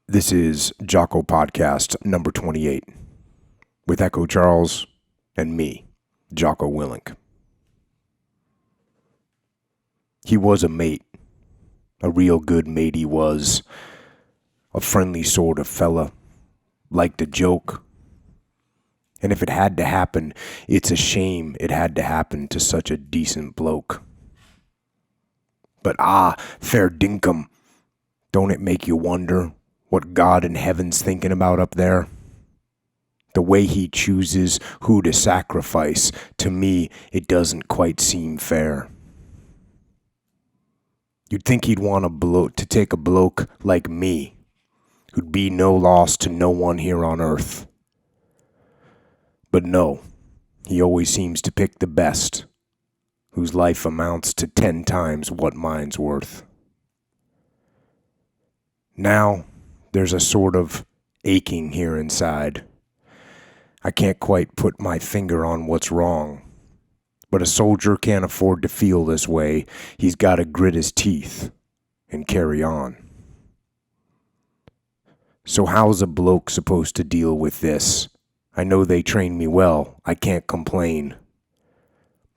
This is Jocko podcast number 28 with Echo Charles and me, Jocko Willink. He was a mate, a real good mate he was, a friendly sort of fella, liked a joke. And if it had to happen, it's a shame it had to happen to such a decent bloke. But fair dinkum, don't it make you wonder what God in heaven's thinking about up there? The way he chooses who to sacrifice, to me, it doesn't quite seem fair. You'd think he'd want to take a bloke like me, who'd be no loss to no one here on earth. But no, he always seems to pick the best, whose life amounts to 10 times what mine's worth. Now, there's a sort of aching here inside. I can't quite put my finger on what's wrong, but a soldier can't afford to feel this way. He's got to grit his teeth and carry on. So how's a bloke supposed to deal with this? I know they train me well, I can't complain.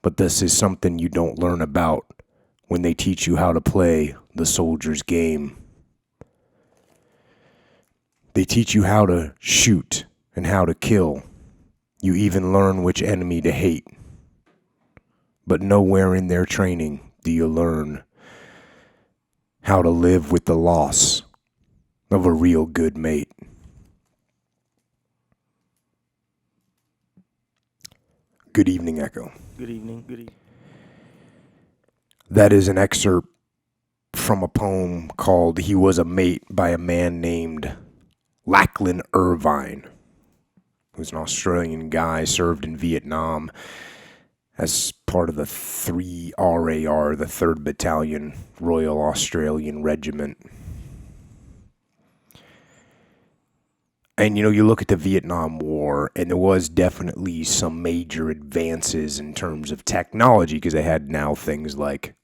But this is something you don't learn about when they teach you how to play the soldier's game. They teach you how to shoot and how to kill. You even learn which enemy to hate. But nowhere in their training do you learn how to live with the loss of a real good mate. Good evening, Echo. Good evening. That is an excerpt from a poem called He Was a Mate by a man named Lachlan Irvine, who's an Australian guy, served in Vietnam as part of the 3RAR, the 3rd Battalion Royal Australian Regiment. And, you look at the Vietnam War, and there was definitely some major advances in terms of technology, because they had now things like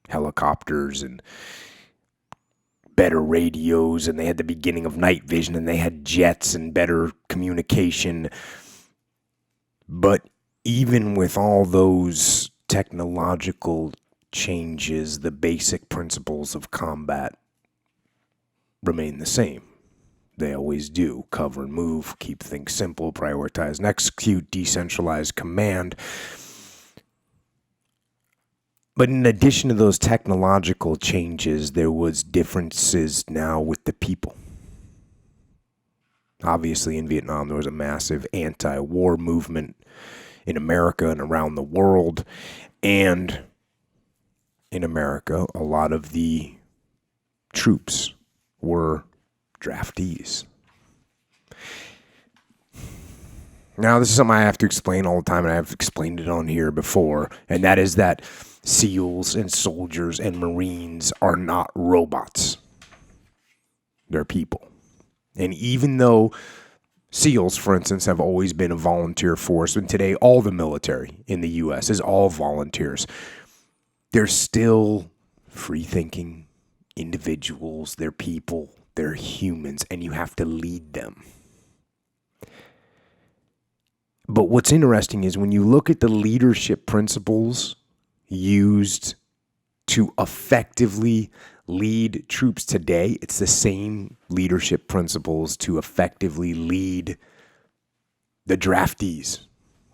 helicopters and better radios, and they had the beginning of night vision, and they had jets and better communication. But even with all those technological changes, the basic principles of combat remain the same. They always do. Cover and move, keep things simple, prioritize and execute, decentralized command. But in addition to those technological changes, there was differences now with the people. Obviously, in Vietnam, there was a massive anti-war movement in America and around the world. And in America, a lot of the troops were draftees. Now, this is something I have to explain all the time, and I've explained it on here before, and that is that SEALs and soldiers and Marines are not robots. They're people. And even though SEALs, for instance, have always been a volunteer force, and today all the military in the U.S. is all volunteers, they're still free-thinking individuals. They're people. They're humans, and you have to lead them. But what's interesting is when you look at the leadership principles used to effectively lead troops today, it's the same leadership principles to effectively lead the draftees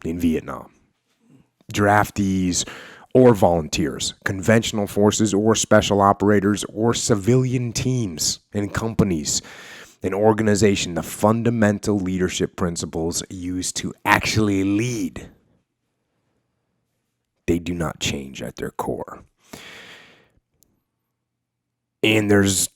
in Vietnam. Draftees or volunteers, conventional forces or special operators or civilian teams and companies, an organization, the fundamental leadership principles used to actually lead, they do not change at their core. And there's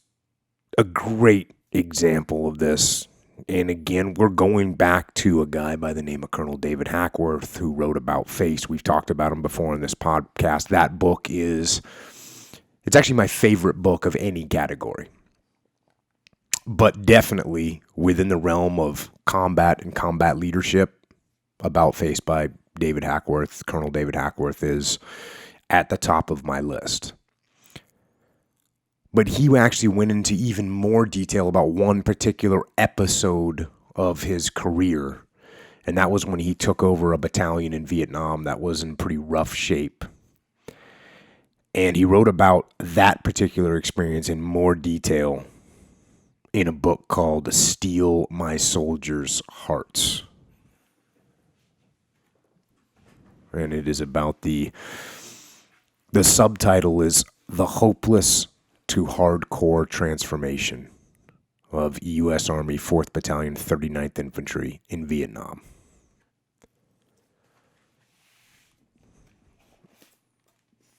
a great example of this. And again, we're going back to a guy by the name of Colonel David Hackworth, who wrote about FACE. We've talked about him before in this podcast. That book it's actually my favorite book of any category. But definitely within the realm of combat and combat leadership, About FACE by David Hackworth, Colonel David Hackworth, is at the top of my list. But he actually went into even more detail about one particular episode of his career. And that was when he took over a battalion in Vietnam that was in pretty rough shape. And he wrote about that particular experience in more detail in a book called Steal My Soldiers' Hearts. And it is about the subtitle is The Hopeless to Hardcore Transformation of U.S. Army 4th Battalion, 39th Infantry in Vietnam.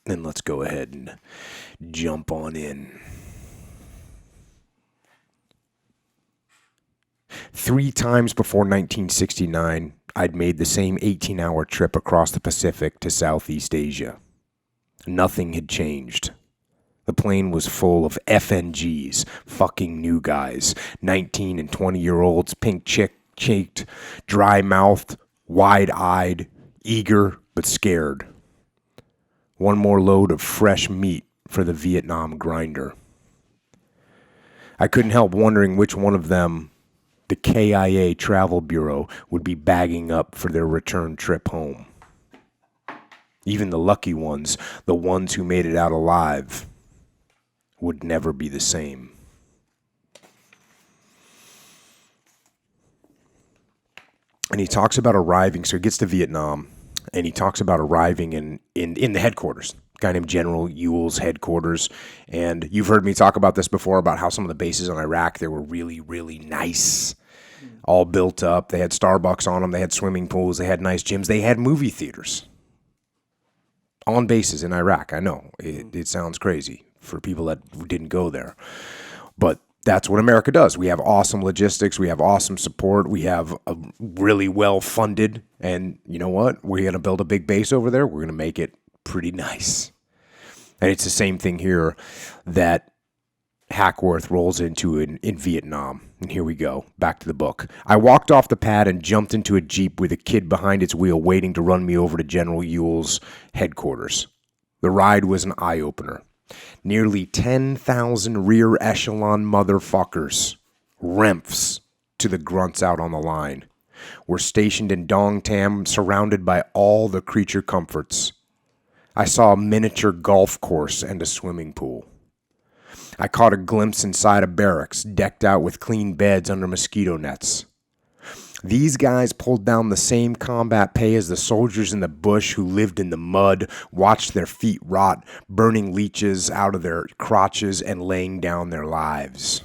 And let's go ahead and jump on in. 3 times before 1969, I'd made the same 18-hour trip across the Pacific to Southeast Asia. Nothing had changed. The plane was full of FNGs, fucking new guys, 19 and 20-year-olds, pink-cheeked, dry-mouthed, wide-eyed, eager but scared. One more load of fresh meat for the Vietnam grinder. I couldn't help wondering which one of them the KIA Travel Bureau would be bagging up for their return trip home. Even the lucky ones, the ones who made it out alive, would never be the same. And he talks about arriving, so he gets to Vietnam, and he talks about arriving in the headquarters, a guy named General Ewell's headquarters. And you've heard me talk about this before, about how some of the bases in Iraq, they were really, really nice, all built up. They had Starbucks on them, they had swimming pools, they had nice gyms, they had movie theaters on bases in Iraq. I know, it sounds crazy for people that didn't go there. But that's what America does. We have awesome logistics. We have awesome support. We have a really well-funded, and you know what? We're going to build a big base over there. We're going to make it pretty nice. And it's the same thing here that Hackworth rolls into in Vietnam. And here we go. Back to the book. I walked off the pad and jumped into a Jeep with a kid behind its wheel waiting to run me over to General Ewell's headquarters. The ride was an eye-opener. Nearly 10,000 rear echelon motherfuckers, remfs to the grunts out on the line, were stationed in Dong Tam, surrounded by all the creature comforts. I saw a miniature golf course and a swimming pool. I caught a glimpse inside a barracks, decked out with clean beds under mosquito nets. These guys pulled down the same combat pay as the soldiers in the bush who lived in the mud, watched their feet rot, burning leeches out of their crotches and laying down their lives.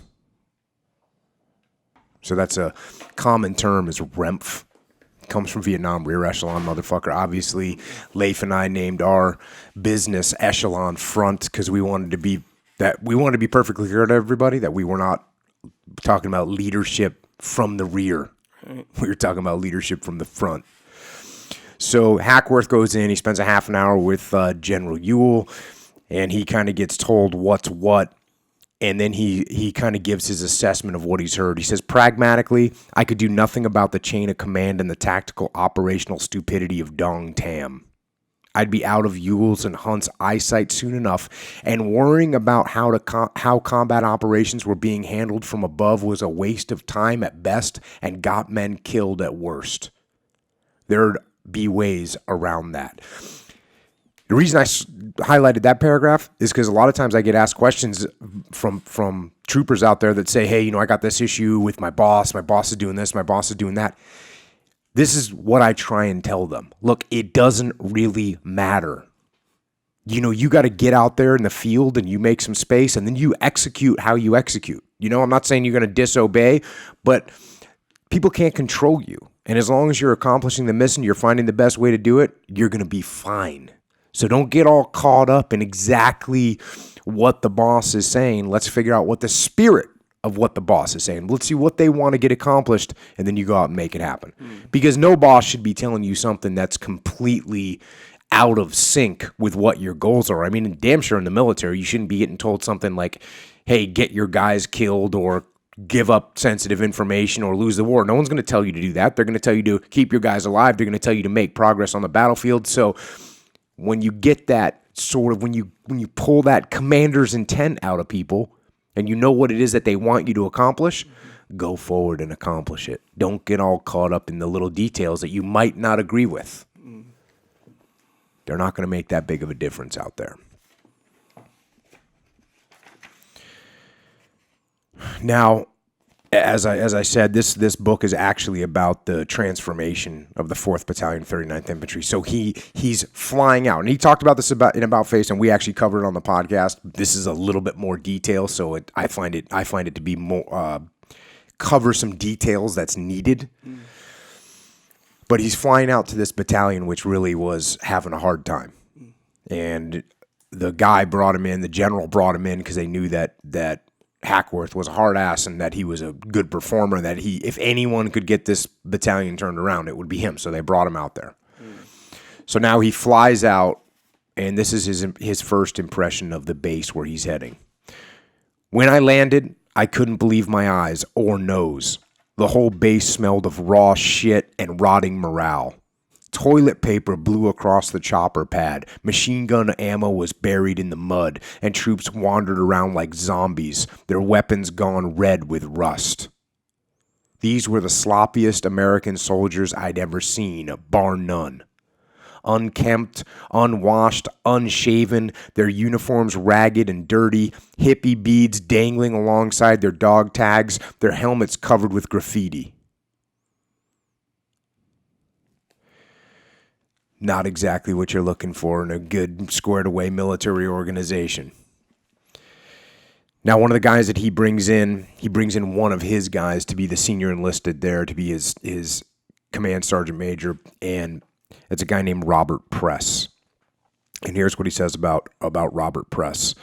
So that's a common term, is REMF. Comes from Vietnam, rear echelon motherfucker. Obviously, Leif and I named our business Echelon Front because we wanted to be perfectly clear to everybody that we were not talking about leadership from the rear. We were talking about leadership from the front. So Hackworth goes in. He spends a half an hour with General Ewell, and he kind of gets told what's what. And then he kind of gives his assessment of what he's heard. He says, pragmatically, I could do nothing about the chain of command and the tactical operational stupidity of Dong Tam. I'd be out of Ewell's and Hunt's eyesight soon enough, and worrying about how combat operations were being handled from above was a waste of time at best and got men killed at worst. There'd be ways around that. The reason I highlighted that paragraph is because a lot of times I get asked questions from troopers out there that say, hey, I got this issue with my boss is doing this, my boss is doing that. This is what I try and tell them. Look, it doesn't really matter. You got to get out there in the field and you make some space and then you execute how you execute. I'm not saying you're going to disobey, but people can't control you. And as long as you're accomplishing the mission, you're finding the best way to do it, you're going to be fine. So don't get all caught up in exactly what the boss is saying. Let's figure out what the spirit of what the boss is saying. Let's see what they want to get accomplished, and then you go out and make it happen. Because no boss should be telling you something that's completely out of sync with what your goals are. I mean, damn sure in the military, you shouldn't be getting told something like, hey, get your guys killed or give up sensitive information or lose the war. No one's going to tell you to do that. They're going to tell you to keep your guys alive. They're going to tell you to make progress on the battlefield. So when you get that sort of when you pull that commander's intent out of people and you know what it is that they want you to accomplish, go forward and accomplish it. Don't get all caught up in the little details that you might not agree with. They're not going to make that big of a difference out there. Now, as I said, this book is actually about the transformation of the 4th Battalion, 39th Infantry. So he's flying out, and he talked about this in About Face, and we actually covered it on the podcast. This is a little bit more detail, so I find it to be more cover some details that's needed. But he's flying out to this battalion, which really was having a hard time, and the guy brought him in. The general brought him in because they knew that Hackworth was a hard ass and that he was a good performer, that if anyone could get this battalion turned around, it would be him. So they brought him out there. So now he flies out, and this is his first impression of the base where he's heading. When I landed, I couldn't believe my eyes or nose. The whole base smelled of raw shit and rotting morale. Toilet paper blew across the chopper pad. Machine gun ammo was buried in the mud, and troops wandered around like zombies, their weapons gone red with rust. These were the sloppiest American soldiers I'd ever seen, bar none. Unkempt, unwashed, unshaven, their uniforms ragged and dirty, hippie beads dangling alongside their dog tags, their helmets covered with graffiti. Not exactly what you're looking for in a good, squared-away military organization. Now, one of the guys that he brings in one of his guys to be the senior enlisted there, to be his command sergeant major, and it's a guy named Robert Press. And here's what he says about Robert Press.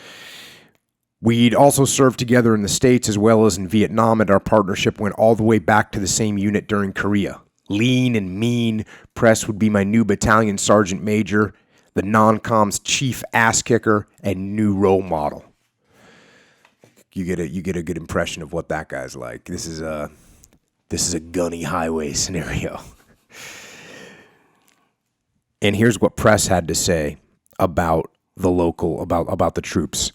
We'd also served together in the States as well as in Vietnam, and our partnership went all the way back to the same unit during Korea. Lean and mean, Press would be my new battalion sergeant major, the non-com's chief ass kicker, and new role model. You get a good impression of what that guy's like. This is a gunny highway scenario. And here's what Press had to say about the troops.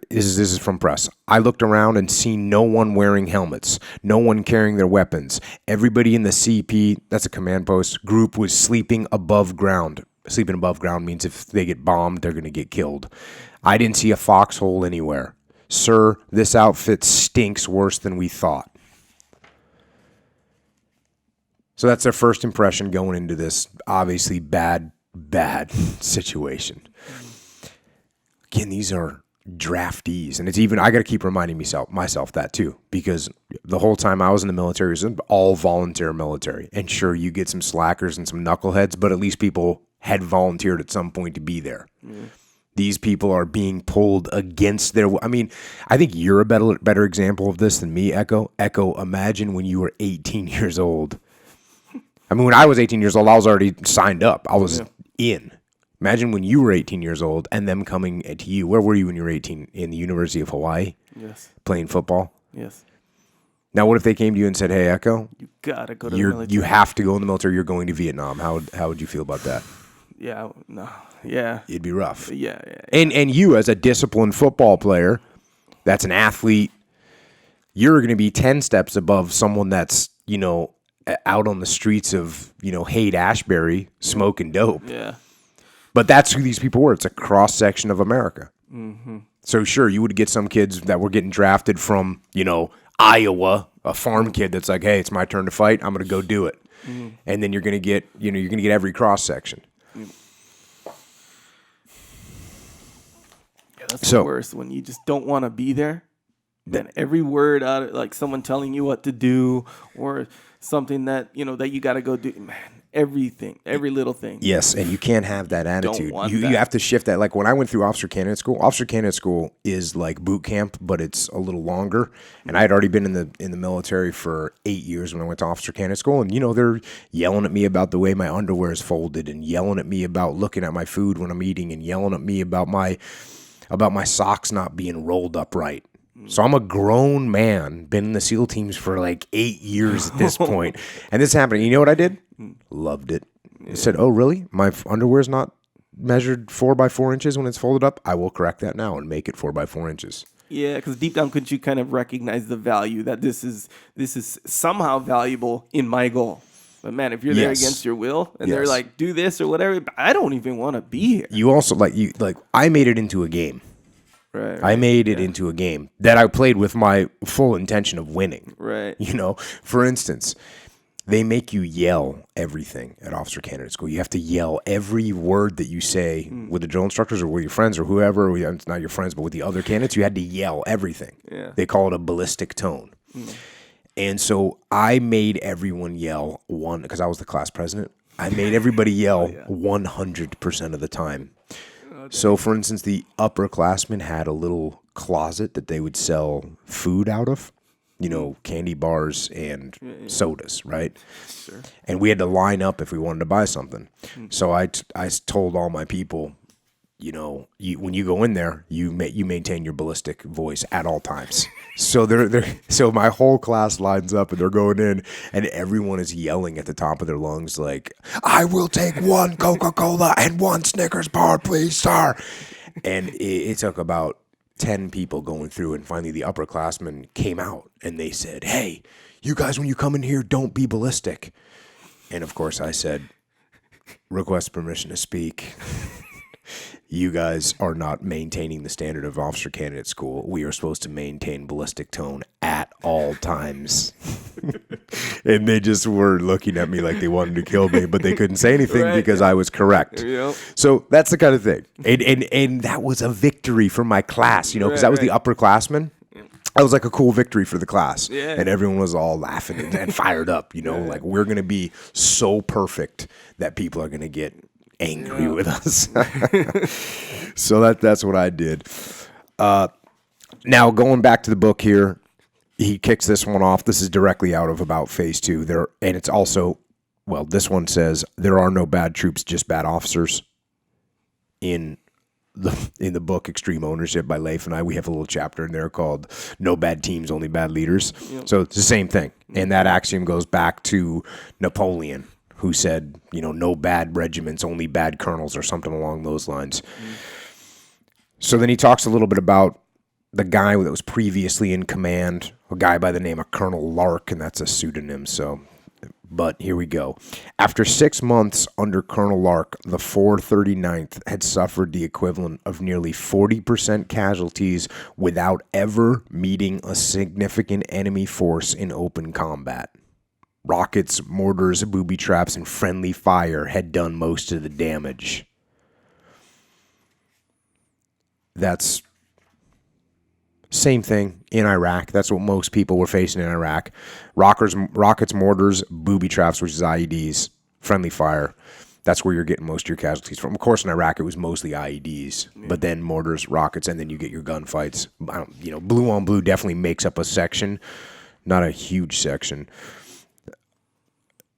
This is from Press. I looked around and seen no one wearing helmets, no one carrying their weapons. Everybody in the CP, that's a command post, group was sleeping above ground. Sleeping above ground means if they get bombed, they're going to get killed. I didn't see a foxhole anywhere. Sir, this outfit stinks worse than we thought. So that's their first impression going into this obviously bad situation. Again, these are draftees, and it's even, I got to keep reminding myself that too, because the whole time I was in the military, it was all volunteer military, and sure, you get some slackers and some knuckleheads, but at least people had volunteered at some point to be there. These people are being pulled against their, I mean, I think you're a better example of this than me, Echo. Imagine when you were 18 years old. I mean, when I was 18 years old, I was already signed up. I was in. Imagine when you were 18 years old and them coming to you. Where were you when you were 18? In the University of Hawaii? Yes. Playing football? Yes. Now, what if they came to you and said, hey, Echo, you got to go to the military. You have to go in the military. You're going to Vietnam. How would you feel about that? Yeah. No. Yeah. It'd be rough. Yeah. And you, as a disciplined football player, that's an athlete, you're going to be 10 steps above someone that's, out on the streets of, Haight-Ashbury smoking dope. Yeah. But that's who these people were. It's a cross-section of America. Mm-hmm. So sure, you would get some kids that were getting drafted from, Iowa, a farm kid that's like, hey, it's my turn to fight. I'm going to go do it. Mm-hmm. And then you're going to get, every cross-section. Yeah, that's the worst, when you just don't want to be there. Then every word out of, like someone telling you what to do or something that, that you got to go do, man, everything, every little thing. Yes, and you can't have that attitude. You have to shift that. Like when I went through officer candidate school is like boot camp, but it's a little longer. And I had already been in the military for 8 years when I went to officer candidate school. And, they're yelling at me about the way my underwear is folded and yelling at me about looking at my food when I'm eating and yelling at me about my socks not being rolled up right. So I'm a grown man, been in the SEAL teams for like 8 years at this point, and this happened. You know what I did? Loved it. I said, "Oh, really? My underwear's not measured 4x4 inches when it's folded up, I will correct that now and make it 4x4 inches. Yeah, because deep down, couldn't you kind of recognize the value that this is somehow valuable in my goal? But man, if you're there Yes. against your will and they're Yes. like, do this or whatever, I don't even want to be here. You also I made it into a game. Right. I made it into a game that I played with my full intention of winning. Right. You know, for instance, they make you yell everything at officer candidate school. You have to yell every word that you say with the drill instructors or with your friends or whoever. It's not your friends, but with the other candidates, you had to yell everything. Yeah. They call it a ballistic tone. And so I made everyone yell because I was the class president. I made everybody yell 100% of the time. So, for instance, the upperclassmen had a little closet that they would sell food out of. You know, candy bars and sodas, right? Sure. And we had to line up if we wanted to buy something. So I told all my people, you know, when you go in there, you maintain your ballistic voice at all times. So so my whole class lines up and they're going in, and everyone is yelling at the top of their lungs like, "I will take 1 Coca-Cola and 1 Snickers bar, please, sir." And it took about 10 people going through, and finally the upperclassmen came out and they said, "Hey, you guys, when you come in here, don't be ballistic." And of course I said, "Request permission to speak. You guys are not maintaining the standard of officer candidate school. We are supposed to maintain ballistic tone at all times." And they just were looking at me like they wanted to kill me, but they couldn't say anything because I was correct. Yep. So that's the kind of thing. And that was a victory for my class, you know, because that was the upperclassmen. That was like a cool victory for the class. Yeah. And everyone was all laughing and fired up, you know, like we're going to be so perfect that people are going to get angry with us. So that's what I did. Now, going back to the book here, he kicks this one off. This is directly out of about phase 2 there. And it's also, well, this one says there are no bad troops, just bad officers. In the book Extreme Ownership by Leif and I, we have a little chapter in there called No Bad Teams, Only Bad Leaders. Yep. So it's the same thing. And that axiom goes back to Napoleon, who said, you know, no bad regiments, only bad colonels, or something along those lines. So then he talks a little bit about the guy that was previously in command, a guy by the name of Colonel Lark, and that's a pseudonym. So, but here we go. After 6 months under Colonel Lark, the 439th had suffered the equivalent of nearly 40% casualties without ever meeting a significant enemy force in open combat. Rockets, mortars, booby traps, and friendly fire had done most of the damage. That's same thing in Iraq. That's what most people were facing in Iraq. Rockets, mortars, booby traps, which is IEDs, friendly fire. That's where you're getting most of your casualties from. Of course, in Iraq, it was mostly IEDs, but then mortars, rockets, and then you get your gunfights. You know, blue on blue definitely makes up a section, not a huge section.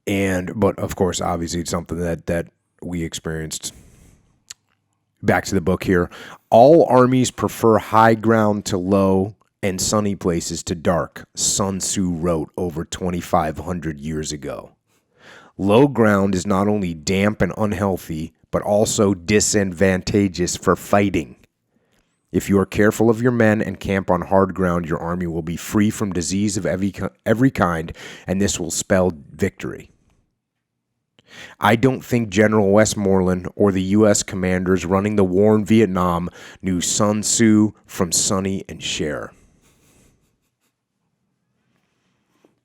But of course, obviously, it's something that we experienced. Back to the book here. All armies prefer high ground to low and sunny places to dark, Sun Tzu wrote over 2,500 years ago. Low ground is not only damp and unhealthy, but also disadvantageous for fighting. If you are careful of your men and camp on hard ground, your army will be free from disease of every kind, and this will spell victory. I don't think General Westmoreland or the U.S. commanders running the war in Vietnam knew Sun Tzu from Sonny and Cher.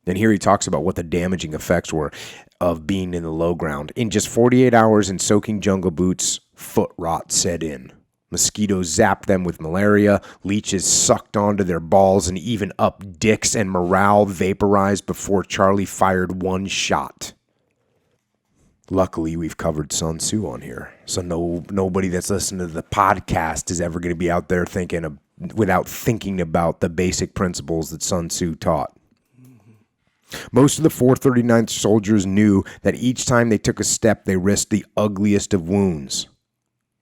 And here he talks about what the damaging effects were of being in the low ground. In just 48 hours in soaking jungle boots, foot rot set in. Mosquitoes zapped them with malaria, leeches sucked onto their balls, and even up dicks, and morale vaporized before Charlie fired one shot. Luckily, we've covered Sun Tzu on here, so nobody that's listening to the podcast is ever going to be out there without thinking about the basic principles that Sun Tzu taught. Most of the 439th soldiers knew that each time they took a step, they risked the ugliest of wounds.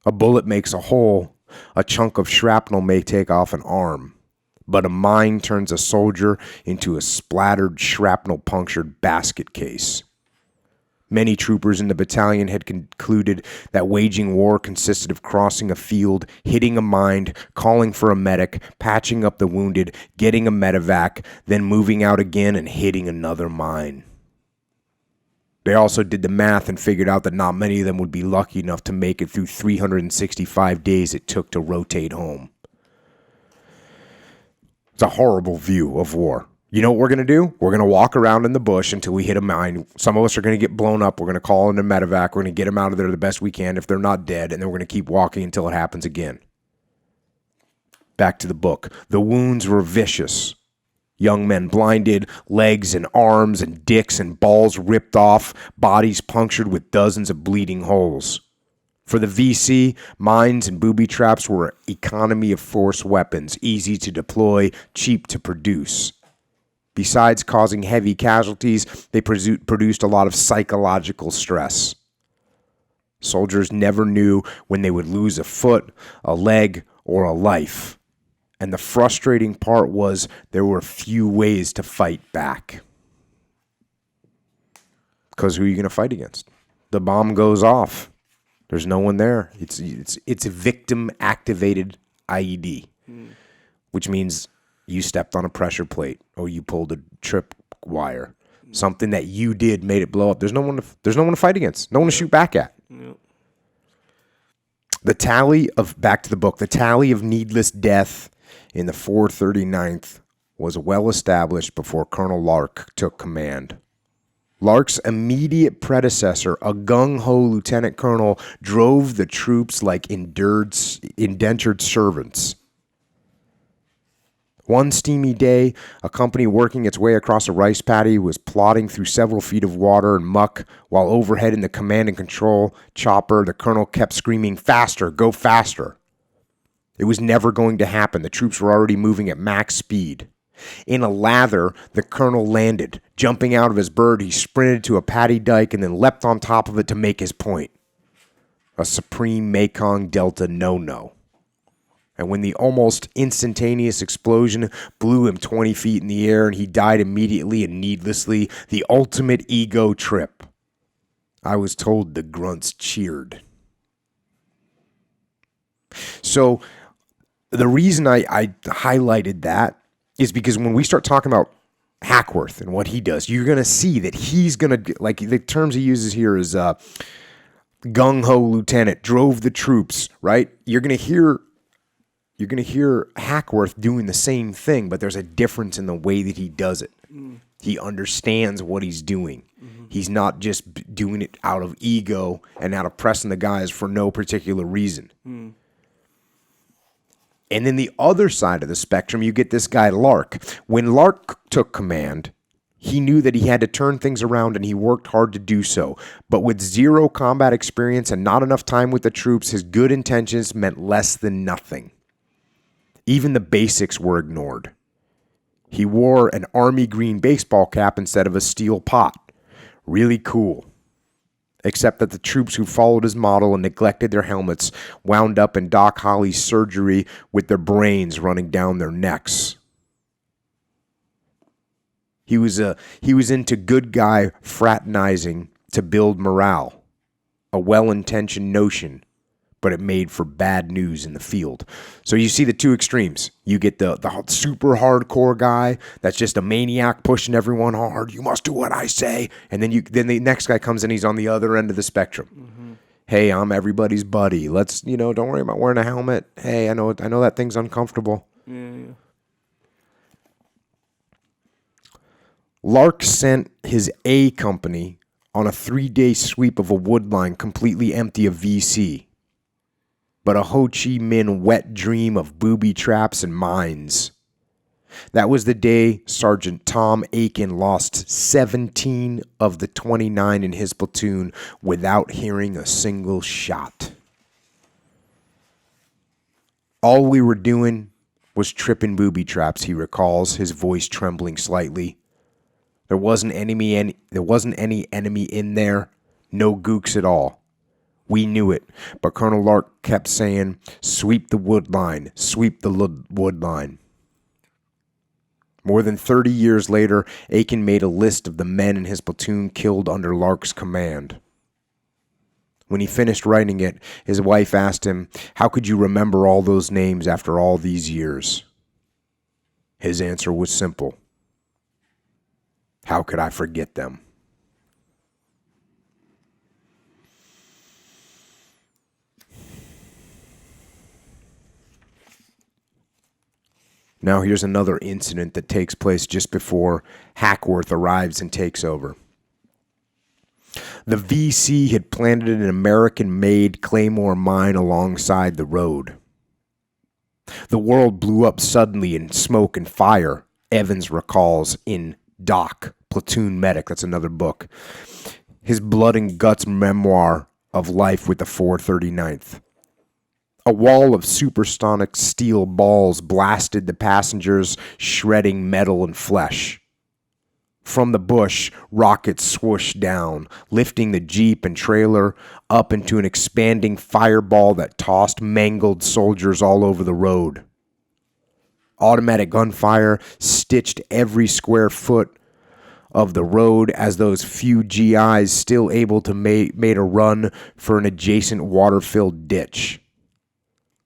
A bullet makes a hole, a chunk of shrapnel may take off an arm, but a mine turns a soldier into a splattered, shrapnel-punctured basket case. Many troopers in the battalion had concluded that waging war consisted of crossing a field, hitting a mine, calling for a medic, patching up the wounded, getting a medevac, then moving out again and hitting another mine. They also did the math and figured out that not many of them would be lucky enough to make it through 365 days it took to rotate home. It's a horrible view of war. You know what we're going to do? We're going to walk around in the bush until we hit a mine. Some of us are going to get blown up. We're going to call in a medevac. We're going to get them out of there the best we can if they're not dead, and then we're going to keep walking until it happens again. Back to the book. The wounds were vicious. Young men blinded, legs and arms and dicks and balls ripped off, bodies punctured with dozens of bleeding holes. For the VC, mines and booby traps were economy of force weapons, easy to deploy, cheap to produce. Besides causing heavy casualties, they produced a lot of psychological stress. Soldiers never knew when they would lose a foot, a leg, or a life. And the frustrating part was there were few ways to fight back. Because who are you going to fight against? The bomb goes off. There's no one there. It's a victim-activated IED, which means you stepped on a pressure plate or you pulled a trip wire. Something that you did made it blow up. There's no one to fight against. No one to shoot back at. Yep. The tally of needless death in the 439th was well established before Colonel Lark took command. Lark's immediate predecessor, a gung-ho lieutenant colonel, drove the troops like indentured servants. One steamy day, a company working its way across a rice paddy was plodding through several feet of water and muck, while overhead in the command and control chopper, the colonel kept screaming, "Faster, go faster." It was never going to happen. The troops were already moving at max speed. In a lather, the colonel landed. Jumping out of his bird, he sprinted to a paddy dike and then leapt on top of it to make his point. A supreme Mekong Delta no-no. And when the almost instantaneous explosion blew him 20 feet in the air and he died immediately and needlessly, the ultimate ego trip, I was told the grunts cheered. So the reason I highlighted that is because when we start talking about Hackworth and what he does, you're going to see that he's going to, like the terms he uses here is gung-ho lieutenant, drove the troops, right? You're going to hear Hackworth doing the same thing, but there's a difference in the way that he does it. He understands what he's doing. He's not just doing it out of ego and out of pressing the guys for no particular reason. And then the other side of the spectrum, you get this guy Lark. When Lark took command, he knew that he had to turn things around, and he worked hard to do so. But with zero combat experience and not enough time with the troops, his good intentions meant less than nothing. Even the basics were ignored. He wore an army green baseball cap instead of a steel pot. Really cool. Except that the troops who followed his model and neglected their helmets wound up in Doc Holly's surgery with their brains running down their necks. He was into good guy fraternizing to build morale. A well-intentioned notion, but it made for bad news in the field. So you see the two extremes. You get the super hardcore guy that's just a maniac pushing everyone hard. You must do what I say. And then the next guy comes in, he's on the other end of the spectrum. Hey, I'm everybody's buddy. Let's, don't worry about wearing a helmet. Hey, I know that thing's uncomfortable. Yeah. Lark sent his A company on a 3-day sweep of a wood line completely empty of VC. But a Ho Chi Minh wet dream of booby traps and mines. That was the day Sergeant Tom Aiken lost 17 of the 29 in his platoon without hearing a single shot. All we were doing was tripping booby traps, he recalls, his voice trembling slightly. There wasn't any enemy in there, no gooks at all. We knew it, but Colonel Lark kept saying, "Sweep the wood line, sweep the wood line." More than 30 years later, Aiken made a list of the men in his platoon killed under Lark's command. When he finished writing it, his wife asked him, "How could you remember all those names after all these years?" His answer was simple. "How could I forget them?" Now here's another incident that takes place just before Hackworth arrives and takes over. The VC had planted an American-made Claymore mine alongside the road. The world blew up suddenly in smoke and fire, Evans recalls in Doc, Platoon Medic, that's another book. His blood and guts memoir of life with the 439th. A wall of supersonic steel balls blasted the passengers, shredding metal and flesh. From the bush, rockets swooshed down, lifting the Jeep and trailer up into an expanding fireball that tossed mangled soldiers all over the road. Automatic gunfire stitched every square foot of the road as those few GIs still able to made a run for an adjacent water-filled ditch.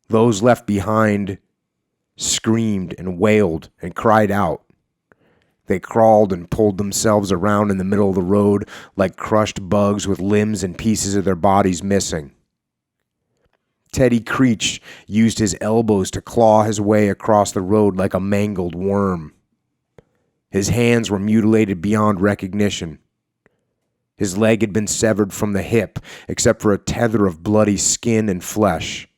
Those left behind screamed and wailed and cried out. They crawled and pulled themselves around in the middle of the road like crushed bugs with limbs and pieces of their bodies missing. Teddy Creech used his elbows to claw his way across the road like a mangled worm. His hands were mutilated beyond recognition. His leg had been severed from the hip, except for a tether of bloody skin and flesh.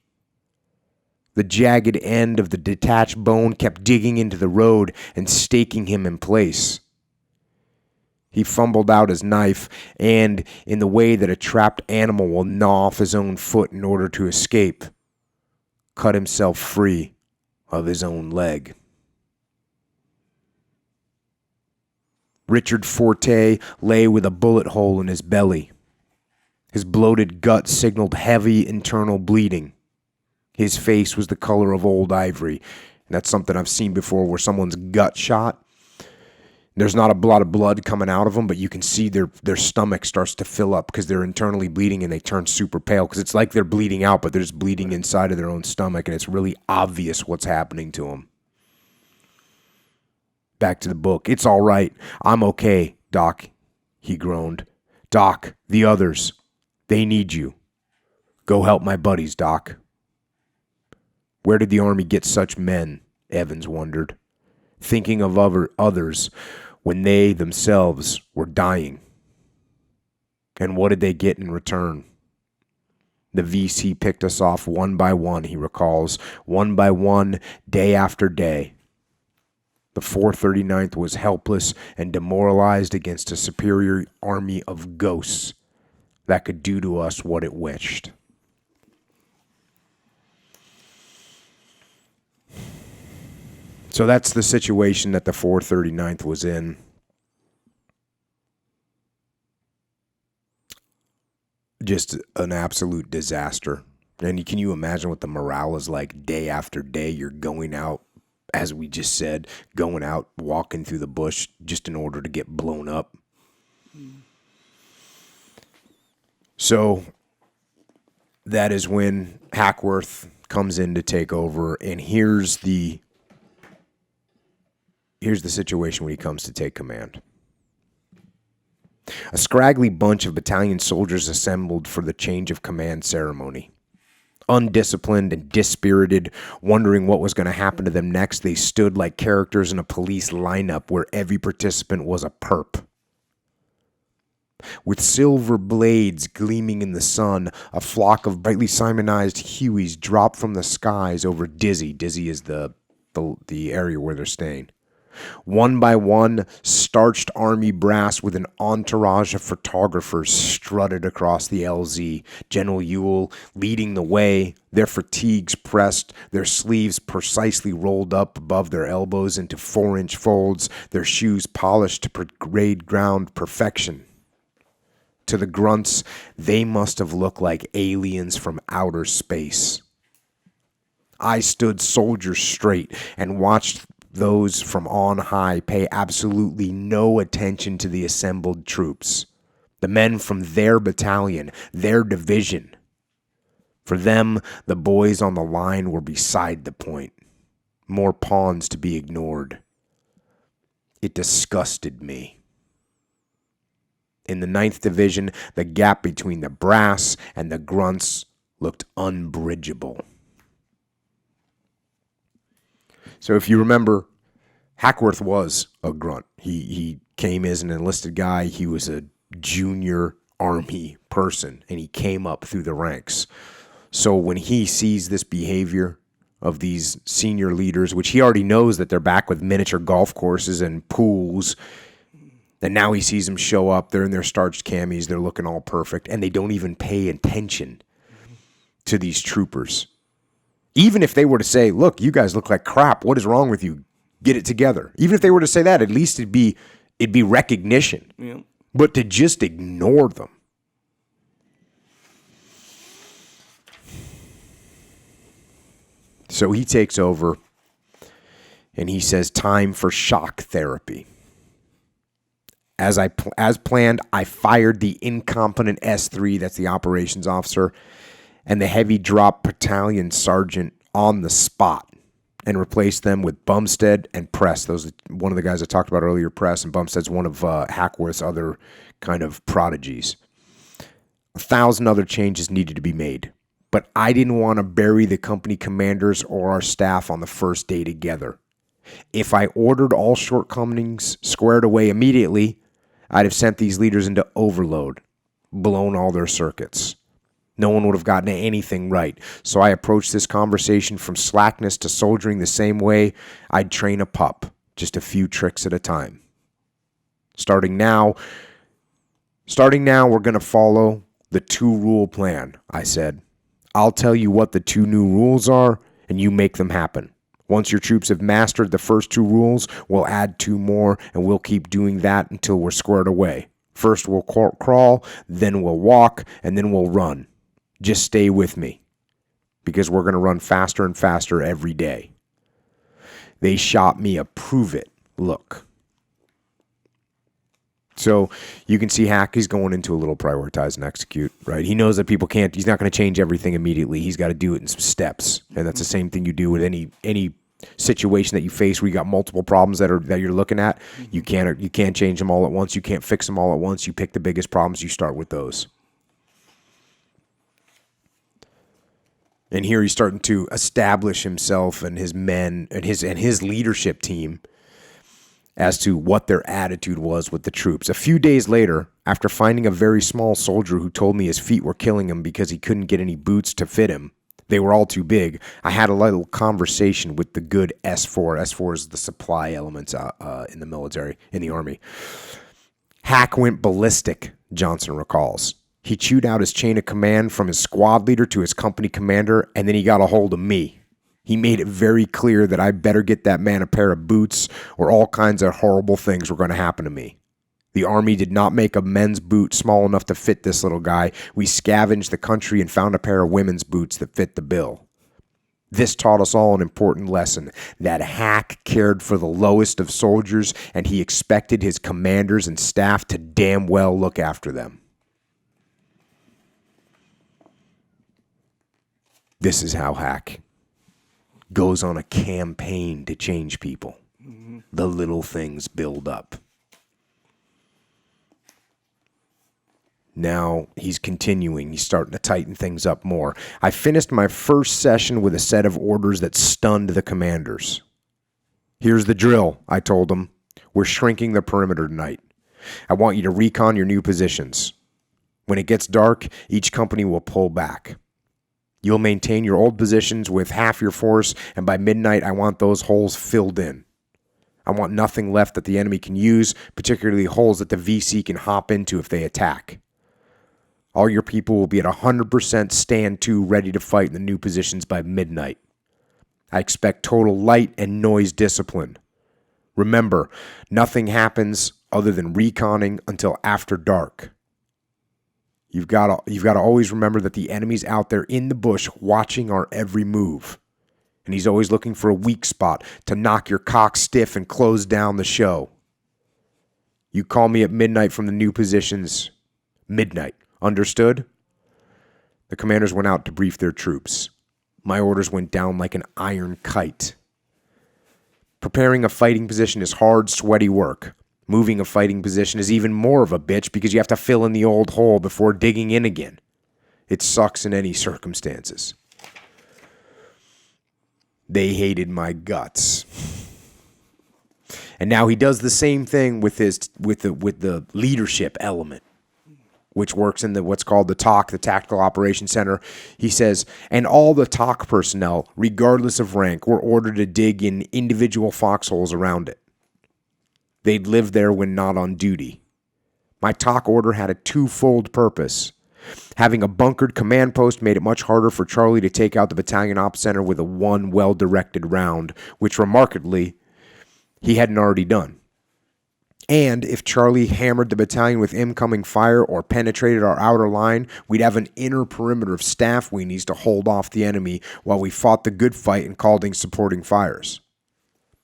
The jagged end of the detached bone kept digging into the road and staking him in place. He fumbled out his knife and, in the way that a trapped animal will gnaw off his own foot in order to escape, cut himself free of his own leg. Richard Forte lay with a bullet hole in his belly. His bloated gut signaled heavy internal bleeding. His face was the color of old ivory. And that's something I've seen before where someone's gut shot. There's not a lot of blood coming out of them, but you can see their stomach starts to fill up because they're internally bleeding and they turn super pale because it's like they're bleeding out, but they're just bleeding inside of their own stomach, and it's really obvious what's happening to them. Back to the book. "It's all right. I'm okay, Doc," he groaned. "Doc, the others, they need you. Go help my buddies, Doc." Where did the Army get such men? Evans wondered, thinking of others when they themselves were dying. And what did they get in return? The VC picked us off one by one, he recalls, one by one, day after day. The 439th was helpless and demoralized against a superior army of ghosts that could do to us what it wished. So that's the situation that the 439th was in. Just an absolute disaster. And can you imagine what the morale is like day after day? You're going out, as we just said, going out, walking through the bush just in order to get blown up. So that is when Hackworth comes in to take over, and here's the situation when he comes to take command. A scraggly bunch of battalion soldiers assembled for the change of command ceremony. Undisciplined and dispirited, wondering what was going to happen to them next, they stood like characters in a police lineup where every participant was a perp. With silver blades gleaming in the sun, a flock of brightly simonized Hueys dropped from the skies over Dizzy. Dizzy is the area where they're staying. One by one, starched army brass with an entourage of photographers strutted across the LZ, General Ewell leading the way, their fatigues pressed, their sleeves precisely rolled up above their elbows into 4-inch folds, their shoes polished to parade ground perfection. To the grunts, they must have looked like aliens from outer space. I stood soldier straight and watched Those from on high pay absolutely no attention to the assembled troops. The men from their battalion, their division. For them, the boys on the line were beside the point. More pawns to be ignored. It disgusted me. In the 9th Division, the gap between the brass and the grunts looked unbridgeable. So if you remember, Hackworth was a grunt. He came as an enlisted guy. He was a junior Army person, and he came up through the ranks. So when he sees this behavior of these senior leaders, which he already knows that they're back with miniature golf courses and pools, and now he sees them show up, they're in their starched camis, they're looking all perfect, and they don't even pay attention to these troopers. Even if they were to say, look, you guys look like crap, what is wrong with you? Get it together. Even if they were to say that, at least it'd be recognition. Yeah. But to just ignore them. So he takes over and he says, time for shock therapy. As planned, I fired the incompetent S3, that's the operations officer, and the heavy drop battalion sergeant on the spot and replaced them with Bumstead and Press. Those are one of the guys I talked about earlier, Press, and Bumstead's one of Hackworth's other kind of prodigies. 1,000 other changes needed to be made, but I didn't want to bury the company commanders or our staff on the first day together. If I ordered all shortcomings squared away immediately, I'd have sent these leaders into overload, blown all their circuits. No one would have gotten anything right. So I approached this conversation from slackness to soldiering the same way I'd train a pup, just a few tricks at a time. Starting now, we're going to follow the 2-rule plan, I said. I'll tell you what the 2 new rules are, and you make them happen. Once your troops have mastered the first 2 rules, we'll add 2 more, and we'll keep doing that until we're squared away. First we'll crawl, then we'll walk, and then we'll run. Just stay with me, because we're going to run faster and faster every day. They shot me a prove it look. So you can see Hack, going into a little prioritize and execute, right? He knows that people can't, he's not going to change everything immediately. He's got to do it in some steps. And that's the same thing you do with any situation that you face where you got multiple problems that you're looking at. You can't change them all at once. You can't fix them all at once. You pick the biggest problems, you start with those. And here he's starting to establish himself and his men and his leadership team as to what their attitude was with the troops. A few days later, after finding a very small soldier who told me his feet were killing him because he couldn't get any boots to fit him, they were all too big, I had a little conversation with the good S4. S4 is the supply elements in the military, in the Army. Hack went ballistic, Johnson recalls. He chewed out his chain of command from his squad leader to his company commander, and then he got a hold of me. He made it very clear that I better get that man a pair of boots or all kinds of horrible things were going to happen to me. The Army did not make a men's boot small enough to fit this little guy. We scavenged the country and found a pair of women's boots that fit the bill. This taught us all an important lesson, that Hack cared for the lowest of soldiers, and he expected his commanders and staff to damn well look after them. This is how Hack goes on a campaign to change people. Mm-hmm. The little things build up. Now he's continuing. He's starting to tighten things up more. I finished my first session with a set of orders that stunned the commanders. Here's the drill, I told them. We're shrinking the perimeter tonight. I want you to recon your new positions. When it gets dark, each company will pull back. You'll maintain your old positions with half your force, and by midnight, I want those holes filled in. I want nothing left that the enemy can use, particularly holes that the VC can hop into if they attack. All your people will be at 100% stand to, ready to fight in the new positions by midnight. I expect total light and noise discipline. Remember, nothing happens other than reconning until after dark. You've got to always remember that the enemy's out there in the bush watching our every move. And he's always looking for a weak spot to knock your cock stiff and close down the show. You call me at midnight from the new positions. Midnight. Understood? The commanders went out to brief their troops. My orders went down like an iron kite. Preparing a fighting position is hard, sweaty work. Moving a fighting position is even more of a bitch because you have to fill in the old hole before digging in again. It sucks in any circumstances. They hated my guts. And now he does the same thing with the leadership element, which works in what's called the TOC, the Tactical Operations Center. He says, and all the TOC personnel, regardless of rank, were ordered to dig in individual foxholes around it. They'd live there when not on duty. My TOC order had a twofold purpose. Having a bunkered command post made it much harder for Charlie to take out the battalion ops center with a one well-directed round, which remarkably, he hadn't already done. And if Charlie hammered the battalion with incoming fire or penetrated our outer line, we'd have an inner perimeter of staff weenies to hold off the enemy while we fought the good fight and called in supporting fires.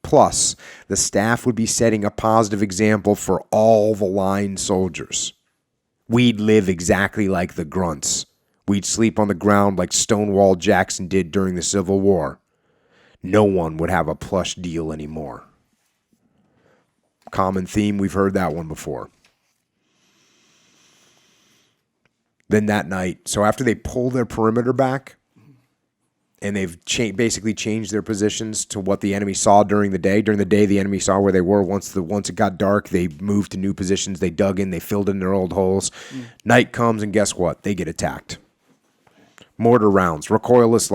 Plus, the staff would be setting a positive example for all the line soldiers. We'd live exactly like the grunts. We'd sleep on the ground like Stonewall Jackson did during the Civil War. No one would have a plush deal anymore. Common theme, we've heard that one before. Then that night, so after they pull their perimeter back, and they've basically changed their positions to what the enemy saw during the day. During the day, the enemy saw where they were. Once it got dark, they moved to new positions. They dug in. They filled in their old holes. Night comes, and guess what? They get attacked. Mortar rounds, recoilless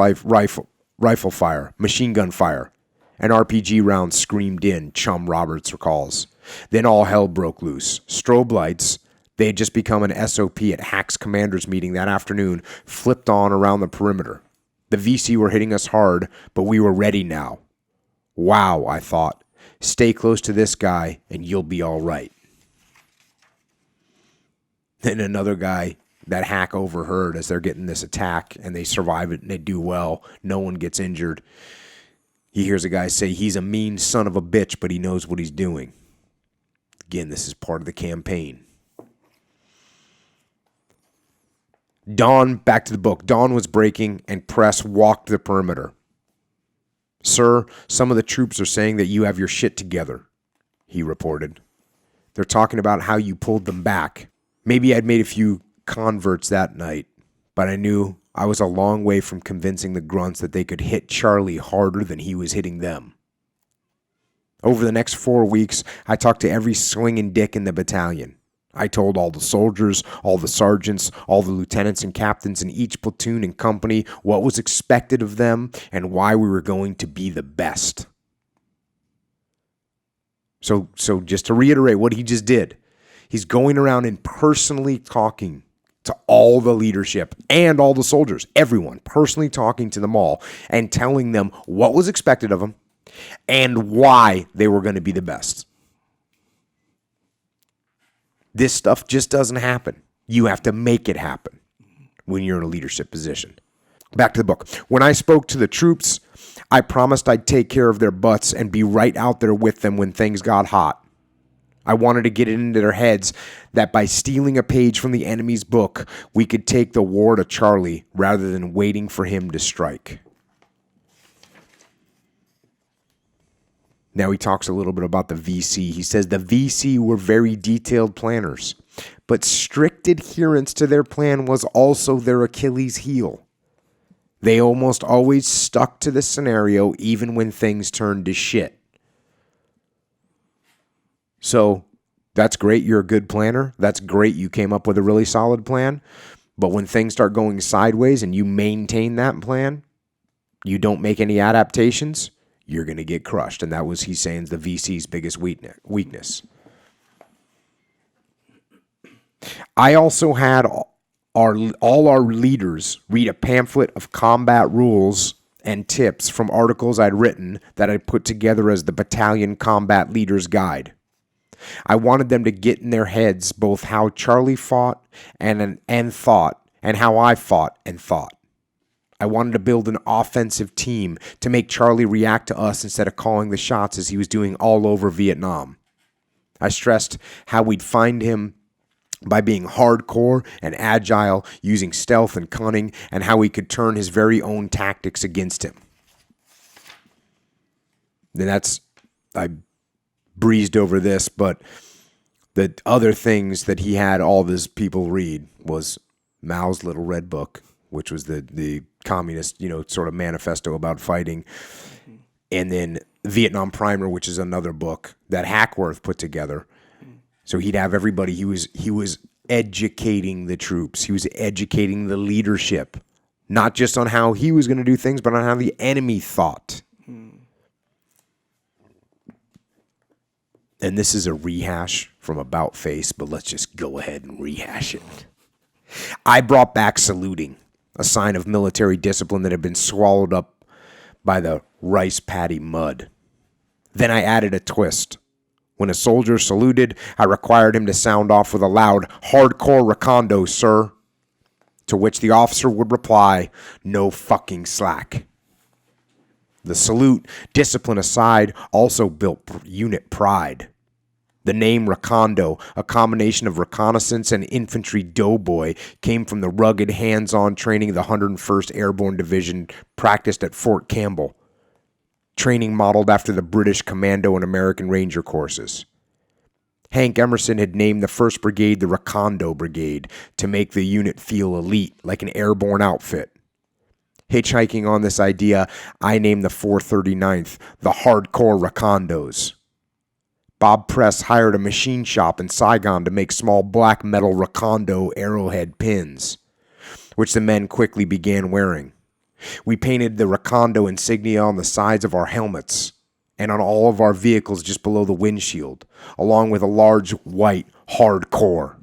rifle fire, machine gun fire, and RPG rounds screamed in, Chum Roberts recalls. Then all hell broke loose. Strobe lights, they had just become an SOP at Hack's commanders meeting that afternoon, flipped on around the perimeter. The VC were hitting us hard, but we were ready now. Wow, I thought. Stay close to this guy, and you'll be all right. Then another guy that Hack overheard as they're getting this attack, and they survive it, and they do well. No one gets injured. He hears a guy say, he's a mean son of a bitch, but he knows what he's doing. Again, this is part of the campaign. Dawn, back to the book. Dawn was breaking and press walked the perimeter. Sir, some of the troops are saying that you have your shit together, he reported. They're talking about how you pulled them back. Maybe I'd made a few converts that night, but I knew I was a long way from convincing the grunts that they could hit Charlie harder than he was hitting them. Over the next 4 weeks, I talked to every swinging dick in the battalion. I told all the soldiers, all the sergeants, all the lieutenants and captains in each platoon and company what was expected of them and why we were going to be the best. So just to reiterate what he just did, he's going around and personally talking to all the leadership and all the soldiers, everyone, personally talking to them all and telling them what was expected of them and why they were going to be the best. This stuff just doesn't happen. You have to make it happen when you're in a leadership position. Back to the book. When I spoke to the troops, I promised I'd take care of their butts and be right out there with them when things got hot. I wanted to get it into their heads that by stealing a page from the enemy's book, we could take the war to Charlie rather than waiting for him to strike. Now he talks a little bit about the VC. He says the VC were very detailed planners, but strict adherence to their plan was also their Achilles heel. They almost always stuck to the scenario even when things turned to shit. So that's great. You're a good planner. That's great. You came up with a really solid plan. But when things start going sideways and you maintain that plan, you don't make any adaptations, you're going to get crushed. And that was, he's saying, the VC's biggest weakness. I also had all our leaders read a pamphlet of combat rules and tips from articles I'd written that I put together as the Battalion Combat Leader's Guide. I wanted them to get in their heads both how Charlie fought and thought, and how I fought and thought. I wanted to build an offensive team to make Charlie react to us instead of calling the shots as he was doing all over Vietnam. I stressed how we'd find him by being hardcore and agile, using stealth and cunning, and how he could turn his very own tactics against him. And I breezed over this, but the other things that he had all of his people read was Mao's Little Red Book, which was the communist, sort of manifesto about fighting. And then Vietnam Primer, which is another book that Hackworth put together. So he'd have everybody, he was educating the troops. He was educating the leadership, not just on how he was going to do things, but on how the enemy thought. And this is a rehash from About Face, but let's just go ahead and rehash it. I brought back saluting, a sign of military discipline that had been swallowed up by the rice paddy mud. Then I added a twist. When a soldier saluted, I required him to sound off with a loud, hardcore recondo, sir. To which the officer would reply, no fucking slack. The salute, discipline aside, also built unit pride. The name Recondo, a combination of reconnaissance and infantry doughboy, came from the rugged, hands-on training the 101st Airborne Division practiced at Fort Campbell. Training modeled after the British Commando and American Ranger courses. Hank Emerson had named the 1st Brigade the Recondo Brigade to make the unit feel elite, like an airborne outfit. Hitchhiking on this idea, I named the 439th the Hardcore Recondos. Bob Press hired a machine shop in Saigon to make small black metal Recondo arrowhead pins, which the men quickly began wearing. We painted the Recondo insignia on the sides of our helmets and on all of our vehicles just below the windshield, along with a large white hardcore.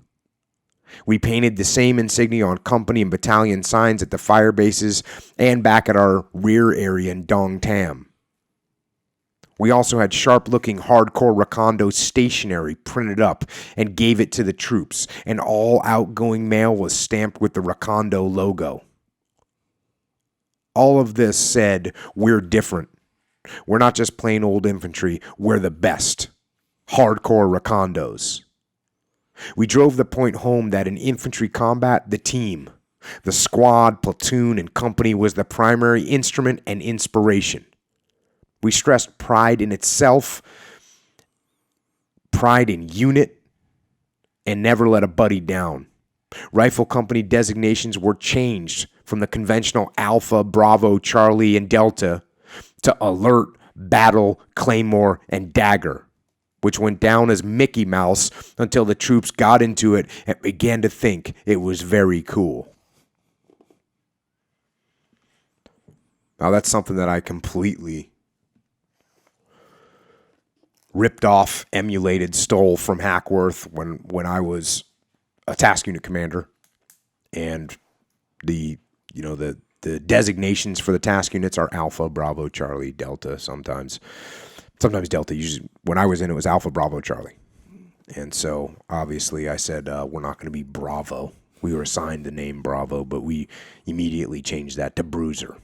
We painted the same insignia on company and battalion signs at the fire bases and back at our rear area in Dong Tam. We also had sharp-looking hardcore Recondo stationery printed up and gave it to the troops, and all outgoing mail was stamped with the Recondo logo. All of this said, we're different. We're not just plain old infantry, we're the best. Hardcore Recondos. We drove the point home that in infantry combat, the team, the squad, platoon, and company was the primary instrument and inspiration. We stressed pride in itself, pride in unit, and never let a buddy down. Rifle company designations were changed from the conventional Alpha, Bravo, Charlie, and Delta to Alert, Battle, Claymore, and Dagger, which went down as Mickey Mouse until the troops got into it and began to think it was very cool. Now that's something that I completely ripped off, emulated, stole from Hackworth when I was a task unit commander, and the designations for the task units are Alpha, Bravo, Charlie, Delta. Sometimes Delta. Usually, when I was in, it was Alpha, Bravo, Charlie, and so obviously I said we're not going to be Bravo. We were assigned the name Bravo, but we immediately changed that to Bruiser.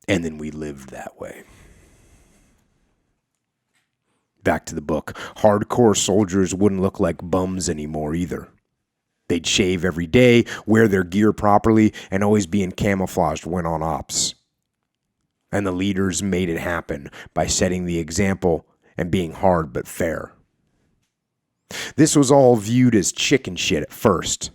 And then we lived that way. Back to the book. Hardcore soldiers wouldn't look like bums anymore either. They'd shave every day, wear their gear properly, and always be in camouflage when on ops. And the leaders made it happen by setting the example and being hard but fair. This was all viewed as chicken shit at first.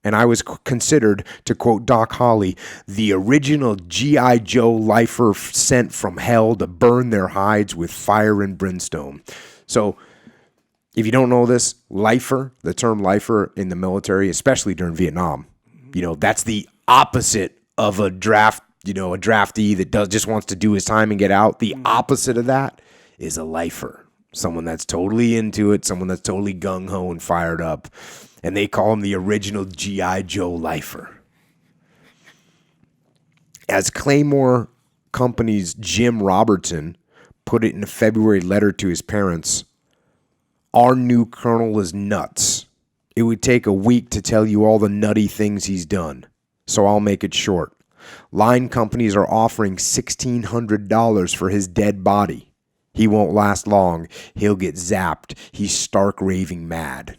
And I was considered, to quote Doc Holly, the original G.I. Joe lifer sent from hell to burn their hides with fire and brimstone. So, if you don't know this, lifer, the term lifer in the military, especially during Vietnam, that's the opposite of a draft, a draftee that just wants to do his time and get out. The opposite of that is a lifer. Someone that's totally into it, someone that's totally gung-ho and fired up. And they call him the original G.I. Joe lifer. As Claymore Company's Jim Robertson put it in a February letter to his parents, our new colonel is nuts. It would take a week to tell you all the nutty things he's done. So I'll make it short. Line companies are offering $1,600 for his dead body. He won't last long. He'll get zapped. He's stark raving mad.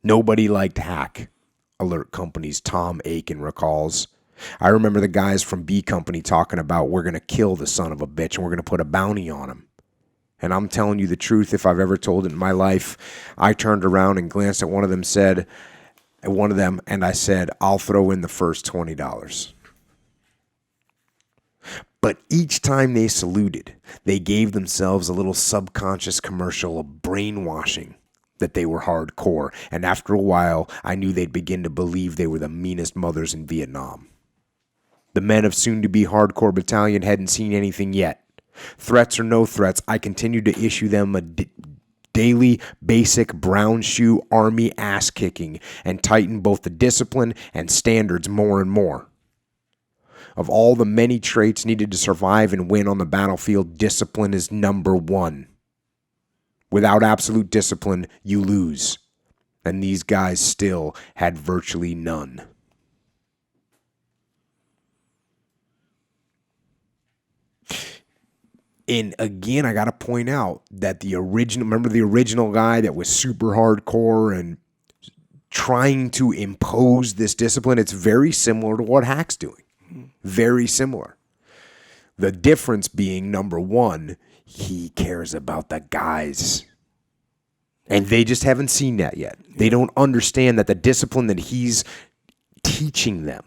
Nobody liked Hack, Alert Company's Tom Aiken recalls. I remember the guys from B Company talking about, we're going to kill the son of a bitch and we're going to put a bounty on him. And I'm telling you the truth, if I've ever told it in my life, I turned around and glanced at one of them and I said, I'll throw in the first $20. But each time they saluted, they gave themselves a little subconscious commercial of brainwashing that they were hardcore. And after a while, I knew they'd begin to believe they were the meanest mothers in Vietnam. The men of soon-to-be hardcore battalion hadn't seen anything yet. Threats or no threats, I continued to issue them a daily, basic, brown shoe army ass-kicking and tighten both the discipline and standards more and more. Of all the many traits needed to survive and win on the battlefield, discipline is number one. Without absolute discipline, you lose. And these guys still had virtually none. And again, I got to point out that remember the original guy that was super hardcore and trying to impose this discipline? It's very similar to what Hack's doing. Very similar. The difference being, number one, he cares about the guys. And they just haven't seen that yet. They don't understand that the discipline that he's teaching them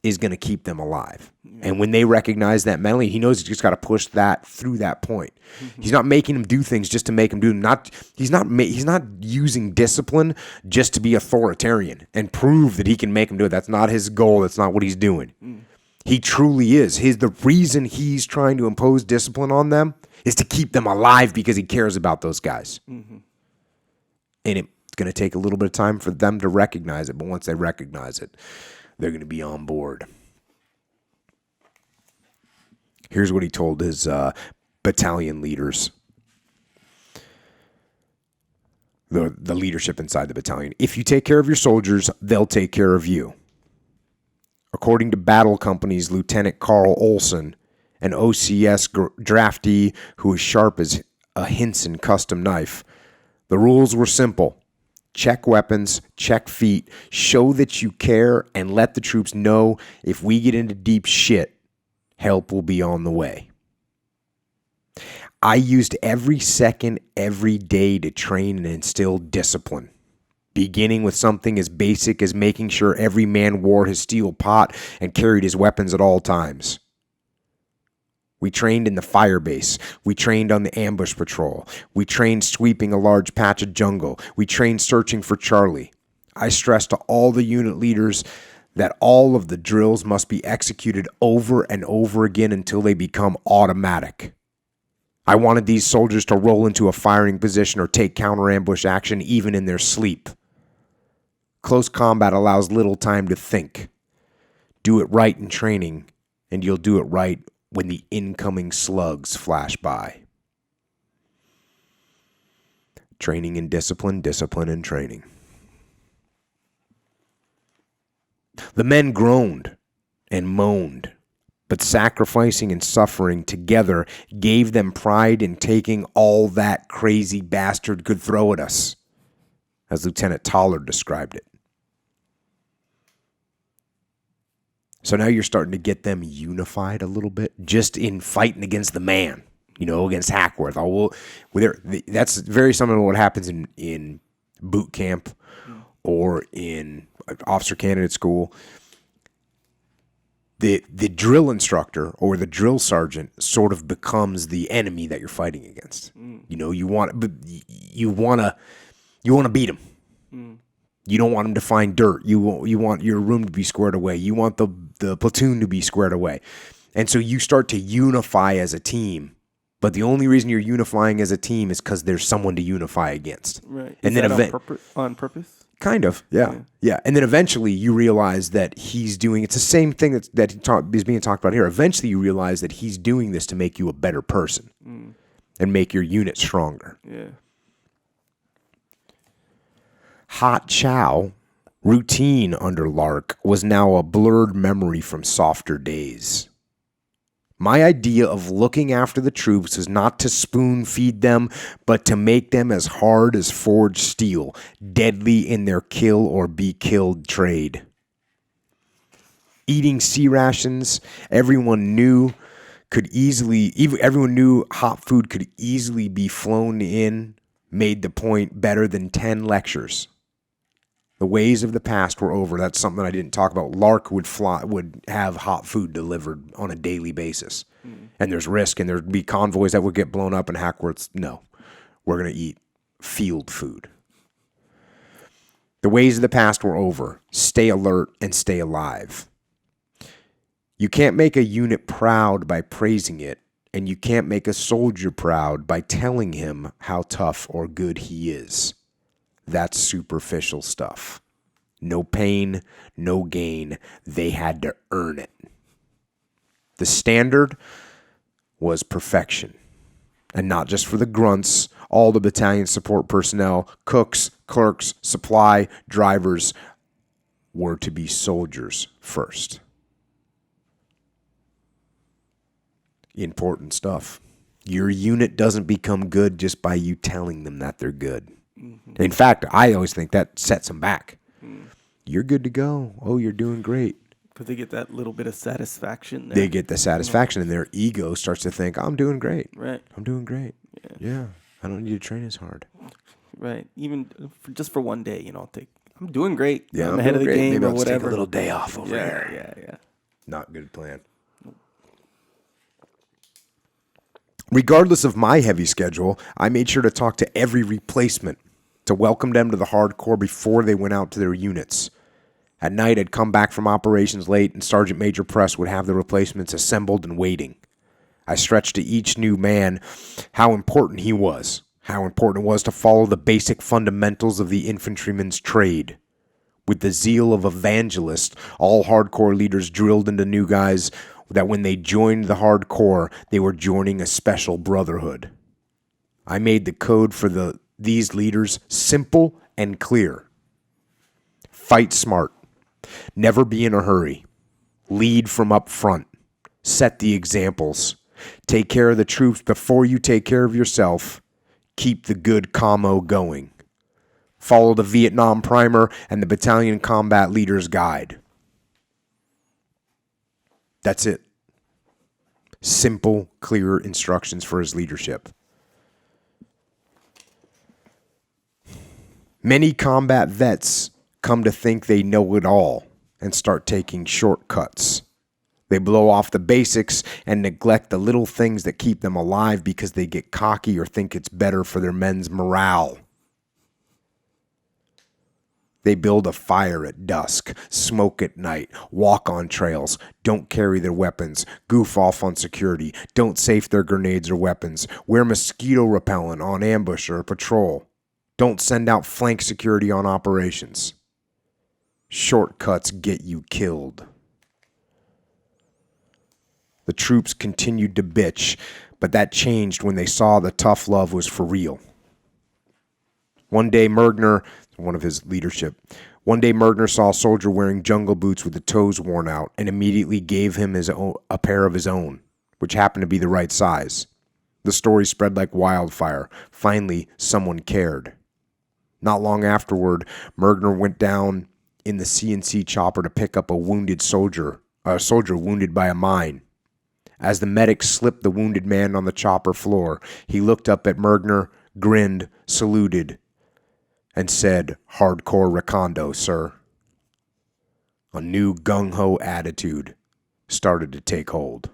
is going to keep them alive. And when they recognize that mentally, he knows he's just got to push that through that point. He's not making them do things just to make them do them. He's not using discipline just to be authoritarian and prove that he can make them do it. That's not his goal. That's not what he's doing. He truly is. The reason he's trying to impose discipline on them is to keep them alive because he cares about those guys. And it's going to take a little bit of time for them to recognize it. But once they recognize it, they're going to be on board. Here's what he told his battalion leaders. The leadership inside the battalion. If you take care of your soldiers, they'll take care of you. According to Battle Company's Lieutenant Carl Olson, an OCS draftee who is sharp as a Hinson custom knife, the rules were simple. Check weapons, check feet, show that you care, and let the troops know if we get into deep shit, help will be on the way. I used every second, every day to train and instill discipline, beginning with something as basic as making sure every man wore his steel pot and carried his weapons at all times. We trained in the fire base. We trained on the ambush patrol. We trained sweeping a large patch of jungle. We trained searching for Charlie. I stressed to all the unit leaders that all of the drills must be executed over and over again until they become automatic. I wanted these soldiers to roll into a firing position or take counter-ambush action even in their sleep. Close combat allows little time to think. Do it right in training, and you'll do it right when the incoming slugs flash by. Training and discipline, discipline and training. The men groaned and moaned, but sacrificing and suffering together gave them pride in taking all that crazy bastard could throw at us, as Lieutenant Tollard described it. So now you're starting to get them unified a little bit, just in fighting against the man, against Hackworth. That's very similar to what happens in boot camp or in officer candidate school. The drill instructor or the drill sergeant sort of becomes the enemy that you're fighting against. You want to beat him. You don't want him to find dirt. You want your room to be squared away. You want the platoon to be squared away. And so you start to unify as a team. But the only reason you're unifying as a team is because there's someone to unify against. Right. And is then that on purpose? Kind of, yeah. And then eventually you realize that he's doing, it's the same thing that is being talked about here. Eventually you realize that he's doing this to make you a better person and make your unit stronger. Yeah. Hot chow, routine under Lark, was now a blurred memory from softer days. My idea of looking after the troops was not to spoon feed them, but to make them as hard as forged steel, deadly in their kill or be killed trade. Eating sea rations, everyone knew hot food could easily be flown in, made the point better than 10 lectures. The ways of the past were over. That's something I didn't talk about. Lark would have hot food delivered on a daily basis. And there's risk, and there'd be convoys that would get blown up, and Hackworth's, no, we're going to eat field food. The ways of the past were over. Stay alert and stay alive. You can't make a unit proud by praising it, and you can't make a soldier proud by telling him how tough or good he is. That's superficial stuff. No pain, no gain. They had to earn it. The standard was perfection. And not just for the grunts, all the battalion support personnel, cooks, clerks, supply, drivers were to be soldiers first. Important stuff. Your unit doesn't become good just by you telling them that they're good. Mm-hmm. In fact, I always think that sets them back. You're good to go. Oh, you're doing great. Because they get that little bit of satisfaction there. They get the satisfaction, and their ego starts to think, I'm doing great. Right. I'm doing great. Yeah. I don't need to train as hard. Right. Even just for one day, I'm doing great. Yeah, I'm ahead of the game. Maybe or I'll just whatever. take a little day off over there. Yeah. Not a good plan. Regardless of my heavy schedule, I made sure to talk to every replacement to welcome them to the hardcore before they went out to their units. At night, I'd come back from operations late, and Sergeant Major Press would have the replacements assembled and waiting. I stretched to each new man how important he was, how important it was to follow the basic fundamentals of the infantryman's trade. With the zeal of evangelists, all hardcore leaders drilled into new guys that when they joined the hardcore, they were joining a special brotherhood. I made the code for these leaders simple and clear. Fight smart. Never be in a hurry. Lead from up front. Set the examples. Take care of the troops before you take care of yourself. Keep the good commo going. Follow the Vietnam primer and the battalion combat leader's guide. That's it. Simple, clear instructions for his leadership. Many combat vets come to think they know it all and start taking shortcuts. They blow off the basics and neglect the little things that keep them alive because they get cocky or think it's better for their men's morale. They build a fire at dusk, smoke at night, walk on trails, don't carry their weapons, goof off on security, don't safe their grenades or weapons, wear mosquito repellent on ambush or patrol, don't send out flank security on operations. Shortcuts get you killed. The troops continued to bitch, but that changed when they saw the tough love was for real. One day Mergner saw a soldier wearing jungle boots with the toes worn out and immediately gave him a pair of his own, which happened to be the right size. The story spread like wildfire. Finally, someone cared. Not long afterward, Mergner went down in the CNC chopper to pick up a soldier wounded by a mine. As the medic slipped the wounded man on the chopper floor, he looked up at Mergner, grinned, saluted, and said, "Hardcore recondo, sir." A new gung-ho attitude started to take hold.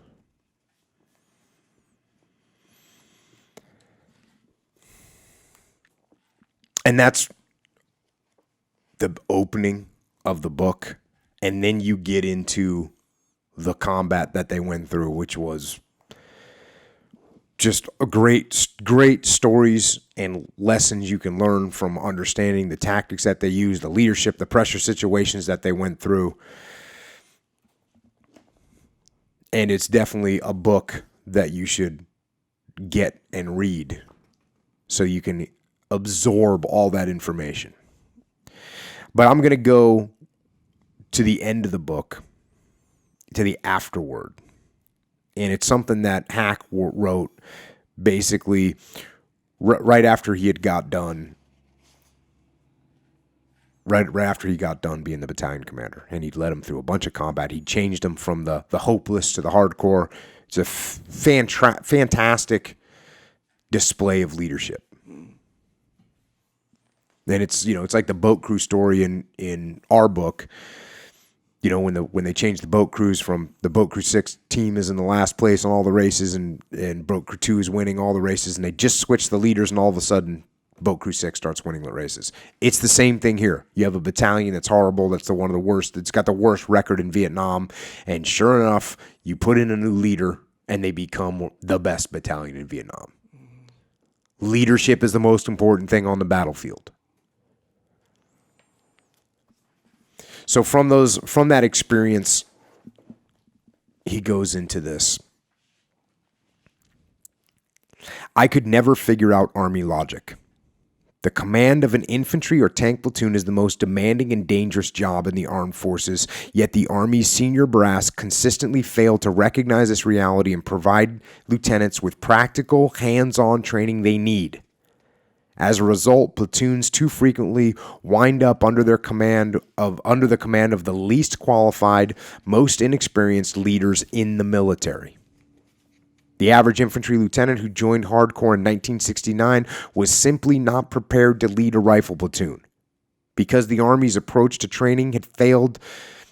And that's the opening of the book. And then you get into the combat that they went through, which was just a great stories and lessons you can learn from understanding the tactics that they used, the leadership, the pressure situations that they went through. And it's definitely a book that you should get and read so you can absorb all that information. But I'm going to go to the end of the book, to the afterword. And it's something that Hackworth wrote basically right after he had got done. Right after he got done being the battalion commander. And he'd led him through a bunch of combat. He changed him from the hopeless to the hardcore. It's a fantastic display of leadership. And it's, it's like the boat crew story in our book. When they changed the boat crews from the boat crew 6 team is in the last place on all the races and boat crew 2 is winning all the races, and they just switched the leaders, and all of a sudden boat crew 6 starts winning the races. It's the same thing here. You have a battalion that's horrible, that's one of the worst, it's got the worst record in Vietnam, and sure enough, you put in a new leader and they become the best battalion in Vietnam. Leadership is the most important thing on the battlefield. So from that experience, he goes into this. I could never figure out Army logic. The command of an infantry or tank platoon is the most demanding and dangerous job in the armed forces, yet the Army's senior brass consistently fail to recognize this reality and provide lieutenants with practical, hands-on training they need. As a result, platoons too frequently wind up under the command of the least qualified, most inexperienced leaders in the military. The average infantry lieutenant who joined hardcore in 1969 was simply not prepared to lead a rifle platoon. Because the Army's approach to training had failed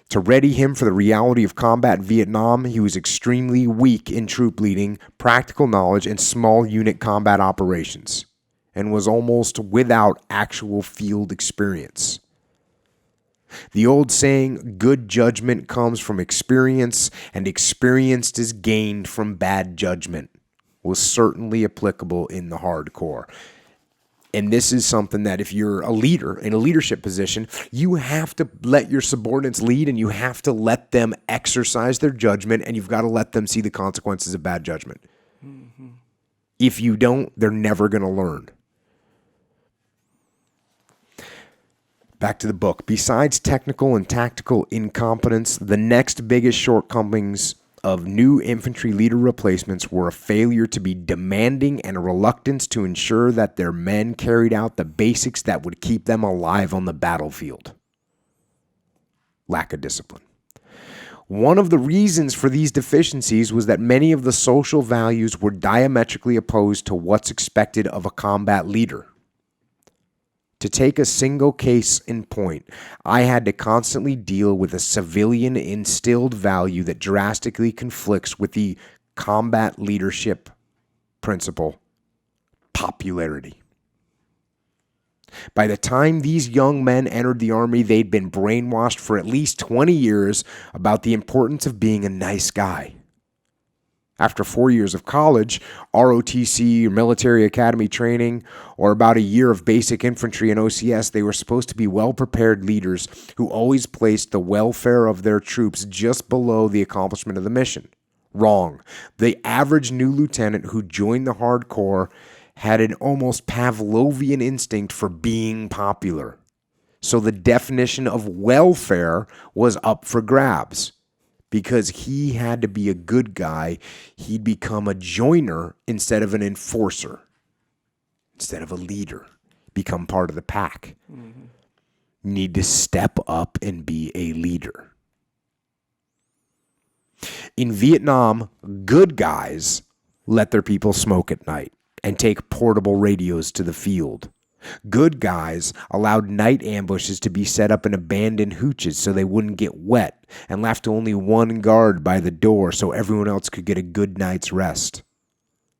to ready him for the reality of combat in Vietnam, he was extremely weak in troop leading, practical knowledge, and small unit combat operations, and was almost without actual field experience. The old saying, good judgment comes from experience, and experience is gained from bad judgment, was certainly applicable in the hardcore. And this is something that if you're a leader in a leadership position, you have to let your subordinates lead, and you have to let them exercise their judgment, and you've got to let them see the consequences of bad judgment. Mm-hmm. If you don't, they're never going to learn. Back to the book. Besides technical and tactical incompetence, the next biggest shortcomings of new infantry leader replacements were a failure to be demanding and a reluctance to ensure that their men carried out the basics that would keep them alive on the battlefield. Lack of discipline. One of the reasons for these deficiencies was that many of the social values were diametrically opposed to what's expected of a combat leader. To take a single case in point, I had to constantly deal with a civilian instilled value that drastically conflicts with the combat leadership principle, popularity. By the time these young men entered the Army, they'd been brainwashed for at least 20 years about the importance of being a nice guy. After 4 years of college, ROTC, or military academy training, or about a year of basic infantry and OCS, they were supposed to be well-prepared leaders who always placed the welfare of their troops just below the accomplishment of the mission. Wrong. The average new lieutenant who joined the hardcore had an almost Pavlovian instinct for being popular. So the definition of welfare was up for grabs. Because he had to be a good guy, he'd become a joiner instead of an enforcer, instead of a leader, become part of the pack. Mm-hmm. Need to step up and be a leader. In Vietnam, good guys let their people smoke at night and take portable radios to the field. Good guys allowed night ambushes to be set up in abandoned hooches so they wouldn't get wet, and left only one guard by the door so everyone else could get a good night's rest.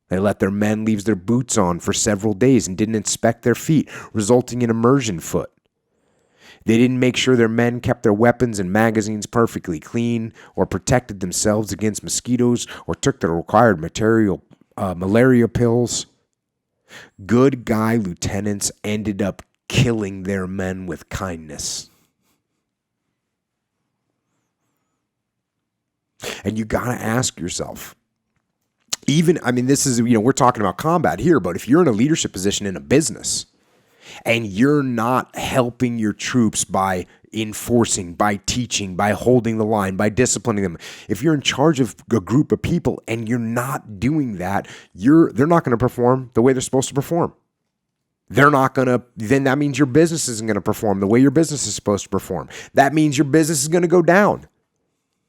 They let their men leave their boots on for several days and didn't inspect their feet, resulting in immersion foot. They didn't make sure their men kept their weapons and magazines perfectly clean, or protected themselves against mosquitoes, or took the required malaria pills. Good guy lieutenants ended up killing their men with kindness. And you got to ask yourself, this is, we're talking about combat here, but if you're in a leadership position in a business, and you're not helping your troops by enforcing, by teaching, by holding the line, by disciplining them. If you're in charge of a group of people and you're not doing that, they're not going to perform the way they're supposed to perform. They're not going to, then that means your business isn't going to perform the way your business is supposed to perform. That means your business is going to go down.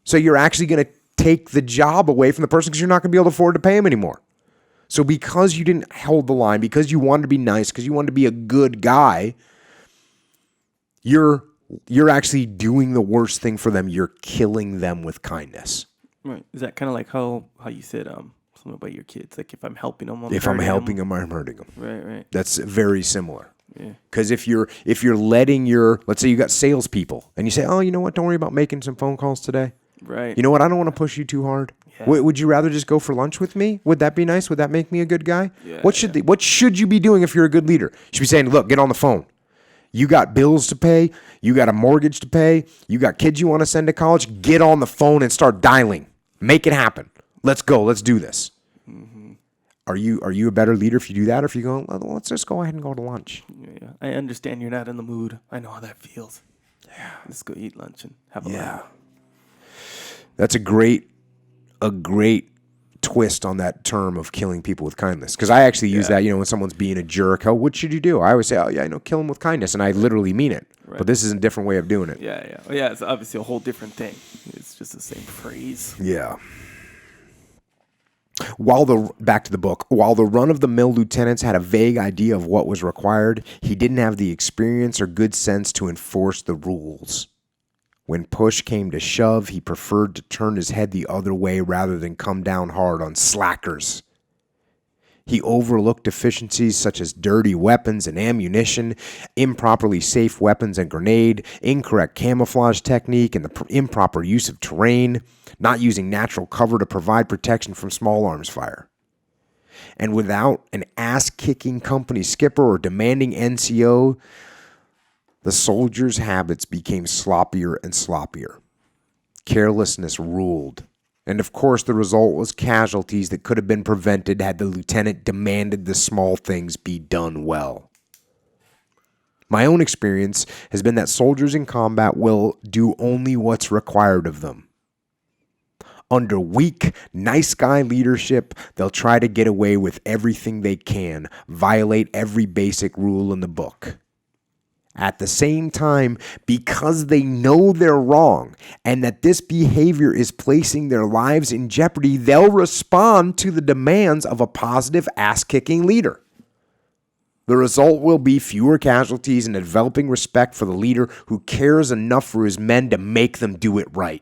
So you're actually going to take the job away from the person because you're not going to be able to afford to pay them anymore. So because you didn't hold the line, because you wanted to be nice, because you wanted to be a good guy, you're actually doing the worst thing for them. You're killing them with kindness. Right. Is that kind of like how you said something about your kids? Like if I'm helping them, I'm helping them, I'm hurting them. Right. That's very similar. Yeah. Because if you're letting let's say you got salespeople and you say, oh, you know what? Don't worry about making some phone calls today. Right. You know what? I don't want to push you too hard. Yeah. Would you rather just go for lunch with me? Would that be nice? Would that make me a good guy? Yeah, what should you be doing if you're a good leader? You should be saying, look, get on the phone. You got bills to pay. You got a mortgage to pay. You got kids you want to send to college. Get on the phone and start dialing. Make it happen. Let's go. Let's do this. Mm-hmm. Are you a better leader if you do that, or if you go, let's just go ahead and go to lunch? Yeah. I understand you're not in the mood. I know how that feels. Yeah. Let's go eat lunch and have a laugh. That's a great twist on that term of killing people with kindness. Because I actually use that, when someone's being a jerk, what should you do? I always say, kill them with kindness. And I literally mean it. Right. But this is a different way of doing it. Yeah. Well, yeah, it's obviously a whole different thing. It's just the same phrase. Yeah. Back to the book, while the run-of-the-mill lieutenants had a vague idea of what was required, he didn't have the experience or good sense to enforce the rules. When push came to shove, he preferred to turn his head the other way rather than come down hard on slackers. He overlooked deficiencies such as dirty weapons and ammunition, improperly safe weapons and grenade, incorrect camouflage technique, and the improper use of terrain, not using natural cover to provide protection from small arms fire. And without an ass-kicking company skipper or demanding NCO, the soldiers' habits became sloppier and sloppier. Carelessness ruled. And of course, the result was casualties that could have been prevented had the lieutenant demanded the small things be done well. My own experience has been that soldiers in combat will do only what's required of them. Under weak, nice guy leadership, they'll try to get away with everything they can, violate every basic rule in the book. At the same time, because they know they're wrong and that this behavior is placing their lives in jeopardy, they'll respond to the demands of a positive ass-kicking leader. The result will be fewer casualties and a developing respect for the leader who cares enough for his men to make them do it right.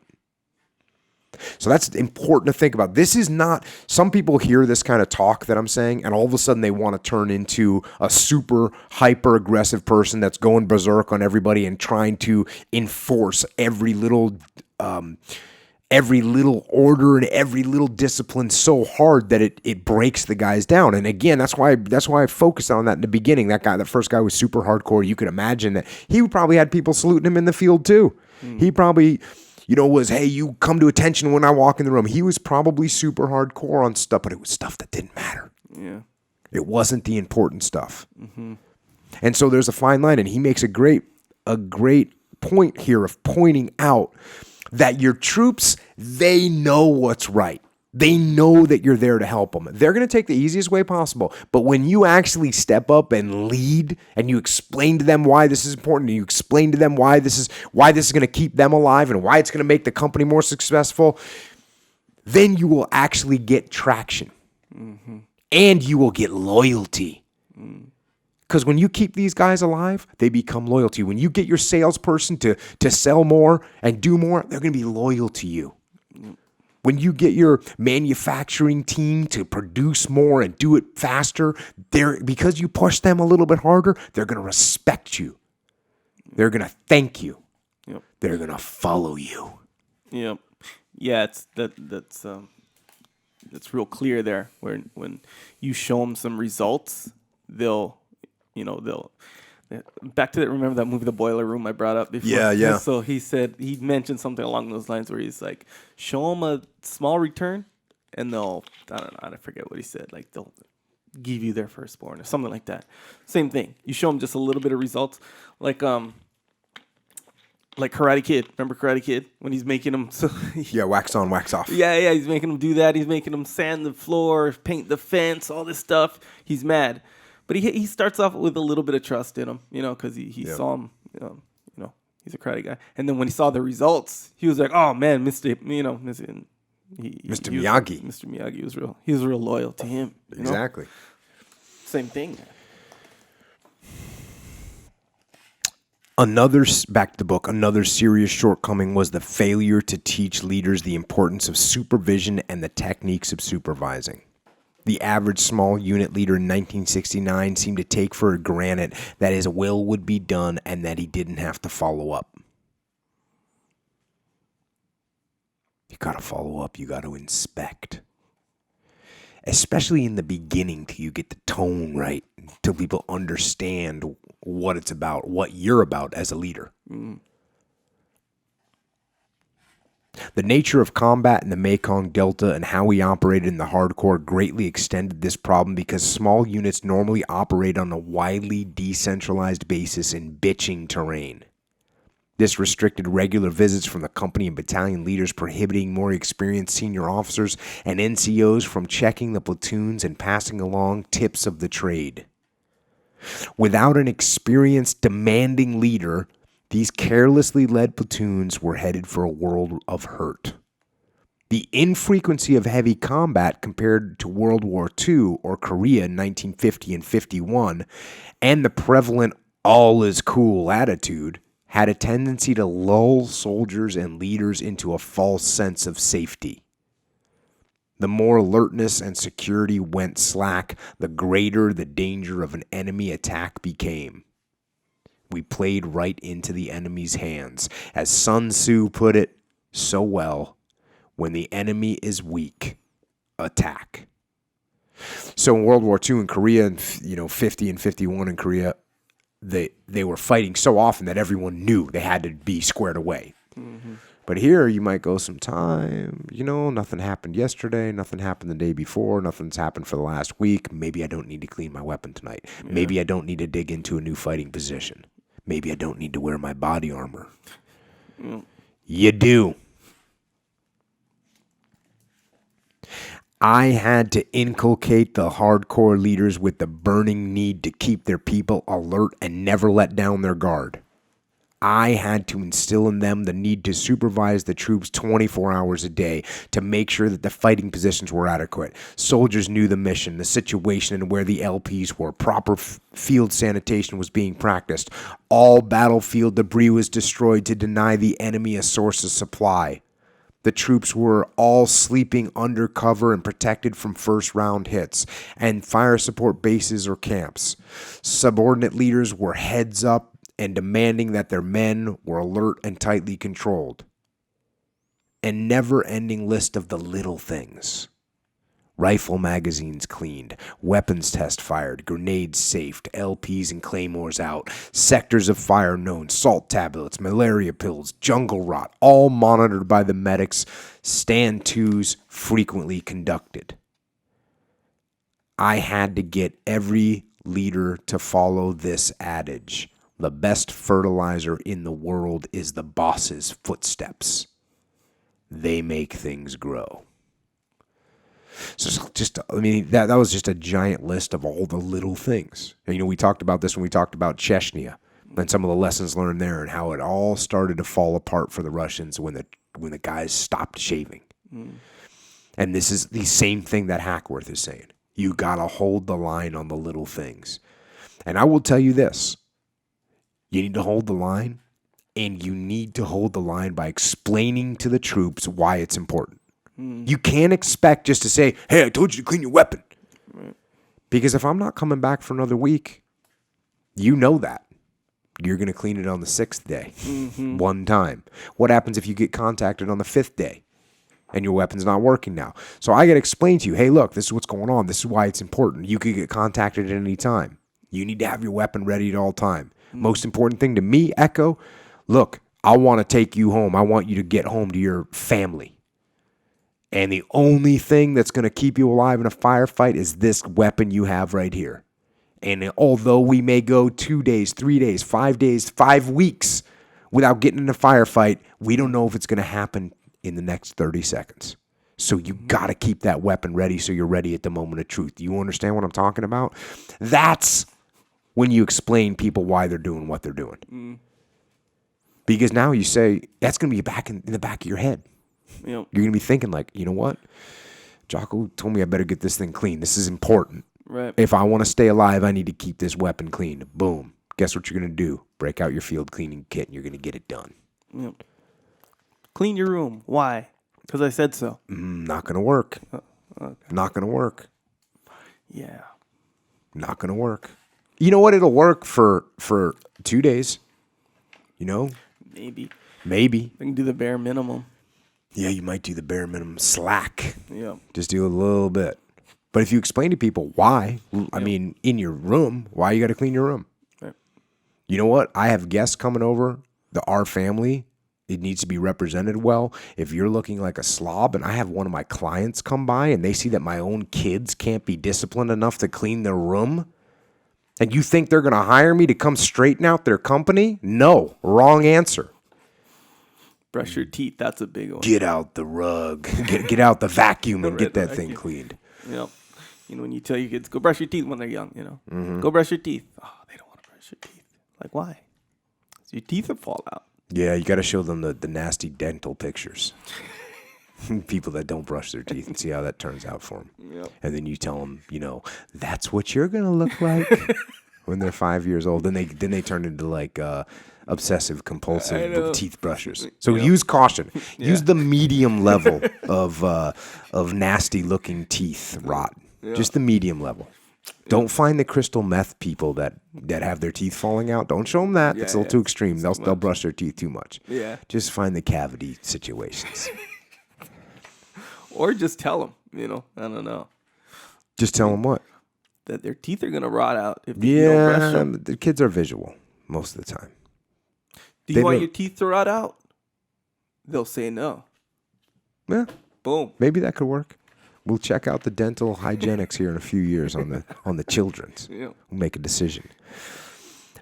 So that's important to think about. This is not, some people hear this kind of talk that I'm saying, and all of a sudden they want to turn into a super hyper aggressive person that's going berserk on everybody and trying to enforce every little order and every little discipline so hard that it breaks the guys down. And again, that's why I focused on that in the beginning. That first guy was super hardcore. You could imagine that he probably had people saluting him in the field too. He probably, was, hey, you come to attention when I walk in the room. He was probably super hardcore on stuff, but it was stuff that didn't matter. Yeah. It wasn't the important stuff. Mm-hmm. And so there's a fine line, and he makes a great point here of pointing out that your troops, they know what's right. They know that you're there to help them. They're going to take the easiest way possible. But when you actually step up and lead and you explain to them why this is important, and you explain to them why this is going to keep them alive and why it's going to make the company more successful, then you will actually get traction. Mm-hmm. And you will get loyalty. Because when you keep these guys alive, they become loyal to you. When you get your salesperson to sell more and do more, they're going to be loyal to you. When you get your manufacturing team to produce more and do it faster, because you push them a little bit harder, they're going to respect you. They're going to thank you. Yep. They're going to follow you. Yep. Yeah, that's real clear there. When you show them some results, they'll back to that. Remember that movie, The Boiler Room, I brought up before? Yeah. So he mentioned something along those lines where he's like, show them a small return, and they'll, I don't know, I forget what he said. Like give you their firstborn or something like that. Same thing. You show them just a little bit of results, like Karate Kid. Remember Karate Kid when he's making them? So Yeah, wax on, wax off. yeah. He's making them do that. He's making them sand the floor, paint the fence, all this stuff. He's mad, but he starts off with a little bit of trust in him, because he saw him, he's a karate guy. And then when he saw the results, he was like, "Oh man, Mr. Mr. Miyagi. Mr. Miyagi was real. He was real loyal to him. Exactly. Same thing. Back to the book, another serious shortcoming was the failure to teach leaders the importance of supervision and the techniques of supervising. The average small unit leader in 1969 seemed to take for granted that his will would be done and that he didn't have to follow up. You got to follow up. You got to inspect. Especially in the beginning till you get the tone right, till people understand what it's about, what you're about as a leader. The nature of combat in the Mekong Delta and how we operated in the hardcore greatly extended this problem because small units normally operate on a widely decentralized basis in bitching terrain. This restricted regular visits from the company and battalion leaders, prohibiting more experienced senior officers and NCOs from checking the platoons and passing along tips of the trade. Without an experienced, demanding leader, these carelessly led platoons were headed for a world of hurt. The infrequency of heavy combat compared to World War II or Korea in 1950 and 51, and the prevalent all is cool attitude, had a tendency to lull soldiers and leaders into a false sense of safety. The more alertness and security went slack, the greater the danger of an enemy attack became. We played right into the enemy's hands. As Sun Tzu put it so well, when the enemy is weak, attack. So in World War II in Korea, and 50 and 51 in Korea, they were fighting so often that everyone knew they had to be squared away. Mm-hmm. But here you might go some time, nothing happened yesterday, nothing happened the day before, nothing's happened for the last week. Maybe I don't need to clean my weapon tonight. Yeah. Maybe I don't need to dig into a new fighting position. Maybe I don't need to wear my body armor. You do. I had to inculcate the hardcore leaders with the burning need to keep their people alert and never let down their guard. I had to instill in them the need to supervise the troops 24 hours a day to make sure that the fighting positions were adequate. Soldiers knew the mission, the situation, and where the LPs were. Proper field sanitation was being practiced. All battlefield debris was destroyed to deny the enemy a source of supply. The troops were all sleeping under cover and protected from first-round hits and fire support bases or camps. Subordinate leaders were heads up and demanding that their men were alert and tightly controlled. A never-ending list of the little things. Rifle magazines cleaned, weapons test fired, grenades safed, LPs and claymores out, sectors of fire known, salt tablets, malaria pills, jungle rot, all monitored by the medics, stand twos frequently conducted. I had to get every leader to follow this adage. The best fertilizer in the world is the boss's footsteps. They make things grow. So that was just a giant list of all the little things. And, we talked about this when we talked about Chechnya and some of the lessons learned there and how it all started to fall apart for the Russians when the guys stopped shaving. And this is the same thing that Hackworth is saying. You got to hold the line on the little things. And I will tell you this. You need to hold the line, and you need to hold the line by explaining to the troops why it's important. You can't expect just to say, hey, I told you to clean your weapon. Right. Because if I'm not coming back for another week, you know that. You're going to clean it on the 6th day, one time. What happens if you get contacted on the 5th day and your weapon's not working now? So I got to explain to you, hey, look, this is what's going on. This is why it's important. You could get contacted at any time. You need to have your weapon ready at all time. Most important thing to me, Echo, look, I want to take you home. I want you to get home to your family. And the only thing that's going to keep you alive in a firefight is this weapon you have right here. And although we may go 2 days, 3 days, 5 days, 5 weeks without getting in a firefight, we don't know if it's going to happen in the next 30 seconds. So you got to keep that weapon ready so you're ready at the moment of truth. You understand what I'm talking about? That's when you explain people why they're doing what they're doing. Because now you say, that's going to be back in the back of your head. Yep. You're going to be thinking like, you know what? Jocko told me I better get this thing clean. This is important. Right. If I want to stay alive, I need to keep this weapon clean. Boom. Guess what you're going to do? Break out your field cleaning kit and you're going to get it done. Yep. Clean your room. Why? Because I said so. Not going to work. Okay. Not going to work. Yeah. Not going to work. You know what? It'll work for 2 days. You know? Maybe. Maybe. I can do the bare minimum. Yeah, you might do the bare minimum slack. Yeah. Just do a little bit. But if you explain to people why, I mean, in your room, why you got to clean your room? Right. You know what? I have guests coming over. Our family, it needs to be represented well. If you're looking like a slob, and I have one of my clients come by and they see that my own kids can't be disciplined enough to clean their room, and you think they're going to hire me to come straighten out their company? No. Wrong answer. Brush your teeth. That's a big one. Get out the rug. Get out the vacuum and get that thing cleaned. Yep. You know, when you tell your kids, go brush your teeth when they're young, you know. Go brush your teeth. Oh, they don't want to brush your teeth. Like, why? 'Cause your teeth will fall out. Yeah, you got to show them the nasty dental pictures. People that don't brush their teeth and see how that turns out for them. Yep. And then you tell them, you know, that's what you're going to look like when they're 5 years old. Then they turn into like obsessive compulsive teeth brushers. So use caution. Use the medium level of nasty looking teeth rot. Yeah. Just the medium level. Don't find the crystal meth people that have their teeth falling out. Don't show them that. It's a little too extreme. They'll brush their teeth too much. Yeah. Just find the cavity situations. Or just tell them, you know, I don't know. Just tell them what? That their teeth are going to rot out if you don't brush them. The kids are visual most of the time. Do you want your teeth to rot out? They'll say no. Yeah. Boom. Maybe that could work. We'll check out the dental hygienics here in a few years on the children's. Yeah. We'll make a decision.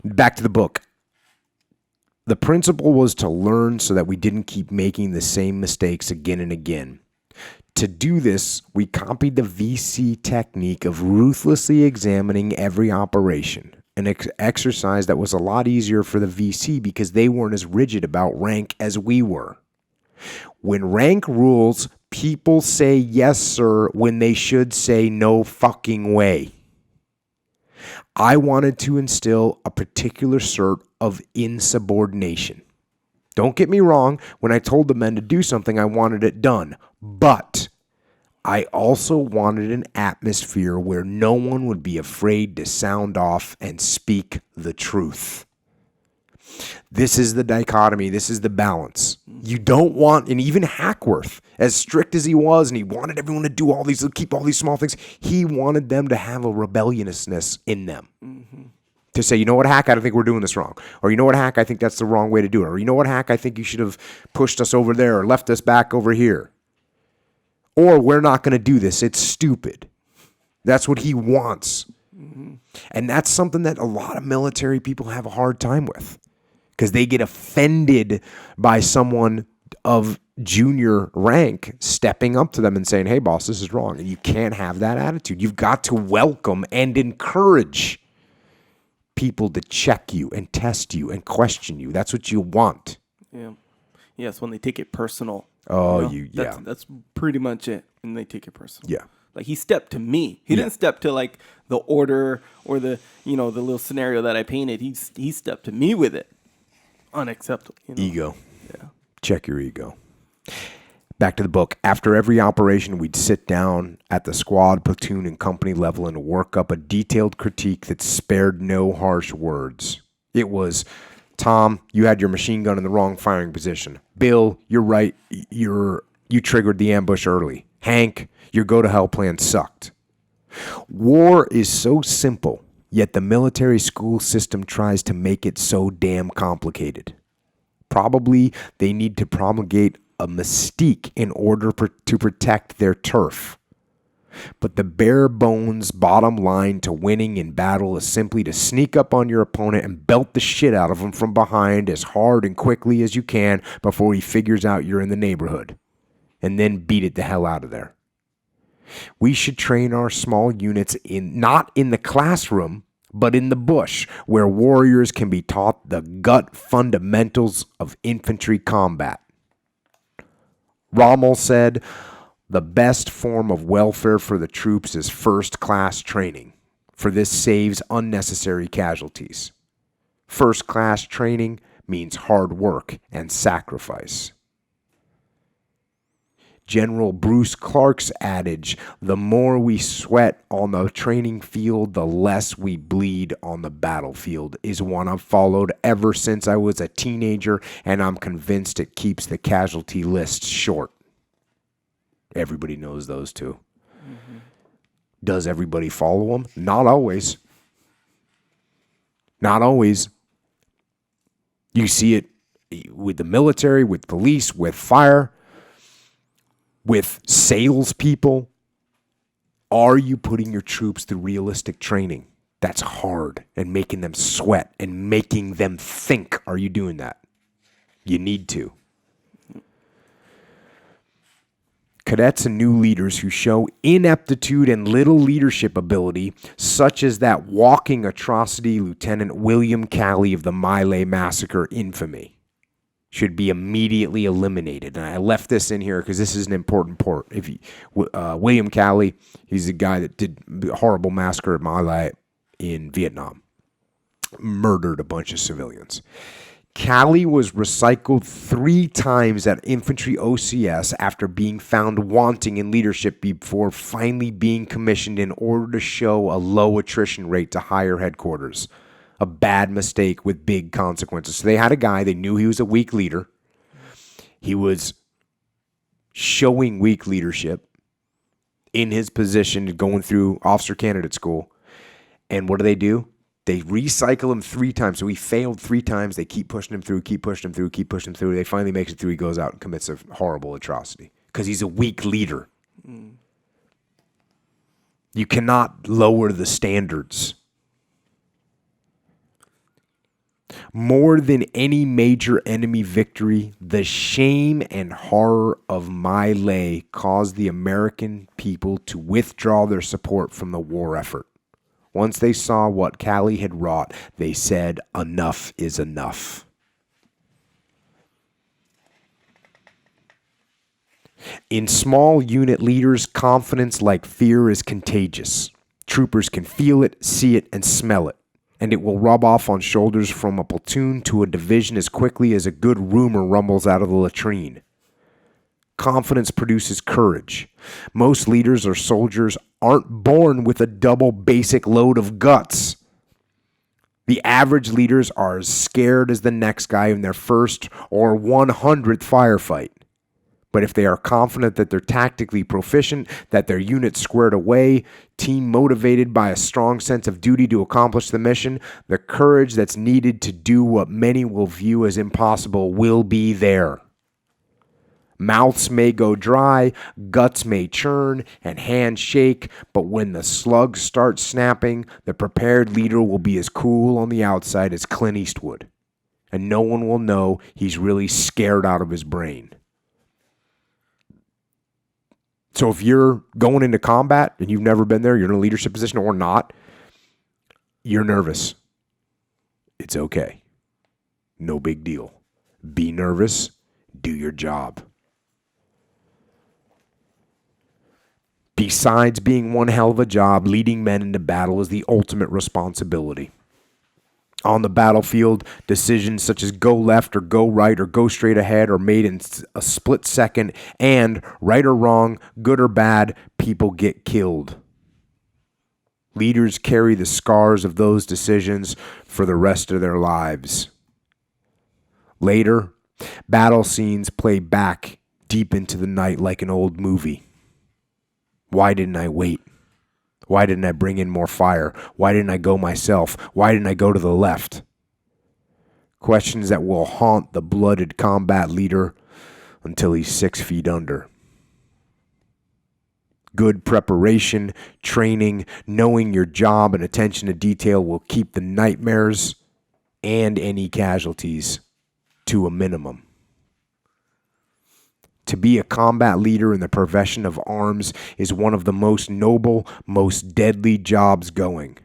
Back to the book. The principle was to learn so that we didn't keep making the same mistakes again and again. To do this, we copied the VC technique of ruthlessly examining every operation, an exercise that was a lot easier for the VC because they weren't as rigid about rank as we were. When rank rules, people say yes, sir, when they should say no fucking way. I wanted to instill a particular sort of insubordination. Don't get me wrong, when I told the men to do something, I wanted it done. But I also wanted an atmosphere where no one would be afraid to sound off and speak the truth. This is the dichotomy. This is the balance. You don't want, and even Hackworth, as strict as he was, and he wanted everyone to do all these, keep all these small things, he wanted them to have a rebelliousness in them. Mm-hmm. To say, you know what, Hack, I don't think we're doing this wrong. Or, you know what, Hack, I think that's the wrong way to do it. Or, you know what, Hack, I think you should have pushed us over there or left us back over here. Or, we're not going to do this. It's stupid. That's what he wants. Mm-hmm. And that's something that a lot of military people have a hard time with. Because they get offended by someone of junior rank stepping up to them and saying, hey, boss, this is wrong. And you can't have that attitude. You've got to welcome and encourage people to check you and test you and question you. That's what you want. Yeah. Yes, when they take it personal. Oh, That's pretty much it. And they take it personal. Yeah. Like he stepped to me. He didn't step to like the order or the little scenario that I painted. He stepped to me with it. Unacceptable. Ego. Yeah. Check your ego. Back to the book. After every operation, we'd sit down at the squad, platoon, and company level and work up a detailed critique that spared no harsh words. It was, Tom, you had your machine gun in the wrong firing position. Bill, you're right. You triggered the ambush early. Hank, your go-to-hell plan sucked. War is so simple, yet the military school system tries to make it so damn complicated. Probably they need to promulgate a mystique in order to protect their turf. But the bare bones bottom line to winning in battle is simply to sneak up on your opponent and belt the shit out of him from behind as hard and quickly as you can before he figures out you're in the neighborhood. And then beat it the hell out of there. We should train our small units not in the classroom, but in the bush, where warriors can be taught the gut fundamentals of infantry combat. Rommel said, "The best form of welfare for the troops is first-class training, for this saves unnecessary casualties. First-class training means hard work and sacrifice." General Bruce Clark's adage, "The more we sweat on the training field, the less we bleed on the battlefield," is one I've followed ever since I was a teenager, and I'm convinced it keeps the casualty lists short. Everybody knows those two. Mm-hmm. Does everybody follow them? Not always. Not always. You see it with the military, with police, with fire, with salespeople. Are you putting your troops through realistic training? That's hard, and making them sweat and making them think. Are you doing that? You need to. Cadets and new leaders who show ineptitude and little leadership ability, such as that walking atrocity Lieutenant William Calley of the Miley Massacre infamy, should be immediately eliminated. And I left this in here because this is an important part. William Calley, he's the guy that did the horrible massacre at My Lai in Vietnam. Murdered a bunch of civilians. Calley was recycled 3 times at infantry OCS after being found wanting in leadership before finally being commissioned in order to show a low attrition rate to higher headquarters. A bad mistake with big consequences. So they had a guy, they knew he was a weak leader. He was showing weak leadership in his position going through officer candidate school. And what do? They recycle him 3 times. So he failed 3 times. They keep pushing him through, keep pushing him through, keep pushing him through. They finally makes it through. He goes out and commits a horrible atrocity because he's a weak leader. Mm. You cannot lower the standards. More than any major enemy victory, the shame and horror of My Lai caused the American people to withdraw their support from the war effort. Once they saw what Calley had wrought, they said, enough is enough. In small unit leaders, confidence like fear is contagious. Troopers can feel it, see it, and smell it. And it will rub off on shoulders from a platoon to a division as quickly as a good rumor rumbles out of the latrine. Confidence produces courage. Most leaders or soldiers aren't born with a double basic load of guts. The average leaders are as scared as the next guy in their first or 100th firefight. But if they are confident that they're tactically proficient, that their unit's squared away, team motivated by a strong sense of duty to accomplish the mission, the courage that's needed to do what many will view as impossible will be there. Mouths may go dry, guts may churn, and hands shake, but when the slugs start snapping, the prepared leader will be as cool on the outside as Clint Eastwood, and no one will know he's really scared out of his brain. So if you're going into combat and you've never been there, you're in a leadership position or not, you're nervous. It's okay. No big deal. Be nervous. Do your job. Besides being one hell of a job, leading men into battle is the ultimate responsibility. On the battlefield, decisions such as go left or go right or go straight ahead are made in a split second, and right or wrong, good or bad, people get killed. Leaders carry the scars of those decisions for the rest of their lives. Later, battle scenes play back deep into the night like an old movie. Why didn't I wait? Why didn't I bring in more fire? Why didn't I go myself? Why didn't I go to the left? Questions that will haunt the blooded combat leader until he's 6 feet under. Good preparation, training, knowing your job, and attention to detail will keep the nightmares and any casualties to a minimum. To be a combat leader in the profession of arms is one of the most noble, most deadly jobs going.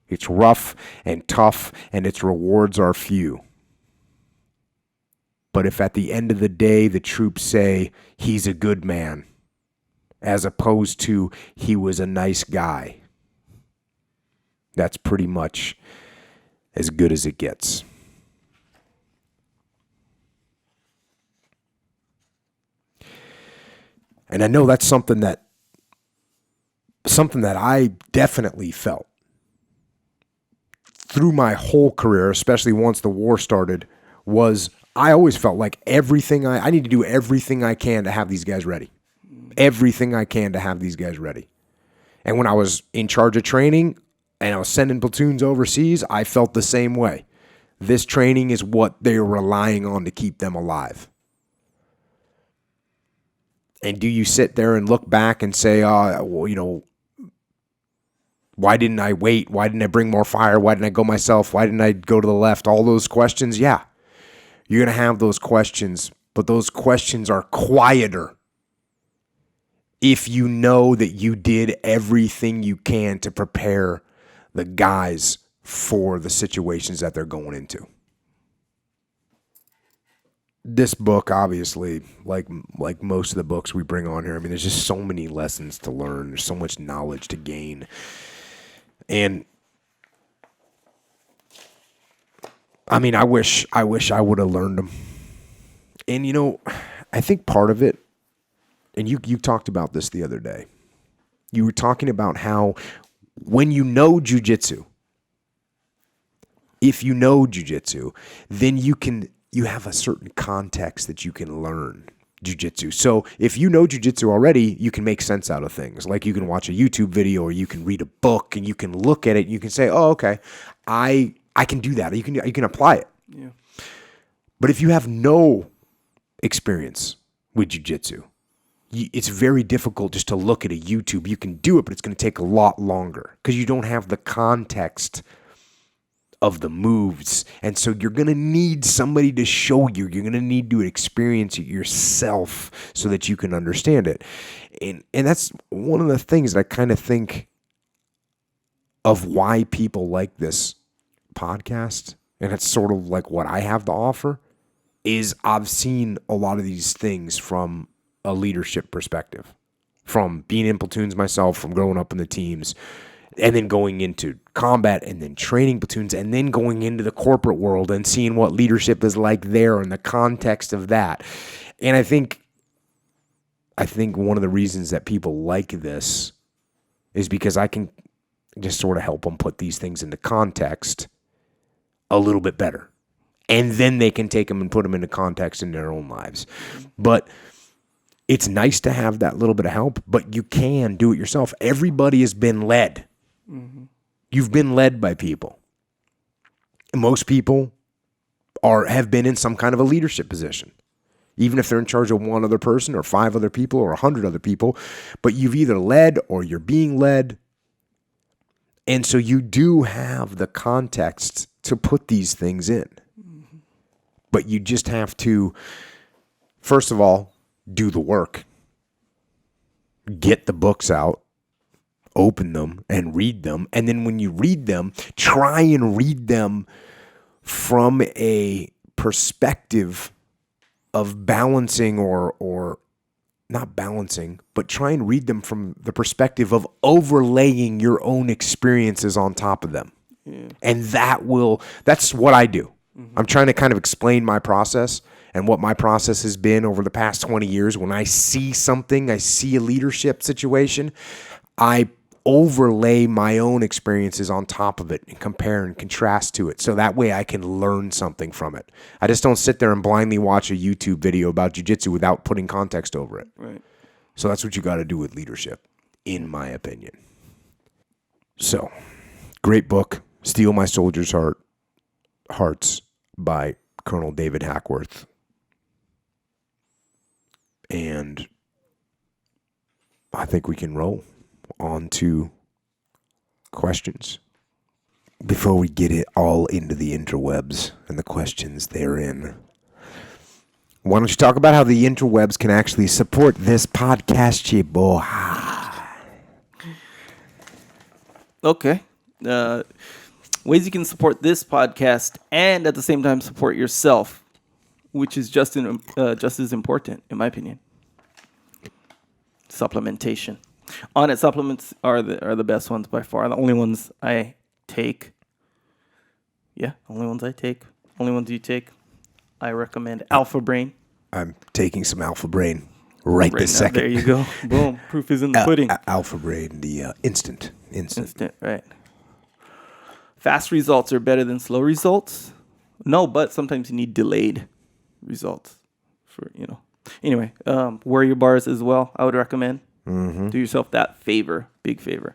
It's rough and tough, and its rewards are few. But if at the end of the day the troops say, he's a good man, as opposed to, he was a nice guy, that's pretty much as good as it gets. And I know that's something that I definitely felt through my whole career, especially once the war started, was I always felt like I need to do everything I can to have these guys ready. Everything I can to have these guys ready. And when I was in charge of training and I was sending platoons overseas, I felt the same way. This training is what they're relying on to keep them alive. And do you sit there and look back and say, why didn't I wait? Why didn't I bring more fire? Why didn't I go myself? Why didn't I go to the left? All those questions, yeah. You're going to have those questions, but those questions are quieter if you know that you did everything you can to prepare the guys for the situations that they're going into. This book, obviously, like most of the books we bring on here, I mean, there's just so many lessons to learn. There's so much knowledge to gain. And I mean, I wish I would have learned them. And, I think part of it, and you talked about this the other day. You were talking about how when you know jiu-jitsu, if you know jiu-jitsu, then you have a certain context that you can learn jiu-jitsu. So if you know jiu-jitsu already, you can make sense out of things. Like you can watch a YouTube video or you can read a book and you can look at it and you can say, oh, okay, I can do that. You can apply it. Yeah. But if you have no experience with jiu-jitsu, it's very difficult just to look at a YouTube. You can do it, but it's going to take a lot longer because you don't have the context of the moves. And so you're going to need somebody to show you. You're going to need to experience it yourself so that you can understand it. And that's one of the things that I kind of think of why people like this podcast, and it's sort of like what I have to offer, is I've seen a lot of these things from a leadership perspective, from being in platoons myself, from growing up in the teams, and then going into combat and then training platoons and then going into the corporate world and seeing what leadership is like there in the context of that. And I think one of the reasons that people like this is because I can just sort of help them put these things into context a little bit better. And then they can take them and put them into context in their own lives. But it's nice to have that little bit of help, but you can do it yourself. Everybody has been led. Mm-hmm. You've been led by people. Most people have been in some kind of a leadership position, even if they're in charge of one other person or 5 other people or 100 other people. But you've either led or you're being led. And so you do have the context to put these things in. Mm-hmm. But you just have to, first of all, do the work. Get the books out. Open them and read them. And then when you read them, try and read them from a perspective of balancing or not balancing, but try and read them from the perspective of overlaying your own experiences on top of them. Yeah. And that's what I do. Mm-hmm. I'm trying to kind of explain my process and what my process has been over the past 20 years. When I see something, I see a leadership situation, I overlay my own experiences on top of it and compare and contrast to it. So that way I can learn something from it. I just don't sit there and blindly watch a YouTube video about jiu-jitsu without putting context over it. Right. So that's what you got to do with leadership, in my opinion. So, great book, Steal My Soldier's Hearts by Colonel David Hackworth. And I think we can roll on to questions. Before we get it all into the interwebs and the questions therein, why don't you talk about how the interwebs can actually support this podcast, you boy? Okay. Ways you can support this podcast and at the same time support yourself, which is just as important, in my opinion. Supplementation. Onnit supplements are the best ones by far. The only ones I take. Yeah, only ones I take. Only ones you take. I recommend Alpha Brain. I'm taking some Alpha Brain right this now. second. There you go. Boom. Proof is in the pudding. Alpha Brain, the instant, right. Fast results are better than slow results. No, but sometimes you need delayed results for, Anyway, Warrior bars as well, I would recommend. Mm-hmm. Do yourself that favor, big favor.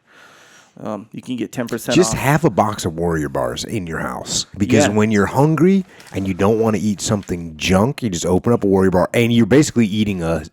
You can get 10% Just off. have a box of Warrior bars in your house. Because when you're hungry and you don't want to eat something junk, you just open up a Warrior bar and you're basically eating a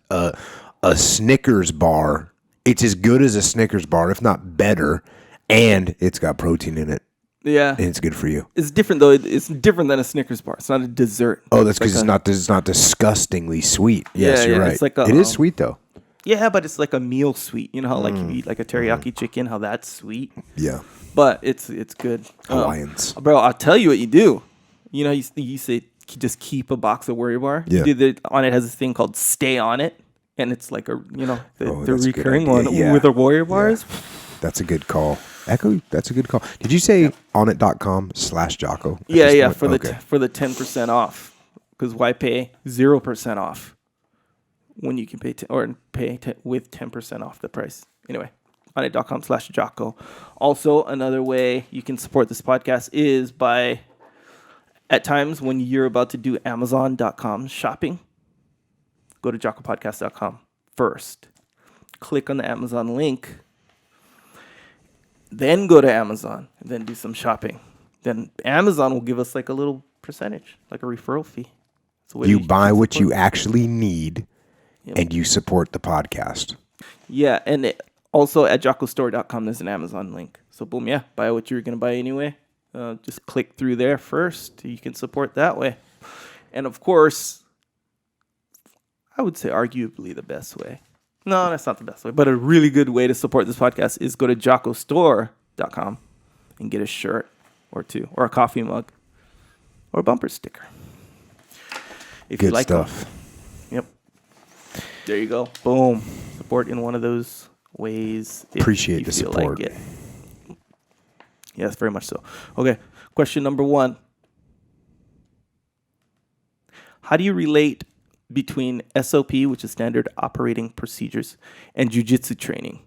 Snickers bar. It's as good as a Snickers bar, if not better, and it's got protein in it. Yeah. And it's good for you. It's different, though. It's different than a Snickers bar. It's not a dessert. Oh, that's because it's not disgustingly sweet. Yes, you're right. It's like it is sweet, though. Yeah, but it's like a meal sweet. You know how like you eat like a teriyaki chicken, how that's sweet? Yeah. But it's good. Hawaiians. Bro, I'll tell you what you do. You know, you say just keep a box of Warrior bar. Yeah. Onnit has this thing called Stay On It. And it's like the recurring one yeah. with the Warrior bars. Yeah. That's a good call. Echo, that's a good call. Did you say onnit.com/Jocko? Yeah, for the 10% off. Because why pay 0% off when you can pay with 10% off the price? Anyway, onnit.com/Jocko. Also, another way you can support this podcast is by, at times when you're about to do Amazon.com shopping, go to jockopodcast.com first. Click on the Amazon link. Then go to Amazon and then do some shopping. Then Amazon will give us like a little percentage, like a referral fee. You buy what you actually need, and you support the podcast. Yeah, and also at jockostore.com, there's an Amazon link. So boom, buy what you're going to buy anyway. Just click through there first. You can support that way. And of course, I would say arguably the best way. No, that's not the best way. But a really good way to support this podcast is go to jockostore.com and get a shirt or two, or a coffee mug, or a bumper sticker. If good you like stuff. Them. Yep. There you go. Boom. Support in one of those ways. Appreciate the support. Like it. Yes, very much so. Okay. Question number 1. How do you relate between SOP, which is standard operating procedures, and jiu-jitsu training?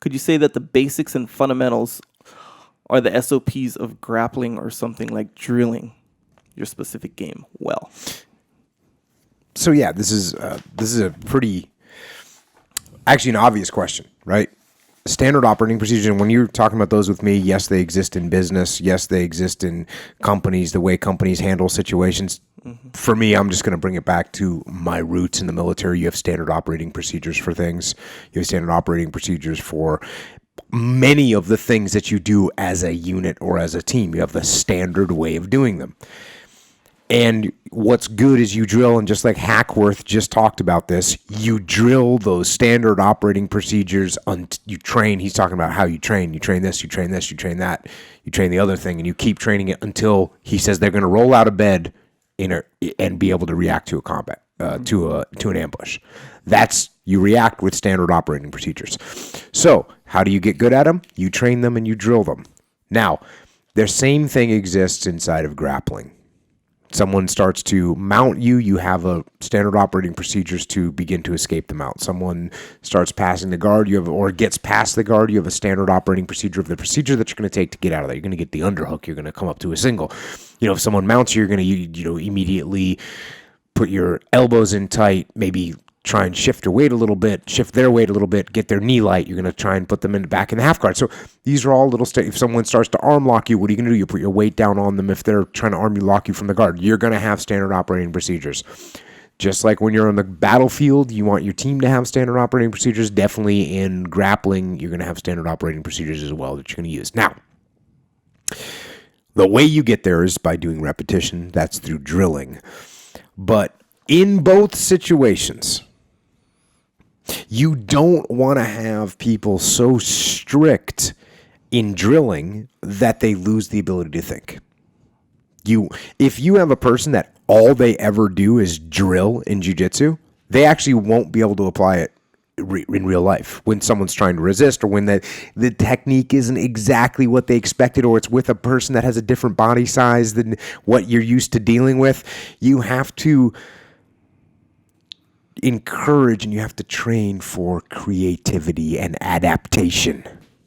Could you say that the basics and fundamentals are the SOPs of grappling or something like drilling your specific game well? So yeah, this is a pretty, actually an obvious question, right? Standard operating procedures, and when you're talking about those with me, yes, they exist in business. Yes, they exist in companies, the way companies handle situations. Mm-hmm. For me, I'm just going to bring it back to my roots in the military. You have standard operating procedures for things. You have standard operating procedures for many of the things that you do as a unit or as a team. You have the standard way of doing them. And what's good is you drill, and just like Hackworth just talked about this, you drill those standard operating procedures. You train. He's talking about how you train. You train this, you train this, you train that, you train the other thing, and you keep training it until he says they're going to roll out of bed and be able to react to a combat, to an ambush. That's, you react with standard operating procedures. So how do you get good at them? You train them and you drill them. Now, the same thing exists inside of grappling. Someone starts to mount you, you have a standard operating procedures to begin to escape the mount. Someone starts passing the guard, or gets past the guard, you have a standard operating procedure of the procedure that you're going to take to get out of that. You're going to get the underhook, you're going to come up to a single. If someone mounts you, you're going to immediately put your elbows in tight, maybe try and shift their weight a little bit, get their knee light. You're going to try and put them back in the half guard. So these are all little if someone starts to arm lock you, what are you going to do? You put your weight down on them. If they're trying to arm you, lock you from the guard, you're going to have standard operating procedures. Just like when you're on the battlefield, you want your team to have standard operating procedures. Definitely in grappling, you're going to have standard operating procedures as well that you're going to use. Now, the way you get there is by doing repetition. That's through drilling. But in both situations, you don't want to have people so strict in drilling that they lose the ability to think. If you have a person that all they ever do is drill in jiu-jitsu, they actually won't be able to apply it in real life when someone's trying to resist, or when the technique isn't exactly what they expected, or it's with a person that has a different body size than what you're used to dealing with. You have to encourage and you have to train for creativity and adaptation.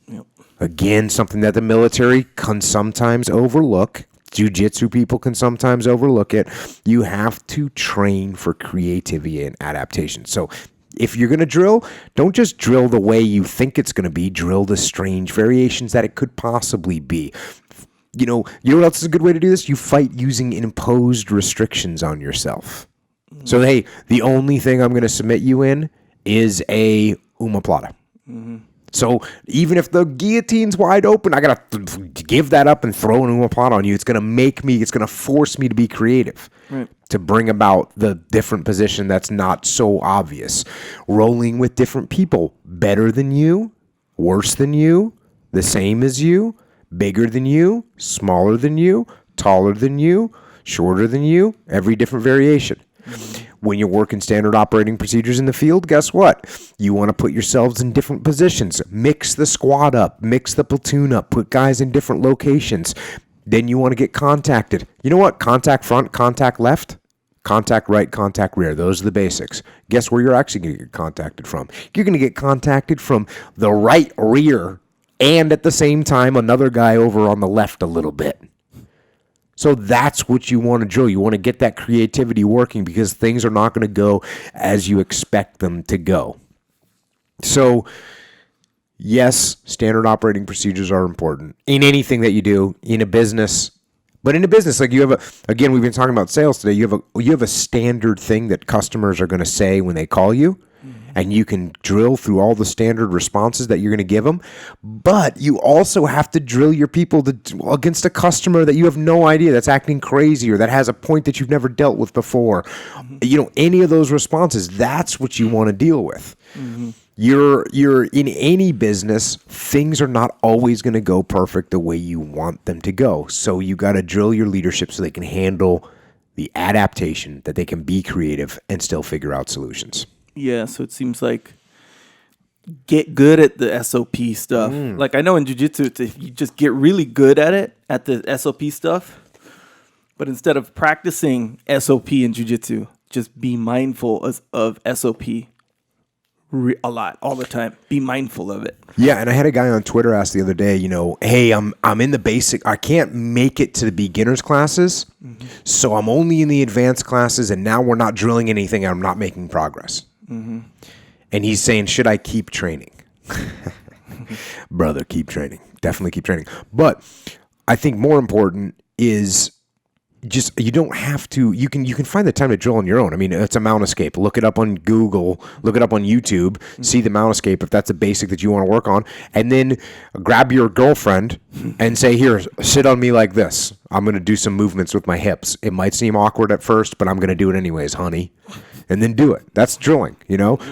Yep. Again, something that the military can sometimes overlook. Jiu-jitsu people can sometimes overlook it. You have to train for creativity and adaptation. So if you're going to drill, don't just drill the way you think it's going to be. Drill the strange variations that it could possibly be. You know what else is a good way to do this? You fight using imposed restrictions on yourself. So, hey, the only thing I'm going to submit you in is a omoplata. Mm-hmm. So even if the guillotine's wide open, I got to give that up and throw an omoplata on you. It's going to force me to be creative, right, to bring about the different position that's not so obvious. Rolling with different people, better than you, worse than you, the same as you, bigger than you, smaller than you, taller than you, shorter than you, every different variation. When you're working standard operating procedures in the field, guess what? You want to put yourselves in different positions. Mix the squad up. Mix the platoon up. Put guys in different locations. Then you want to get contacted. You know what? Contact front, contact left, contact right, contact rear. Those are the basics. Guess where you're actually going to get contacted from? You're going to get contacted from the right rear and at the same time another guy over on the left a little bit. So that's what you want to drill. You want to get that creativity working because things are not going to go as you expect them to go. So, yes, standard operating procedures are important in anything that you do in a business. But in a business, like you have again, we've been talking about sales today. You have a standard thing that customers are going to say when they call you. And you can drill through all the standard responses that you're going to give them. But you also have to drill your people against a customer that you have no idea that's acting crazy or that has a point that you've never dealt with before. Mm-hmm. Any of those responses, that's what you want to deal with. Mm-hmm. You're in any business, things are not always going to go perfect the way you want them to go. So you got to drill your leadership so they can handle the adaptation, that they can be creative and still figure out solutions. Yeah, so it seems like get good at the SOP stuff. Like I know in jiu-jitsu, you just get really good at it, at the SOP stuff. But instead of practicing SOP in jiu-jitsu, just be mindful of SOP a lot, all the time. Be mindful of it. Yeah, and I had a guy on Twitter ask the other day, hey, I'm in the basic. I can't make it to the beginners classes, so I'm only in the advanced classes, and now we're not drilling anything, and I'm not making progress. Mm-hmm. And he's saying, should I keep training? Brother, keep training. Definitely keep training. But I think more important is just you don't have to. You can find the time to drill on your own. I mean, it's a mount escape. Look it up on Google. Look it up on YouTube. See the mount escape if that's a basic that you want to work on, and then grab your girlfriend and say, "Here, sit on me like this. I'm going to do some movements with my hips. It might seem awkward at first, but I'm going to do it anyways, honey." And then do it. That's drilling,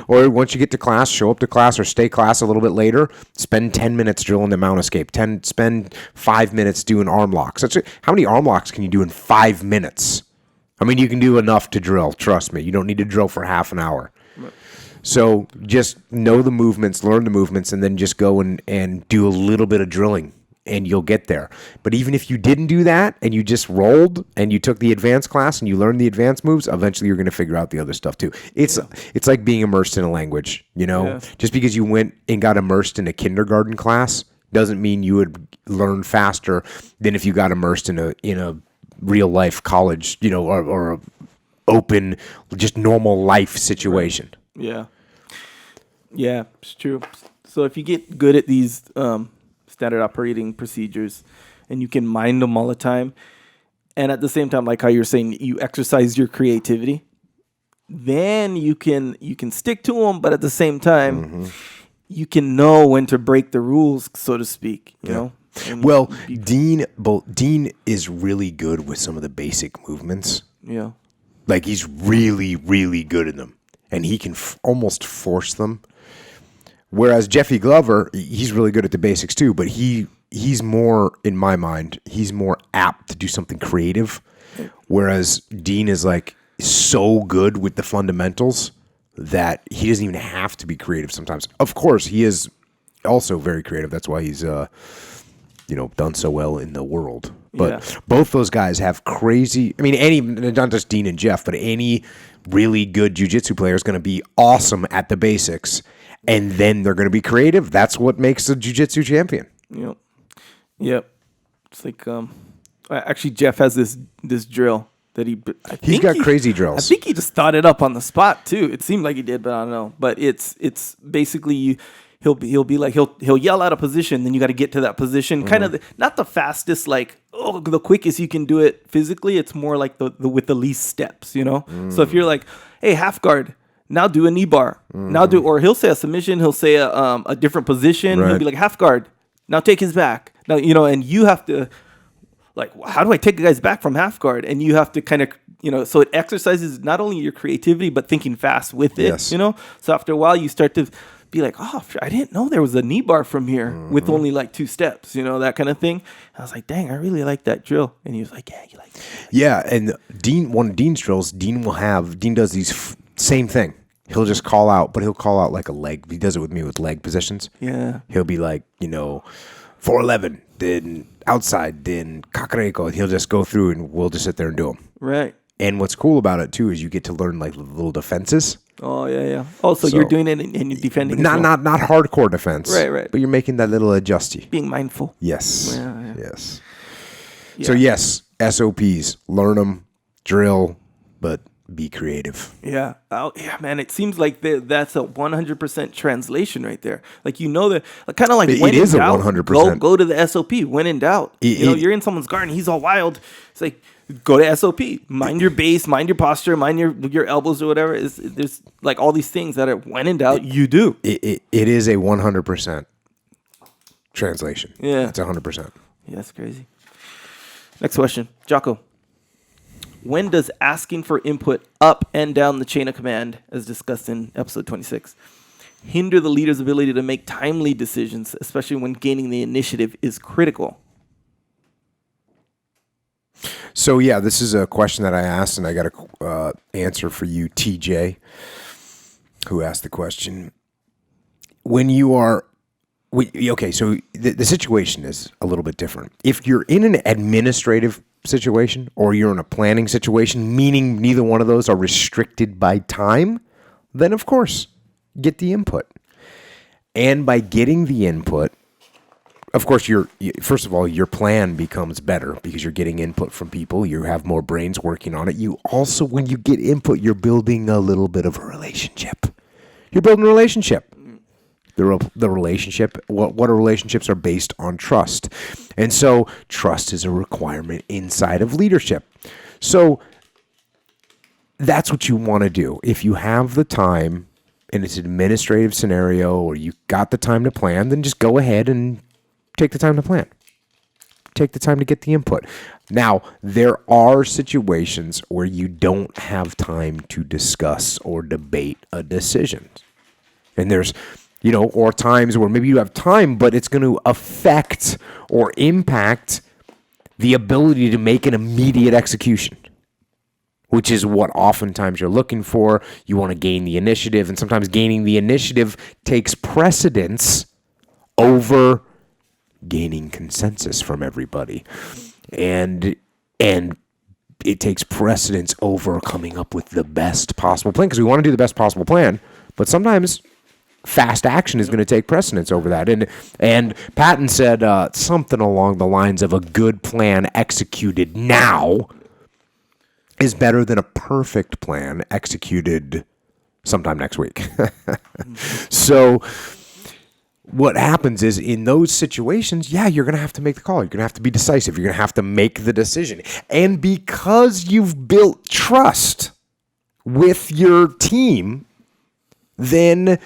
Or once you get to class, show up to class or stay class a little bit later. Spend 10 minutes drilling the mount escape. Spend 5 minutes doing arm locks. How many arm locks can you do in 5 minutes? I mean, you can do enough to drill. Trust me. You don't need to drill for half an hour. Right. So just know the movements, learn the movements, and then just go and do a little bit of drilling. And you'll get there. But even if you didn't do that and you just rolled and you took the advanced class and you learned the advanced moves, eventually you're going to figure out the other stuff too. It's like being immersed in a language, Yeah. Just because you went and got immersed in a kindergarten class doesn't mean you would learn faster than if you got immersed in a real life college, or a open, just normal life situation. Yeah. Yeah, it's true. So if you get good at these standard operating procedures and you can mind them all the time, and at the same time, like how you're saying, you exercise your creativity, then you can stick to them, but at the same time, you can know when to break the rules, so to speak. You know. And Well, Dean is really good with some of the basic movements. Yeah. Like he's really, really good at them, and he can almost force them. Whereas Jeffy Glover, he's really good at the basics too, but he's more, in my mind, he's more apt to do something creative. Whereas Dean is like so good with the fundamentals that he doesn't even have to be creative sometimes. Of course, he is also very creative. That's why he's done so well in the world. But both those guys have crazy. I mean, not just Dean and Jeff, but any really good jiu-jitsu player is going to be awesome at the basics, and then they're going to be creative. That's what makes a jiu-jitsu champion. Yep. It's like actually Jeff has this drill that he's got crazy drills. I think he just thought it up on the spot too. It seemed like he did, but I don't know. But it's basically he'll be like he'll yell out a position, then you got to get to that position. Kind of not the fastest, like the quickest you can do it physically. It's more like the with the least steps, you know. So if you're like, hey, half guard, now do a knee bar, or he'll say a submission, he'll say a different position. He'll be like half guard, now take his back. Now and you have to. Like, how do I take a guy's back from half guard? And you have to kind of, so it exercises not only your creativity, but thinking fast with it, So after a while, you start to be like, oh, I didn't know there was a knee bar from here with only like 2 steps, that kind of thing. I was like, dang, I really like that drill. And he was like, yeah, you like that. Yeah, and one of Dean's drills, Dean does these same thing. He'll just call out, but he'll call out like a leg. He does it with me with leg positions. Yeah. He'll be like, 411, then outside, then kakareko. He'll just go through and we'll just sit there and do them. Right. And what's cool about it too is you get to learn like little defenses. Oh yeah. Oh, so you're doing it and you're defending. Not hardcore defense. Right. But you're making that little adjusty. Being mindful. Yes. Yeah. Yes. Yeah. So yes, SOPs, learn them, drill, but be creative. Yeah. Oh, yeah, man. It seems like that's a 100% translation right there. Like, that kind of like when in doubt, 100%. Go to the SOP. When in doubt, you're in someone's garden. He's all wild. It's like, go to SOP. Mind your base, mind your posture, mind your elbows or whatever. There's like all these things that are when in doubt, you do. It is a 100% translation. Yeah. It's 100%. Yeah, that's crazy. Next question. Jocko. When does asking for input up and down the chain of command, as discussed in episode 26, hinder the leader's ability to make timely decisions, especially when gaining the initiative is critical? So, yeah, this is a question that I asked, and I got an answer for you, TJ, who asked the question. When you are... Okay, so the situation is a little bit different. If you're in an administrative situation or you're in a planning situation, meaning neither one of those are restricted by time, then of course, get the input. And by getting the input, of course, first of all, your plan becomes better because you're getting input from people. You have more brains working on it. You also, when you get input, you're building a little bit of a relationship. You're building a relationship. The relationship, what are relationships are based on trust. And so trust is a requirement inside of leadership. So that's what you want to do. If you have the time and it's an administrative scenario or you got the time to plan, then just go ahead and take the time to plan. Take the time to get the input. Now, there are situations where you don't have time to discuss or debate a decision. And there's or times where maybe you have time, but it's going to affect or impact the ability to make an immediate execution, which is what oftentimes you're looking for. You want to gain the initiative, and sometimes gaining the initiative takes precedence over gaining consensus from everybody. And it takes precedence over coming up with the best possible plan, because we want to do the best possible plan, but sometimes fast action is going to take precedence over that. And Patton said something along the lines of a good plan executed now is better than a perfect plan executed sometime next week. So what happens is in those situations, you're going to have to make the call. You're going to have to be decisive. You're going to have to make the decision. And because you've built trust with your team, then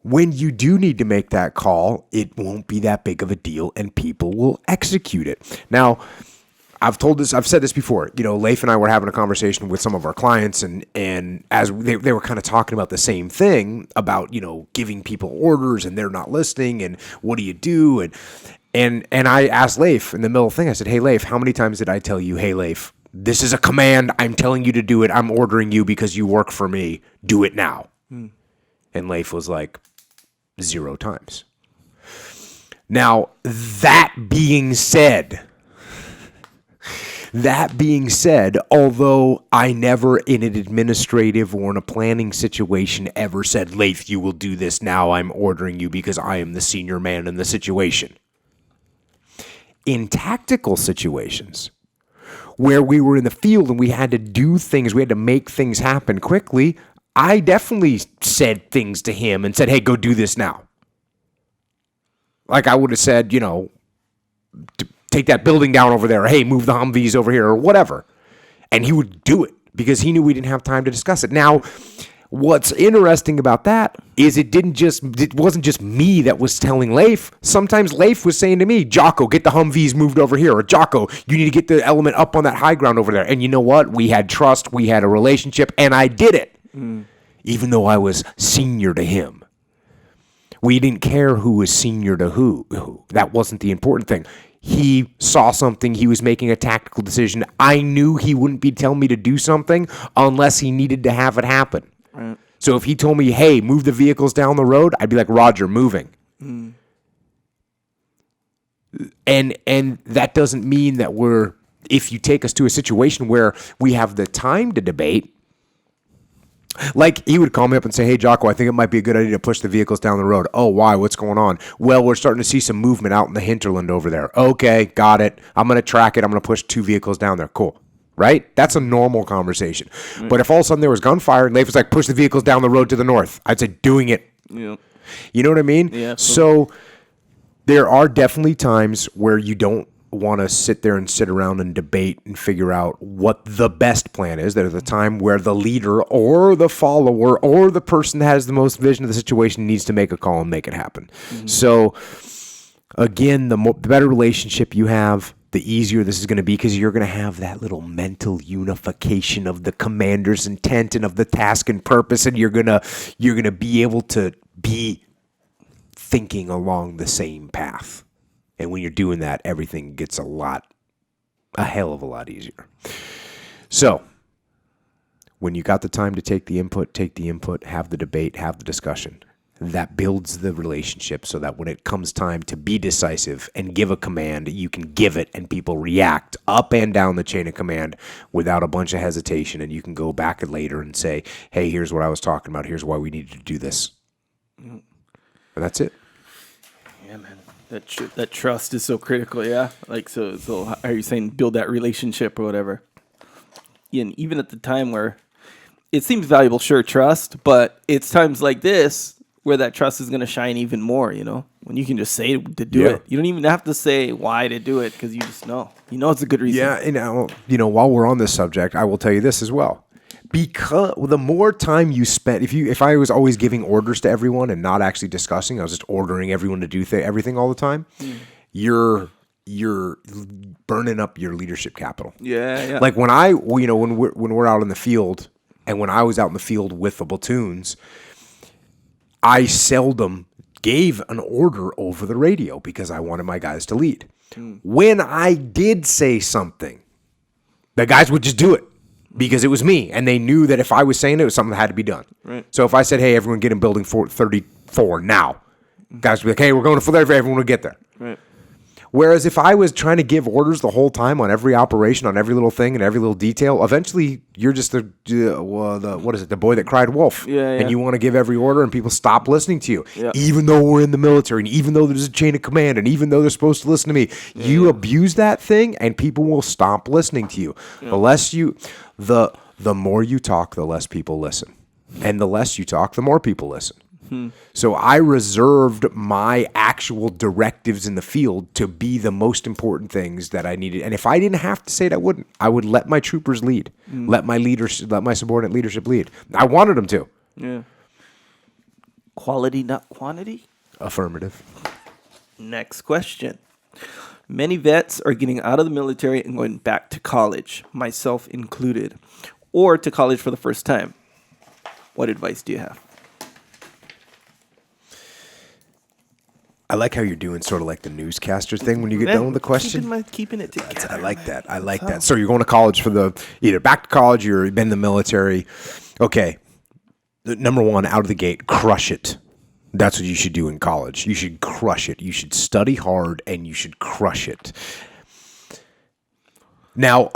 when you do need to make that call, it won't be that big of a deal and people will execute it. Now, I've said this before, Leif and I were having a conversation with some of our clients and as they were kind of talking about the same thing about, giving people orders and they're not listening and what do you do? And I asked Leif in the middle of the thing, I said, hey, Leif, how many times did I tell you, hey, Leif, this is a command. I'm telling you to do it. I'm ordering you because you work for me. Do it now. And Leif was like, 0 times. Now, that being said, although I never in an administrative or in a planning situation ever said, Leif, you will do this now, I'm ordering you because I am the senior man in the situation. In tactical situations, where we were in the field and we had to do things, we had to make things happen quickly, I definitely said things to him and said, hey, go do this now. Like I would have said, take that building down over there, or hey, move the Humvees over here, or whatever. And he would do it because he knew we didn't have time to discuss it. Now, what's interesting about that is it wasn't just me that was telling Leif. Sometimes Leif was saying to me, Jocko, get the Humvees moved over here, or Jocko, you need to get the element up on that high ground over there. And you know what? We had trust, we had a relationship, and I did it. Even though I was senior to him. We didn't care who was senior to who. That wasn't the important thing. He saw something. He was making a tactical decision. I knew he wouldn't be telling me to do something unless he needed to have it happen. Right. So if he told me, hey, move the vehicles down the road, I'd be like, Roger, moving. And that doesn't mean that if you take us to a situation where we have the time to debate, like he would call me up and say, hey, Jocko, I think it might be a good idea to push the vehicles down the road. Oh, why? What's going on? Well, we're starting to see some movement out in the hinterland over there. Okay, got it. I'm going to track it. I'm going to push 2 vehicles down there. Cool. Right? That's a normal conversation. But if all of a sudden there was gunfire and Leif was like, push the vehicles down the road to the north, I'd say, doing it. Yeah. You know what I mean? Yeah. So there are definitely times where you don't want to sit around and debate and figure out what the best plan is. There's a time where the leader or the follower or the person that has the most vision of the situation needs to make a call and make it happen. So again, the better relationship you have, the easier this is going to be because you're going to have that little mental unification of the commander's intent and of the task and purpose, and you're going to be able to be thinking along the same path. And when you're doing that, everything gets a hell of a lot easier. So, when you got the time to take the input, have the debate, have the discussion. That builds the relationship so that when it comes time to be decisive and give a command, you can give it and people react up and down the chain of command without a bunch of hesitation. And you can go back later and say, hey, here's what I was talking about. Here's why we needed to do this. And that's it. Yeah, man. That trust is so critical, yeah. Like so are you saying build that relationship or whatever? And even at the time where it seems valuable, sure, trust, but it's times like this where that trust is going to shine even more, when you can just say to do it. You don't even have to say why to do it because you just know. It's a good reason. Yeah, and while we're on this subject, I will tell you this as well. Because the more time you spend, if I was always giving orders to everyone and not actually discussing, I was just ordering everyone to do everything all the time, you're burning up your leadership capital. Yeah. Like when when we're out in the field, and when I was out in the field with the platoons, I seldom gave an order over the radio because I wanted my guys to lead. When I did say something, the guys would just do it. Because it was me, and they knew that if I was saying it was something that had to be done. Right. So if I said, hey, everyone get in building 34 now, guys would be like, hey, we're going to Philadelphia, everyone would get there. Right. Whereas if I was trying to give orders the whole time on every operation, on every little thing and every little detail, eventually you're just the boy that cried wolf. Yeah. And you want to give every order and people stop listening to you. Yeah. Even though we're in the military and even though there's a chain of command and even though they're supposed to listen to me, you abuse that thing and people will stop listening to you. The more you talk, the less people listen. And the less you talk, the more people listen. So I reserved my actual directives in the field to be the most important things that I needed. And if I didn't have to say it, I wouldn't. I would let my troopers lead, let my subordinate leadership lead. I wanted them to. Yeah. Quality, not quantity? Affirmative. Next question. Many vets are getting out of the military and going back to college, myself included, or to college for the first time. What advice do you have? I like how you're doing sort of like the newscaster thing when you get done with the question. Keeping it together. I like that. I like that. So you're going to college for either back to college or you've been in the military. Okay. Number one, out of the gate, crush it. That's what you should do in college. You should crush it. You should study hard and you should crush it. Now,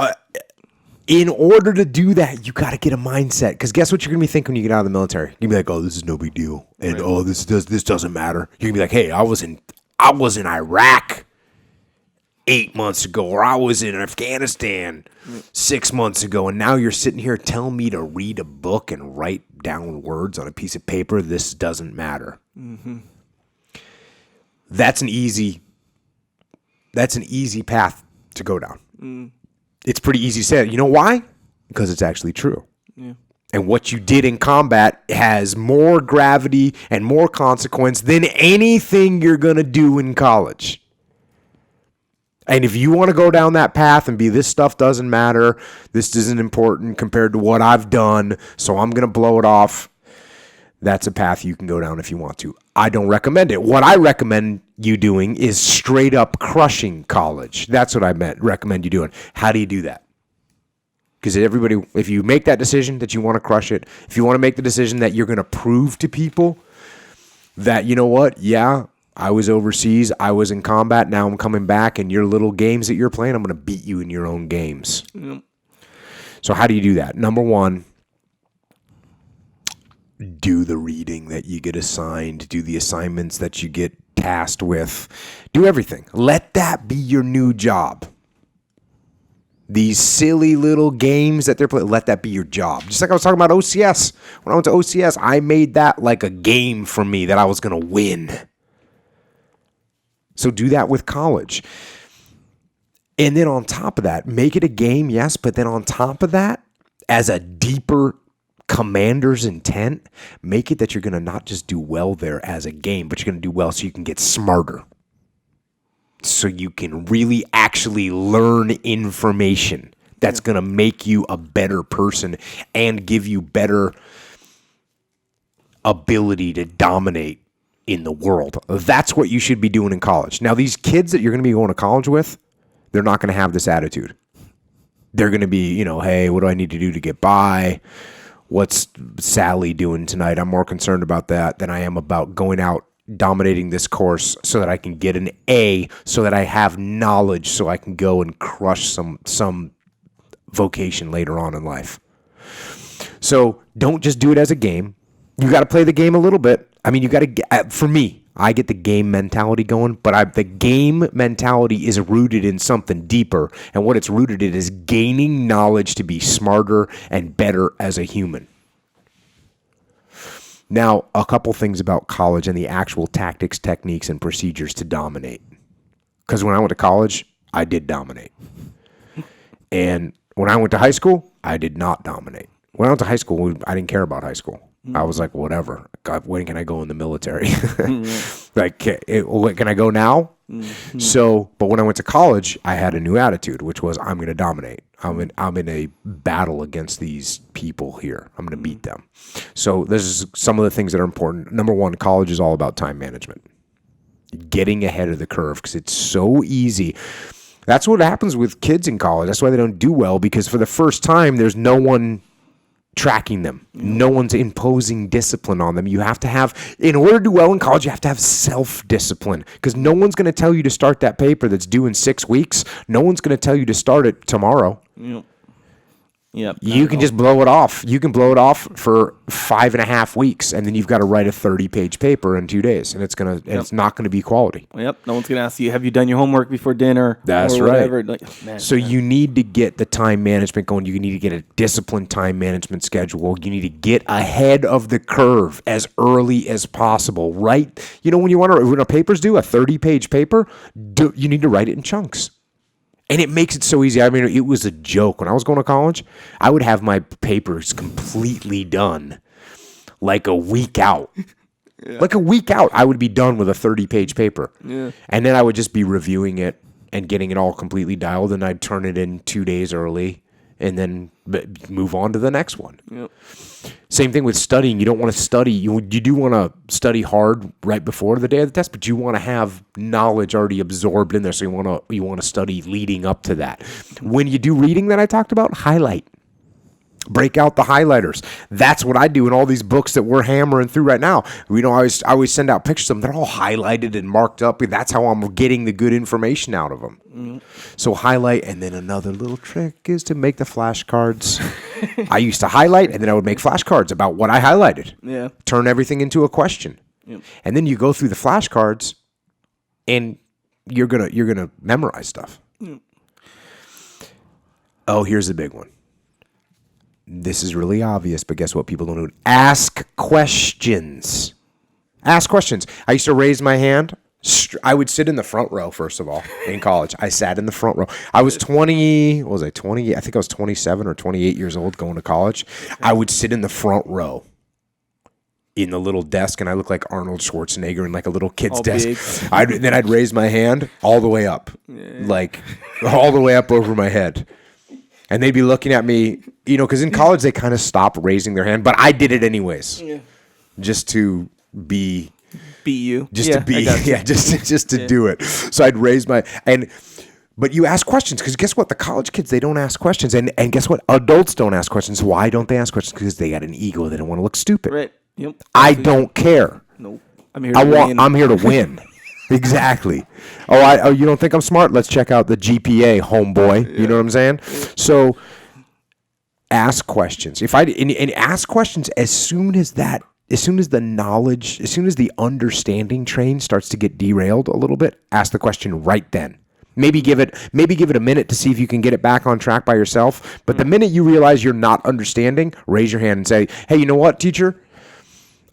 in order to do that, you got to get a mindset. Because guess what you're going to be thinking when you get out of the military? You're going to be like, oh, this is no big deal. And, oh, this doesn't matter. You're going to be like, hey, I was in Iraq 8 months ago, or I was in Afghanistan 6 months ago, and now you're sitting here telling me to read a book and write down words on a piece of paper. This doesn't matter. Mm-hmm. That's an easy path to go down. It's pretty easy to say. You know why? Because it's actually true. Yeah. And what you did in combat has more gravity and more consequence than anything you're going to do in college. And if you want to go down that path and be, this stuff doesn't matter, this isn't important compared to what I've done, so I'm going to blow it off, that's a path you can go down if you want to. I don't recommend it. What I recommend you doing is straight up crushing college. That's what I recommend you doing. How do you do that? Because if you make that decision that you want to crush it, if you want to make the decision that you're going to prove to people that, you know what, yeah, I was overseas, I was in combat, now I'm coming back, and your little games that you're playing, I'm going to beat you in your own games. Yep. So how do you do that? Number one, do the reading that you get assigned, do the assignments that you get tasked with, do everything. Let that be your new job. These silly little games that they're playing, let that be your job. Just like I was talking about OCS. When I went to OCS, I made that like a game for me that I was going to win. So do that with college. And then on top of that, make it a game, yes, but then on top of that, as a deeper commander's intent, make it that you're going to not just do well there as a game, but you're going to do well so you can get smarter. So you can really actually learn information that's going to make you a better person and give you better ability to dominate in the world. That's what you should be doing in college. Now, these kids that you're going to be going to college with, they're not going to have this attitude. They're going to be, hey, what do I need to do to get by? What's Sally doing tonight? I'm more concerned about that than I am about going out, dominating this course so that I can get an A, so that I have knowledge, so I can go and crush some vocation later on in life. So don't just do it as a game. You got to play the game a little bit. I mean, you got to, for me, I get the game mentality going, but the game mentality is rooted in something deeper. And what it's rooted in is gaining knowledge to be smarter and better as a human. Now, a couple things about college and the actual tactics, techniques, and procedures to dominate. Because when I went to college, I did dominate. And when I went to high school, I did not dominate. When I went to high school, I didn't care about high school. I was like, whatever. God, when can I go in the military? Like, can I go now? Mm-hmm. So, but when I went to college, I had a new attitude, which was, I'm going to dominate. I'm in a battle against these people here. I'm going to beat them. So this is some of the things that are important. Number one, college is all about time management. Getting ahead of the curve, because it's so easy. That's what happens with kids in college. That's why they don't do well, because for the first time, there's no one tracking them. No one's imposing discipline on them. You have to have, in order to do well in college, you have to have self-discipline, because no one's going to tell you to start that paper that's due in 6 weeks. No one's going to tell you to start it tomorrow. Yep. Yep. You can just blow it off. You can blow it off for 5.5 weeks, and then you've got to write a 30-page paper in 2 days, and it's not gonna be quality. Yep. No one's gonna ask you, have you done your homework before dinner? That's or right. Whatever. Like, man, So you need to get the time management going. You need to get a disciplined time management schedule. You need to get ahead of the curve as early as possible. Right? When a paper's due, a 30-page paper, you need to write it in chunks. And it makes it so easy. I mean, it was a joke. When I was going to college, I would have my papers completely done like a week out. Yeah. Like a week out, I would be done with a 30-page paper. Yeah. And then I would just be reviewing it and getting it all completely dialed, and I'd turn it in 2 days early and then move on to the next one. Yep. Same thing with studying. You don't want to study. You do want to study hard right before the day of the test, but you want to have knowledge already absorbed in there. So you want to study leading up to that. When you do reading that I talked about, highlight. Break out the highlighters. That's what I do in all these books that we're hammering through right now. I always send out pictures of them. They're all highlighted and marked up. That's how I'm getting the good information out of them. Mm-hmm. So highlight, and then another little trick is to make the flashcards. I used to highlight, and then I would make flashcards about what I highlighted. Yeah. Turn everything into a question. Yep. And then you go through the flashcards, and you're gonna memorize stuff. Yep. Oh, here's the big one. This is really obvious, but guess what? People don't do. Ask questions. Ask questions. I used to raise my hand. I would sit in the front row, first of all, in college. I sat in the front row. I was 20, what was I, 20? I think I was 27 or 28 years old going to college. I would sit in the front row in the little desk, and I looked like Arnold Schwarzenegger in like a little kid's desk. Then I'd raise my hand all the way up, like all the way up over my head. And they'd be looking at me, because in college they kind of stopped raising their hand, but I did it anyways, just to be you, just to be, just to do it. So I'd raise but you ask questions, because guess what? The college kids, they don't ask questions, and guess what? Adults don't ask questions. Why don't they ask questions? Because they got an ego. They don't want to look stupid. Right. Yep. I don't care. Nope. I'm here to win. I'm here to win. Exactly. Oh, you don't think I'm smart? Let's check out the GPA, homeboy. Yeah. You know what I'm saying? So ask questions. And ask questions as soon as the knowledge, as soon as the understanding train starts to get derailed a little bit, ask the question right then. Maybe give it a minute to see if you can get it back on track by yourself. But the minute you realize you're not understanding, raise your hand and say, "Hey, you know what, teacher?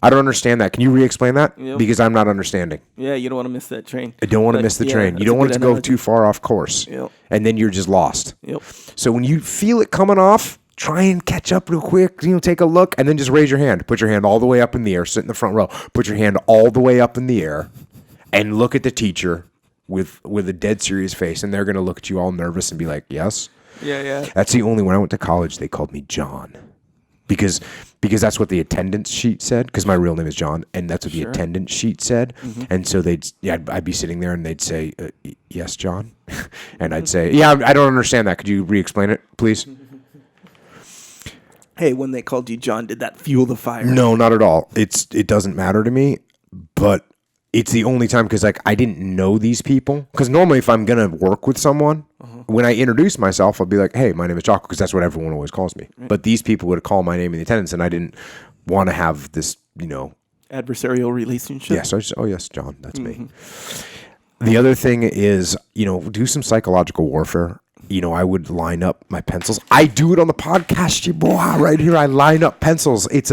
I don't understand that. Can you re-explain that? Yep. Because I'm not understanding." Yeah, you don't want to miss that train. I don't want to miss the train. You don't want it to go too far off course. Yep. And then you're just lost. Yep. So when you feel it coming off, try and catch up real quick. Take a look, and then just raise your hand. Put your hand all the way up in the air. Sit in the front row. Put your hand all the way up in the air, and look at the teacher with a dead serious face, and they're going to look at you all nervous and be like, "Yes." Yeah. That's the only. When I went to college, they called me John. Because that's what the attendance sheet said, because my real name is John, and that's what the attendance sheet said. Mm-hmm. And so I'd be sitting there, and they'd say, "Yes, John?" And I'd say, "Yeah, I don't understand that. Could you re-explain it, please?" Hey, when they called you John, did that fuel the fire? No, not at all. It doesn't matter to me, but it's the only time, because I didn't know these people. Because normally if I'm going to work with someone, when I introduce myself, I'll be like, "Hey, my name is Jocko," because that's what everyone always calls me. Right. But these people would call my name in the attendance, and I didn't want to have this, adversarial relationship. Yeah, so I just, "Oh, yes, John, that's me." The other thing is, do some psychological warfare. I would line up my pencils. I do it on the podcast, right here. I line up pencils. It's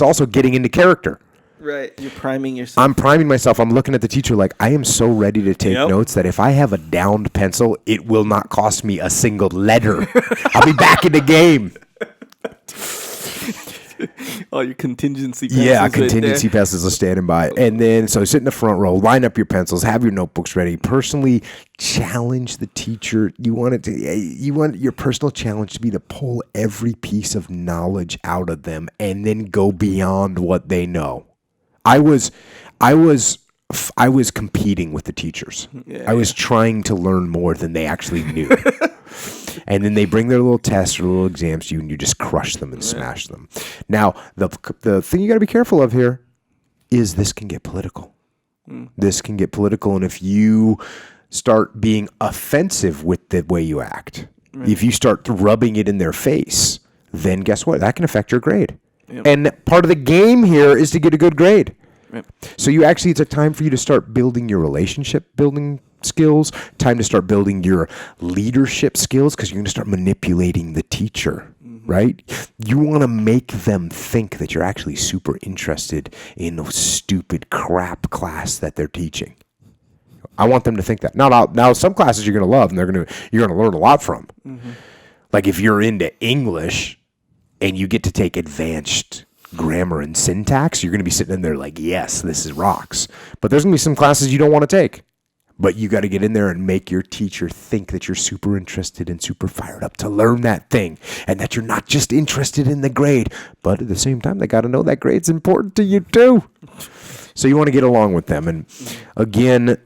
also getting into character. Right. You're priming yourself. I'm priming myself. I'm looking at the teacher like, I am so ready to take notes that if I have a downed pencil, it will not cost me a single letter. I'll be back in the game. All your contingency pencils. Yeah, contingency pencils are standing by. And then, so sit in the front row, line up your pencils, have your notebooks ready. Personally challenge the teacher. You want your personal challenge to be to pull every piece of knowledge out of them and then go beyond what they know. I was competing with the teachers. Yeah, I was trying to learn more than they actually knew. And then they bring their little tests or little exams to you, and you just crush them and smash them. Now, the thing you got to be careful of here is this can get political. This can get political, and if you start being offensive with the way you act, Right. If you start rubbing it in their face, then guess what? That can affect your grade. Yep. And part of the game here is to get a good grade. Right. So it's a time for you to start building your relationship building skills, time to start building your leadership skills, because you're going to start manipulating the teacher, right? You want to make them think that you're actually super interested in the stupid crap class that they're teaching. I want them to think that. Now some classes you're going to love and you're going to learn a lot from. Like if you're into English and you get to take advanced grammar and syntax, you're going to be sitting in there like, yes, this is rocks. But there's going to be some classes you don't want to take. But you got to get in there and make your teacher think that you're super interested and super fired up to learn that thing, and that you're not just interested in the grade, but at the same time, they got to know that grade's important to you too. So you want to get along with them. And again,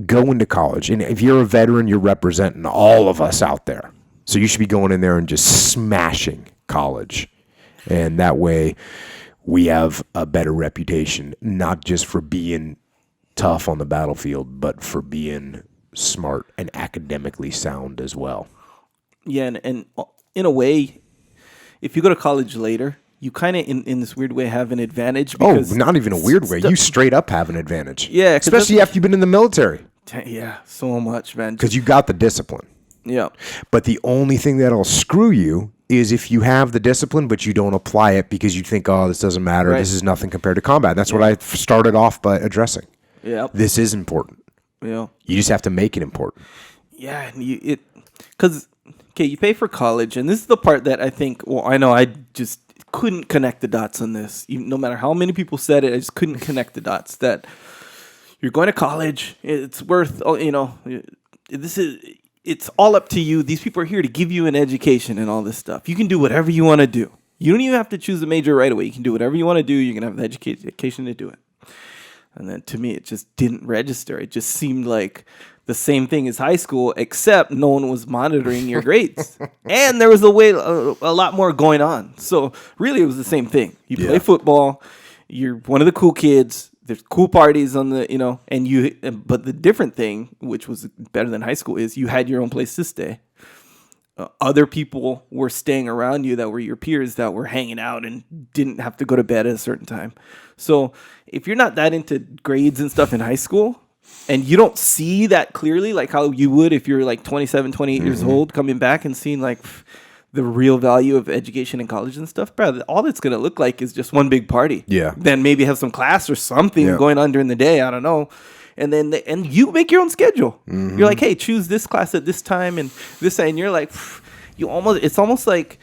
go into college. And if you're a veteran, you're representing all of us out there. So you should be going in there and just smashing college. And that way we have a better reputation, not just for being tough on the battlefield, but for being smart and academically sound as well. Yeah, and in a way, if you go to college later, you kind of, in this weird way, have an advantage. Because not even a weird way. You straight up have an advantage. Yeah. Especially after you've been in the military. Yeah, so much, man. Because you got the discipline. Yeah. But the only thing that'll screw you is if you have the discipline, but you don't apply it because you think, oh, this doesn't matter. Right. This is nothing compared to combat. That's what I started off by addressing. Yeah. This is important. Yeah. You just have to make it important. Yeah, and you pay for college, and this is the part that I think. Well, I know I just couldn't connect the dots on this. No matter how many people said it, I just couldn't connect the dots. That you're going to college, it's worth. It's all up to you. These people are here to give you an education and all this stuff. You can do whatever you want to do. You don't even have to choose a major right away. You can do whatever you want to do. You're gonna have the education to do it. And then to me, it just didn't register. It just seemed like the same thing as high school, except no one was monitoring your grades. And there was a lot more going on. So really, it was the same thing. You play football. You're one of the cool kids. There's cool parties on the, but the different thing, which was better than high school, is you had your own place to stay. Other people were staying around you that were your peers that were hanging out and didn't have to go to bed at a certain time. So if you're not that into grades and stuff in high school, and you don't see that clearly, like how you would if you're like 27, 28 years old, coming back and seeing like the real value of education in college and stuff, bro, all it's going to look like is just one big party. Yeah. Then maybe have some class or something going on during the day. I don't know. And then and you make your own schedule. You're like, hey, choose this class at this time and this, and you're like, it's almost like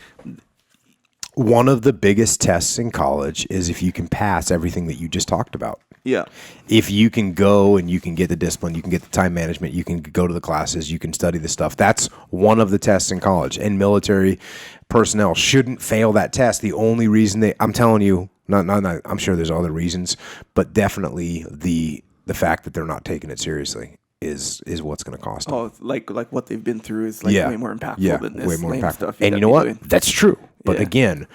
one of the biggest tests in college is if you can pass everything that you just talked about. Yeah. If you can go and you can get the discipline, you can get the time management, you can go to the classes, you can study the stuff. That's one of the tests in college. And military personnel shouldn't fail that test. The only reason I'm telling you, not I'm sure there's other reasons, but definitely the fact that they're not taking it seriously is what's going to cost them. Oh, like what they've been through is like way more impactful than this way more impactful stuff. And you know what? Doing. That's true. But again,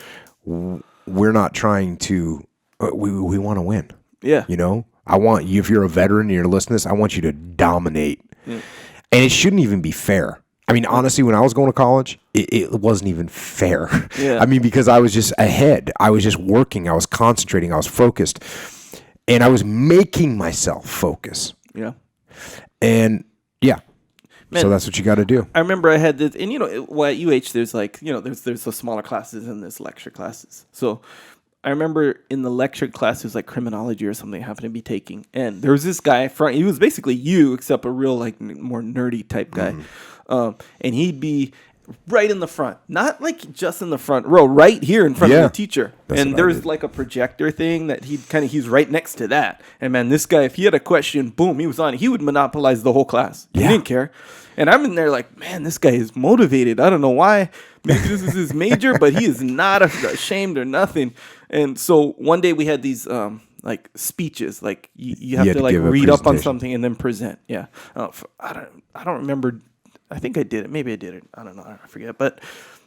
we're not trying to. We want to win. Yeah. You know, I want you. If you're a veteran and you're listening to this, I want you to dominate. And it shouldn't even be fair. I mean, honestly, when I was going to college, it wasn't even fair. Yeah. I mean, because I was just ahead. I was just working. I was concentrating. I was focused. And I was making myself focus. Yeah. And yeah. Man, so that's what you got to do. I remember I had this, and at UH, there's like, there's the smaller classes and there's lecture classes. So I remember in the lecture class, it was like criminology or something I happened to be taking. And there was this guy front, he was basically you, except a real like more nerdy type guy. And he'd be right in the front, not like just in the front row, right here in front of the teacher. And there's like a projector thing that he's right next to that. And man, this guy, if he had a question, boom, he was on it. He would monopolize the whole class. He didn't care. And I'm in there like, man, this guy is motivated. I don't know why. Maybe this is his major, but he is not ashamed or nothing. And so one day we had these like speeches, like you have to like read up on something and then present. Yeah, I don't remember. I think I did it. Maybe I did it. I don't know. I forget. But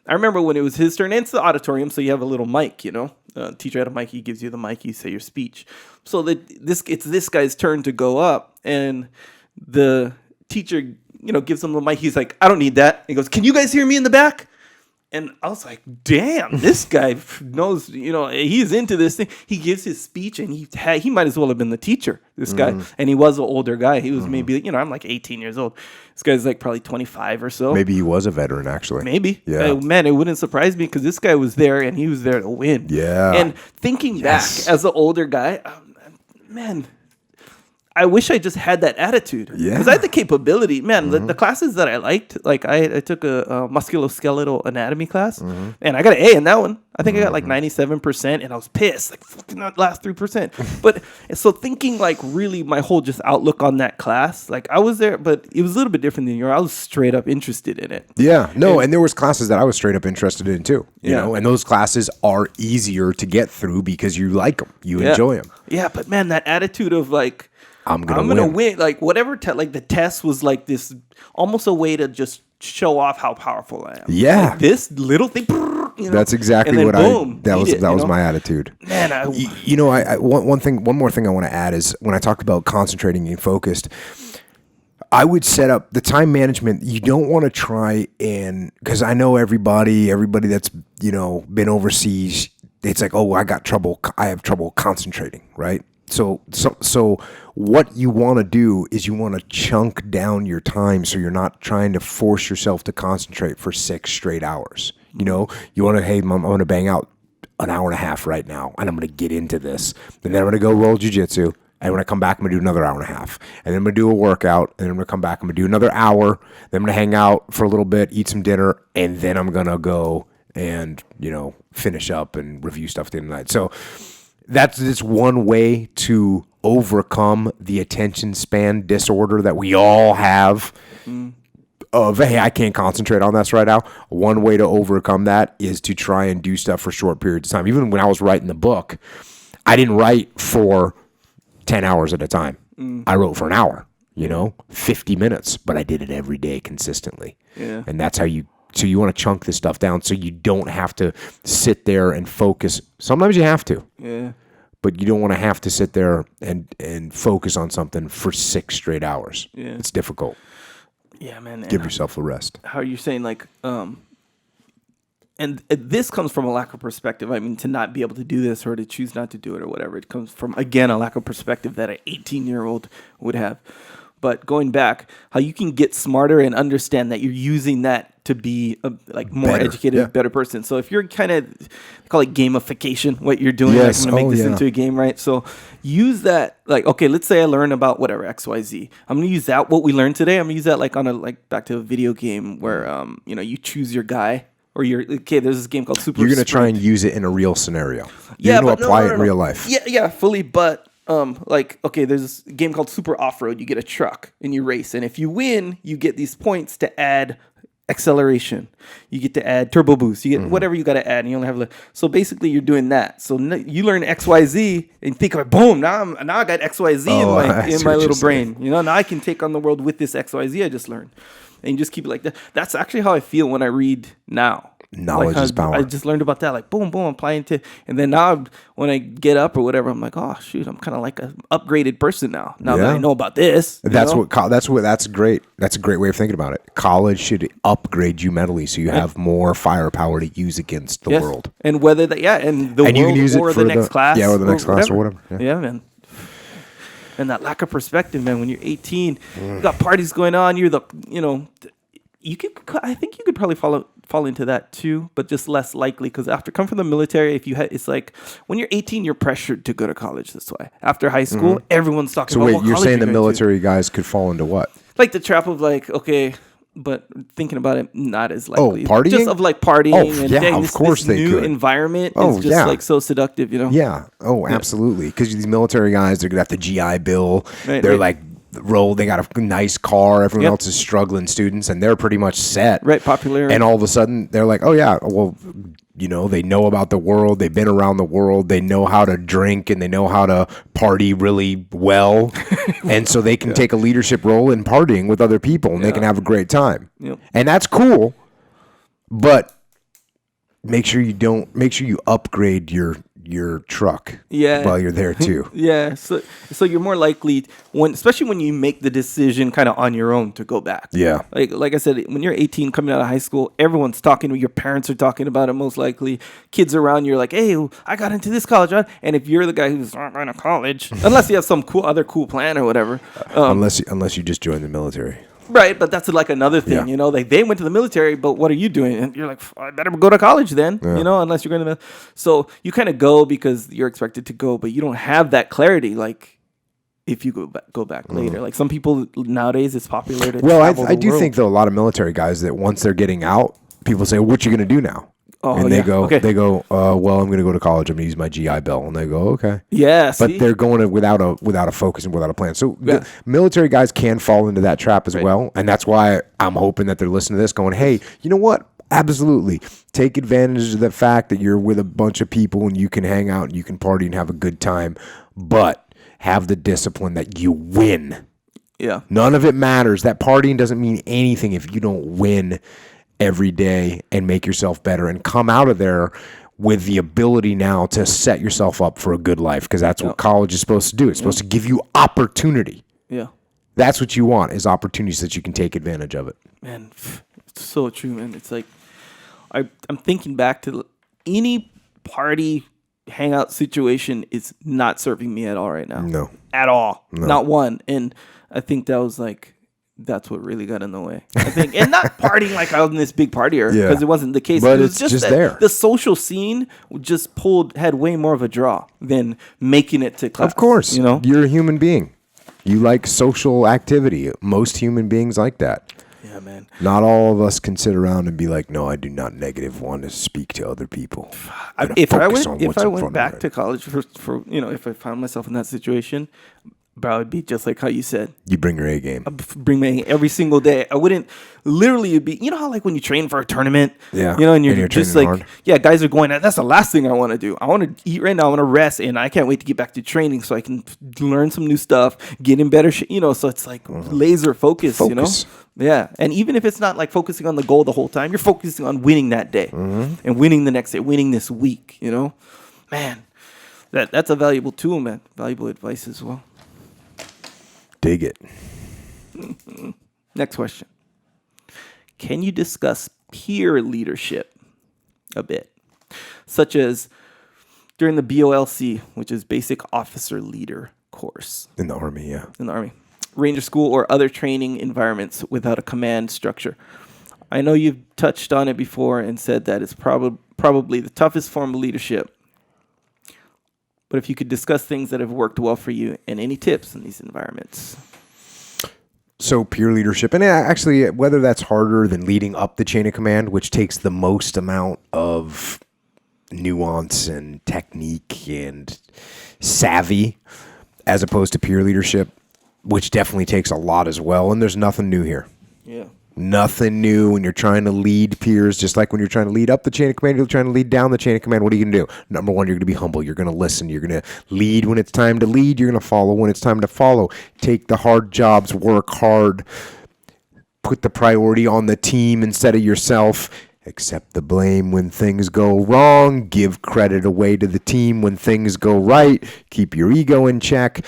I remember when it was his turn. And it's the auditorium, so you have a little mic. Teacher had a mic. He gives you the mic. You say your speech. So it's this guy's turn to go up, and the teacher gives him the mic. He's like, I don't need that. He goes, can you guys hear me in the back? And I was like, damn, this guy knows, he's into this thing. He gives his speech, and he might as well have been the teacher, this guy. And he was an older guy. He was maybe, I'm like 18 years old. This guy's like probably 25 or so. Maybe he was a veteran, actually. Maybe. Yeah. Man, it wouldn't surprise me because this guy was there, and he was there to win. Yeah. And thinking back as an older guy, man, I wish I just had that attitude. Yeah. Because I had the capability. Man, the classes that I liked, like I took a musculoskeletal anatomy class, and I got an A in that one. I think I got like 97%, and I was pissed, like fucking that last 3%. But so thinking like really my whole just outlook on that class, like I was there, but it was a little bit different than yours. I was straight up interested in it. Yeah, no, and there was classes that I was straight up interested in too. You know, and those classes are easier to get through because you like them, you enjoy them. Yeah, but man, that attitude of like, I'm gonna win. Like whatever, like the test was like this, almost a way to just show off how powerful I am. Yeah, like this little thing. That's exactly what that was my attitude. Man, one more thing I want to add is when I talk about concentrating and focused, I would set up the time management. You don't want to try because I know everybody that's been overseas. It's like, oh, I have trouble concentrating, right? So what you want to do is you want to chunk down your time so you're not trying to force yourself to concentrate for 6 straight hours. You want to, hey, I'm going to bang out an hour and a half right now, and I'm going to get into this. And then I'm going to go roll jiu-jitsu. And when I come back, I'm going to do another hour and a half. And then I'm going to do a workout. And then I'm going to come back. I'm going to do another hour. Then I'm going to hang out for a little bit, eat some dinner. And then I'm going to go and, finish up and review stuff at the end of the night. So that's one way to overcome the attention span disorder that we all have of, hey, I can't concentrate on this right now. One way to overcome that is to try and do stuff for short periods of time. Even when I was writing the book, I didn't write for 10 hours at a time. I wrote for an hour, 50 minutes, but I did it every day consistently. Yeah. And that's how you want to chunk this stuff down so you don't have to sit there and focus. Sometimes you have to. Yeah. But you don't want to have to sit there and focus on something for 6 straight hours. Yeah. It's difficult. Yeah, man. Give yourself a rest. How you're saying like, and this comes from a lack of perspective. I mean, to not be able to do this or to choose not to do it or whatever. It comes from, again, a lack of perspective that an 18-year-old would have. But going back, how you can get smarter and understand that you're using that to be a more educated, better person. So if you're kind of, they call it gamification, what you're doing, yes. I'm going to make this into a game, right? So use that, like, okay, let's say I learn about whatever, XYZ. I'm going to use that, what we learned today, I'm going to use that like on back to a video game where, you choose your guy. Or there's this game called Super You're going to Sprint. try and use it in a real scenario. You're going to apply it in real life. Yeah, fully, but there's this game called Super Off-Road. You get a truck and you race. And if you win, you get these points to add acceleration. You get to add turbo boost. You get whatever you got to add. And you only have so basically you're doing that. So you learn XYZ and think of it, boom, now I got XYZ in my little brain. Now I can take on the world with this XYZ I just learned. And you just keep it like that. That's actually how I feel when I read now. Knowledge is power. I just learned about that. Like, boom, boom, I'm applying to. And then now when I get up or whatever, I'm like, oh, shoot, I'm kind of like an upgraded person now. Now that I know about this. That's great. That's a great way of thinking about it. College should upgrade you mentally so you have more firepower to use against the world. And whether that, and the and world you can use or it for the next class. Yeah, or the next class or whatever. Yeah, man. And that lack of perspective, man. When you're 18, you got parties going on. You're I think you could probably fall into that too, but just less likely because after come from the military, it's like when you're 18, you're pressured to go to college. This way, after high school, everyone's talking about. So wait, you're saying the military guys could fall into what? Like the trap of like, okay, but thinking about it, not as likely. Oh, partying? Just of like partying and of course this new could. Environment is just like so seductive, Yeah. Oh, absolutely. Because these military guys, they're got the GI Bill. They're like they got a nice car. Everyone else is struggling students, and they're pretty much set. Right, popular. And all of a sudden, they're like, oh yeah, well, they know about the world. They've been around the world. They know how to drink and they know how to party really well. And so they can take a leadership role in partying with other people and they can have a great time. Yep. And that's cool. But make sure you upgrade your your truck Yeah. while you're there too. Yeah, so you're more likely especially when you make the decision kind of on your own to go back. Yeah. Like I said, when you're 18 coming out of high school, everyone's talking. Your parents are talking about it most likely. Kids around you're like, hey, I got into this college, right? And if you're the guy who's not going to college, unless you have some cool plan or whatever, Unless you just join the military. right? But that's like another thing, Yeah. Like they went to the military, but what are you doing? And you're like, I better go to college then, unless you're going to. So you kind of go because you're expected to go, but you don't have that clarity. Like if you go back later, like some people nowadays, it's popular to. Well, travel I the do world. think though a lot of military guys that once they're getting out, people say, "What you going to do now?" Oh, and they yeah. go, Okay. well, I'm going to go to college. I'm going to use my GI Bill, and they go, okay. Yeah, But see? they're going without a focus and without a plan. So Yeah. military guys can fall into that trap as well, and that's why I'm hoping that they're listening to this, going, "Hey, you know what? Absolutely, take advantage of the fact that you're with a bunch of people and you can hang out and you can party and have a good time, but have the discipline that you win. Yeah. None of it matters. That partying doesn't mean anything if you don't win every day and make yourself better and come out of there with the ability now to set yourself up for a good life, because that's what college is supposed to do. It's supposed to give you opportunity. Yeah. That's what you want, is opportunities that you can take advantage of it. Man, it's so true, man. It's like I'm thinking back to any party hangout situation is not serving me at all right now. No. At all. No. Not one. And I think that's what really got in the way. I think, and not partying like I was in this big partier, because it wasn't the case. But it was it's just that there. The social scene just had way more of a draw than making it to class. Of course. You're a human being. You like social activity. Most human beings like that. Yeah, man. Not all of us can sit around and be like, no, I do not want to speak to other people. If I went back to college for if I found myself in that situation, bro, I would be just like how you said. You bring your A game. Bring me every single day. I wouldn't literally it'd be, how like when you train for a tournament, Yeah. and you're just like, hard. yeah, guys are going, that's the last thing I want to do. I want to eat right now. I want to rest, and I can't wait to get back to training so I can learn some new stuff, get in better shape, so it's like laser focus, Yeah. And even if it's not like focusing on the goal the whole time, you're focusing on winning that day and winning the next day, winning this week, Man, that's a valuable tool, man. Valuable advice as well. Dig it. Next question. Can you discuss peer leadership a bit? Such as during the BOLC, which is Basic Officer Leader course. In the Army, yeah. In the Army. Ranger School or other training environments without a command structure. I know you've touched on it before and said that it's probably the toughest form of leadership. But if you could discuss things that have worked well for you and any tips in these environments. So peer leadership, and actually whether that's harder than leading up the chain of command, which takes the most amount of nuance and technique and savvy, as opposed to peer leadership, which definitely takes a lot as well. And there's nothing new here. Yeah. Nothing new when you're trying to lead peers, just like when you're trying to lead up the chain of command, you're trying to lead down the chain of command. What are you going to do? Number one, you're going to be humble. You're going to listen. You're going to lead when it's time to lead. You're going to follow when it's time to follow. Take the hard jobs, work hard, put the priority on the team instead of yourself. Accept the blame when things go wrong. Give credit away to the team when things go right. Keep your ego in check.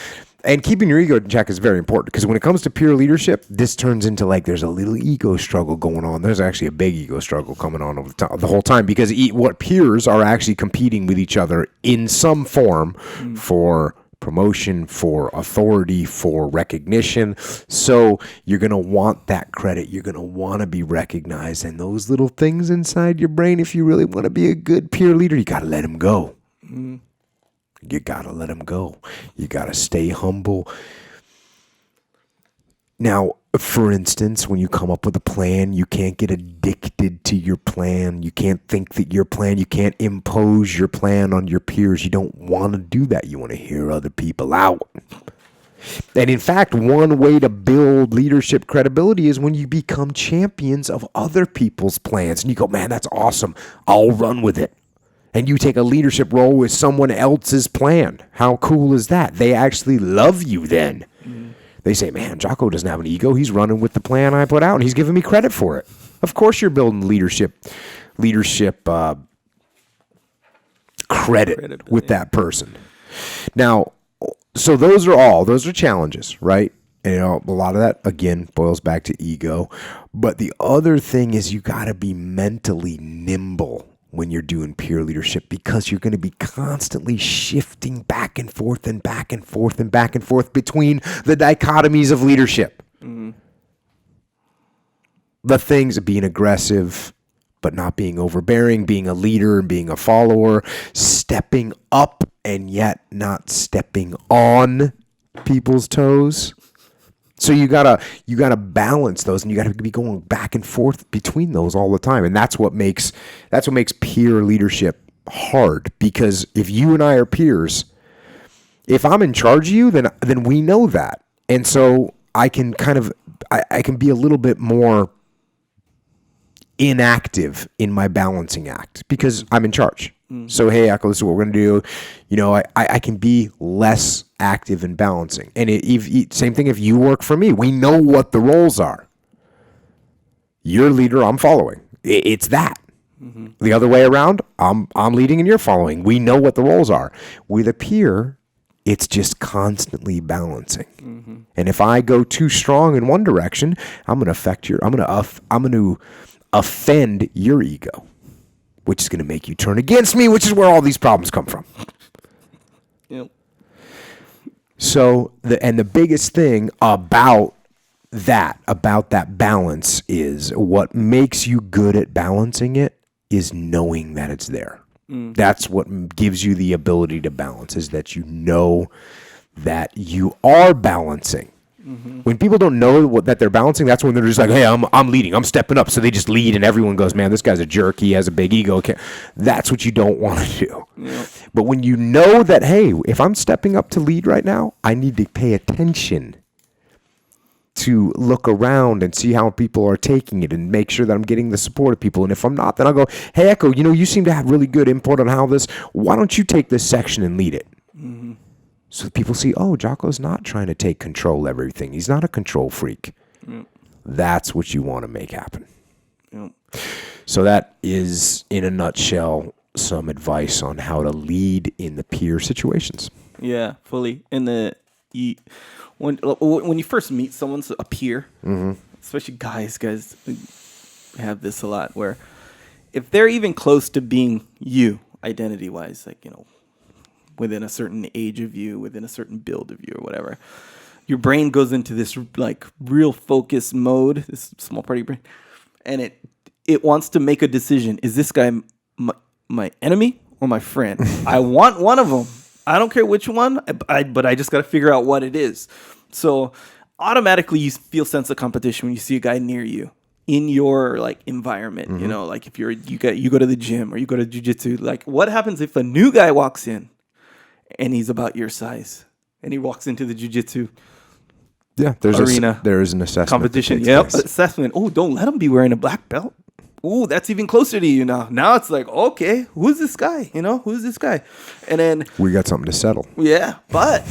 And keeping your ego in check is very important, because when it comes to peer leadership, this turns into like there's a little ego struggle going on. There's actually a big ego struggle coming on over the whole time, because what peers are actually competing with each other in some form for promotion, for authority, for recognition. So you're going to want that credit. You're going to want to be recognized. And those little things inside your brain, if you really want to be a good peer leader, you got to let them go. You got to let them go. You got to stay humble. Now, for instance, when you come up with a plan, you can't get addicted to your plan. You can't think that your plan, you can't impose your plan on your peers. You don't want to do that. You want to hear other people out. And in fact, one way to build leadership credibility is when you become champions of other people's plans. And you go, man, that's awesome. I'll run with it. And you take a leadership role with someone else's plan. How cool is that? They actually love you then. They say, man, Jocko doesn't have an ego. He's running with the plan I put out, and he's giving me credit for it. Of course you're building leadership credit with that person. Now, so those are challenges, right? And a lot of that, again, boils back to ego. But the other thing is you got to be mentally nimble when you're doing peer leadership, because you're going to be constantly shifting back and forth and back and forth and back and forth between the dichotomies of leadership. Mm-hmm. The things of being aggressive, but not being overbearing, being a leader and being a follower, stepping up and yet not stepping on people's toes. So you gotta balance those, and you gotta be going back and forth between those all the time, and that's what makes peer leadership hard. Because if you and I are peers, if I'm in charge of you, then we know that, and so I can I can be a little bit more inactive in my balancing act because I'm in charge. Mm-hmm. So, hey, Echo, this is what we're going to do. I can be less active in balancing. And same thing if you work for me. We know what the roles are. You're leader, I'm following. It's that. Mm-hmm. The other way around, I'm leading and you're following. We know what the roles are. With a peer, it's just constantly balancing. Mm-hmm. And if I go too strong in one direction, I'm going to offend your ego, which is going to make you turn against me, which is where all these problems come from. Yep. So the biggest thing about that balance is what makes you good at balancing it is knowing that it's there. Mm. That's what gives you the ability to balance, is that you know that you are balancing. Mm-hmm. When people don't know that they're balancing, that's when they're just like, hey, I'm leading, I'm stepping up. So they just lead and everyone goes, man, this guy's a jerk, he has a big ego. That's what you don't want to do. Yep. But when you know that, hey, if I'm stepping up to lead right now, I need to pay attention to look around and see how people are taking it and make sure that I'm getting the support of people. And if I'm not, then I'll go, hey, Echo, you seem to have really good input on how this, why don't you take this section and lead it? Mm-hmm. So people see, oh, Jocko's not trying to take control of everything. He's not a control freak. Yep. That's what you want to make happen. Yep. So that is, in a nutshell, some advice on how to lead in the peer situations. Yeah, fully. When you first meet someone, a peer, mm-hmm. especially guys have this a lot, where if they're even close to being you, identity-wise, like, within a certain age of you, within a certain build of you or whatever, your brain goes into this like real focus mode, this small part of your brain, and it wants to make a decision. Is this guy my enemy or my friend? I want one of them. I don't care which one, but I just got to figure out what it is. So automatically you feel sense of competition when you see a guy near you in your like environment, mm-hmm. Like if you go to the gym or you go to jiu-jitsu, like what happens if a new guy walks in and he's about your size, and he walks into the jiu-jitsu arena? There is an assessment. Competition, yep, assessment. Oh, don't let him be wearing a black belt. Oh, that's even closer to you now. Now it's like, okay, who's this guy? Who's this guy? And then we got something to settle. Yeah, but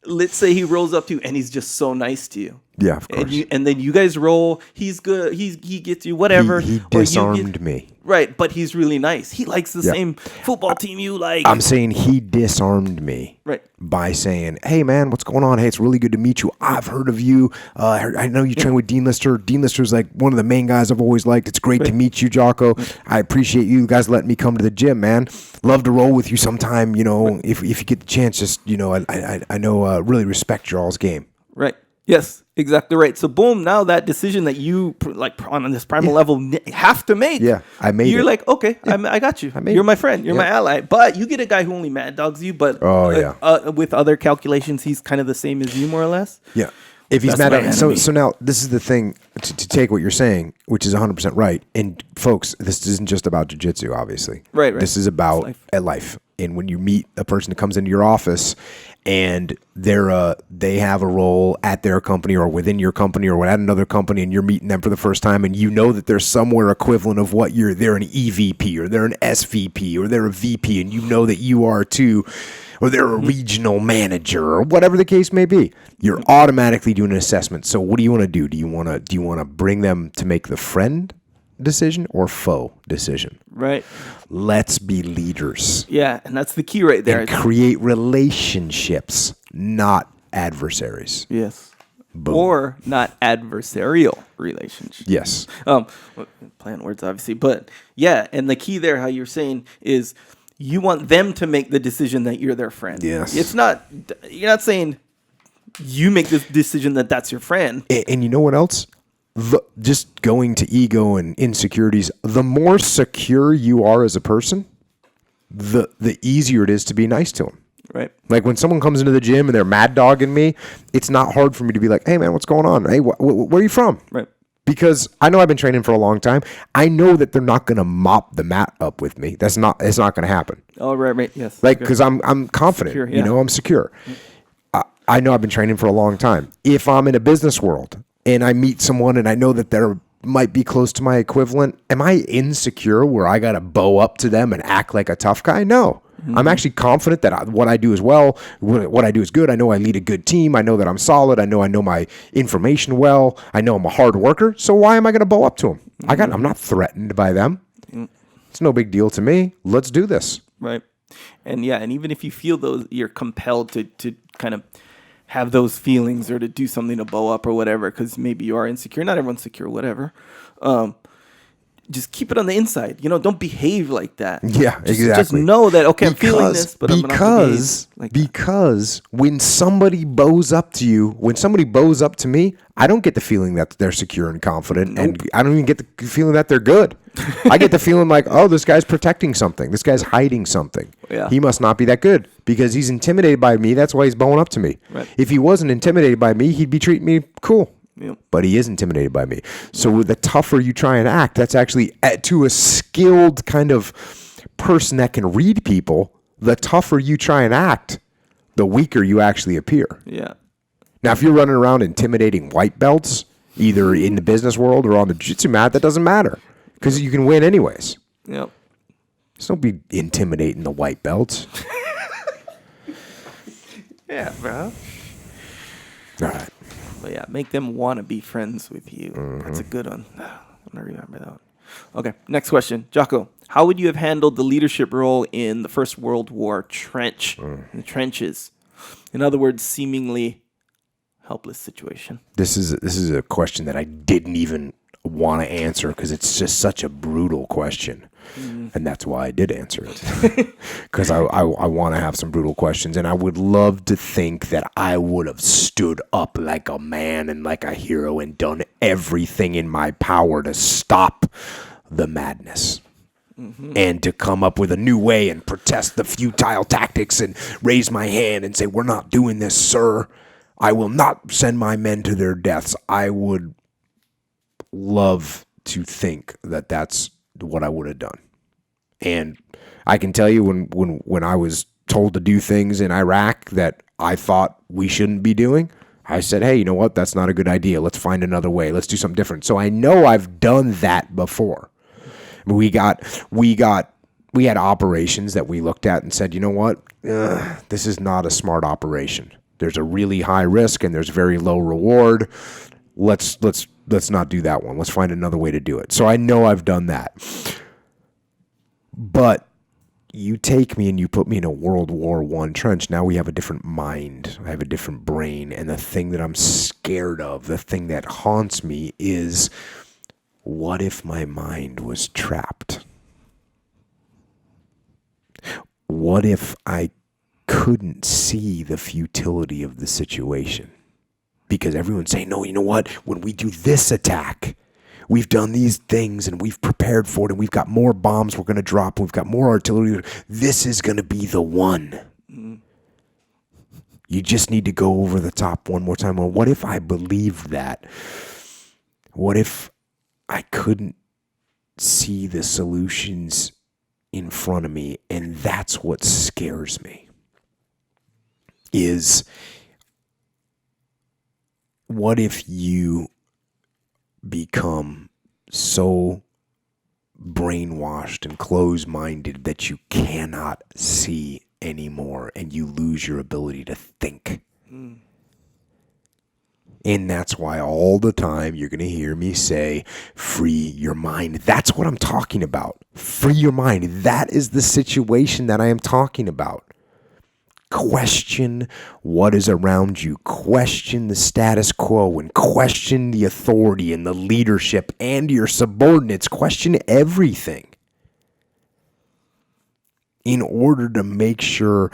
let's say he rolls up to you and he's just so nice to you. Yeah, of course. And then you guys roll. He's good. He gets you whatever. He disarmed me. Right, but he's really nice. He likes the same football team you like. I'm saying he disarmed me. Right. By saying, hey, man, what's going on? Hey, it's really good to meet you. I've heard of you. I know you train with Dean Lister. Dean Lister's like one of the main guys I've always liked. It's great to meet you, Jocko. I appreciate you guys letting me come to the gym, man. Love to roll with you sometime, if you get the chance. Just, I know, really respect your all's game. Right. Yes, exactly right. So boom, now that decision that you like on this primal level have to make. Yeah, I made it. You're like, okay, I got you. You're my friend. You're my ally. But you get a guy who only mad dogs you, but with other calculations, he's kind of the same as you, more or less. Yeah. If he's mad at so now this is the thing to take what you're saying, which is 100% right. And folks, this isn't just about jiu-jitsu, obviously. Right. This is about life. And when you meet a person that comes into your office and they have a role at their company or within your company or at another company, and you're meeting them for the first time, and you know that they're somewhere equivalent of what they're an EVP or they're an SVP or they're a VP, and you know that you are too, or they're a regional manager or whatever the case may be. You're automatically doing an assessment. So what do you want to do? Do you want to bring them to make the friend decision or faux decision. Right. Let's be leaders. Yeah, and that's the key right there. And create relationships, not adversaries. Yes. Boom. Or not adversarial relationships. Yes. Playing words, obviously. But yeah, and the key there, how you're saying, is you want them to make the decision that you're their friend. Yes. You're not saying you make this decision that that's your friend. And you know what else? Just going to ego and insecurities, the more secure you are as a person, the easier it is to be nice to them. Right. Like when someone comes into the gym and they're mad dogging me, it's not hard for me to be like, hey, man, what's going on? Hey, where are you from? Right. Because I know I've been training for a long time. I know that they're not going to mop the mat up with me. It's not going to happen. Oh, right. Yes. Like, because I'm confident, Secure, yeah. I'm secure. I know I've been training for a long time. If I'm in a business world and I meet someone and I know that they're might be close to my equivalent, am I insecure where I got to bow up to them and act like a tough guy? No. Mm-hmm. I'm actually confident that what I do is well, what I do is good. I know I lead a good team. I know that I'm solid. I know my information well. I know I'm a hard worker. So why am I going to bow up to them? Mm-hmm. I'm not threatened by them. Mm-hmm. It's no big deal to me. Let's do this. Right. And yeah, and even if you feel those, you're compelled to kind of have those feelings or to do something to bow up or whatever, because maybe you are insecure. Not everyone's secure, whatever. Just keep it on the inside. Don't behave like that. Yeah, exactly. Just know that, okay, I'm feeling this, but I'm not like because when somebody bows up to you, when somebody bows up to me, I don't get the feeling that they're secure and confident, and I don't even get the feeling that they're good. I get the feeling like, oh, this guy's protecting something. This guy's hiding something. Yeah. He must not be that good because he's intimidated by me. That's why he's bowing up to me. Right. If he wasn't intimidated by me, he'd be treating me cool. Yep. But he is intimidated by me. So the tougher you try and act, that's actually to a skilled kind of person that can read people, the tougher you try and act, the weaker you actually appear. Yeah. Now, if you're running around intimidating white belts, either in the business world or on the jiu-jitsu mat, that doesn't matter because you can win anyways. Yep. Just don't be intimidating the white belts. Yeah, bro. All right. But yeah, make them want to be friends with you. Mm-hmm. That's a good one. I'm going to remember that one. Okay, next question. Jocko, how would you have handled the leadership role in the First World War in the trenches? In other words, seemingly helpless situation. This is a question that I didn't even want to answer because it's just such a brutal question. And that's why I did answer it. Because I want to have some brutal questions. And I would love to think that I would have stood up like a man and like a hero and done everything in my power to stop the madness. Mm-hmm. And to come up with a new way and protest the futile tactics and raise my hand and say, we're not doing this, sir. I will not send my men to their deaths. I would love to think that that's what I would have done. And I can tell you when I was told to do things in Iraq that I thought we shouldn't be doing, I said, hey, you know what? That's not a good idea. Let's find another way. Let's do something different. So I know I've done that before. We had operations that we looked at and said, you know what? This is not a smart operation. There's a really high risk and there's very low reward. Let's not do that one. Let's find another way to do it. So I know I've done that. But you take me and you put me in a World War I trench. Now we have a different mind. I have a different brain. And the thing that I'm scared of, the thing that haunts me is, what if my mind was trapped? What if I couldn't see the futility of the situation? Because everyone's saying, no, you know what? When we do this attack, we've done these things and we've prepared for it and we've got more bombs we're going to drop. We've got more artillery. This is going to be the one. Mm-hmm. You just need to go over the top one more time. Well, what if I believed that? What if I couldn't see the solutions in front of me? And that's what scares me. Is what if you become so brainwashed and closed-minded that you cannot see anymore and you lose your ability to think? And that's why all the time you're going to hear me say, free your mind. That's what I'm talking about. Free your mind. That is the situation that I am talking about. Question what is around you. Question the status quo and question the authority and the leadership and your subordinates. Question everything in order to make sure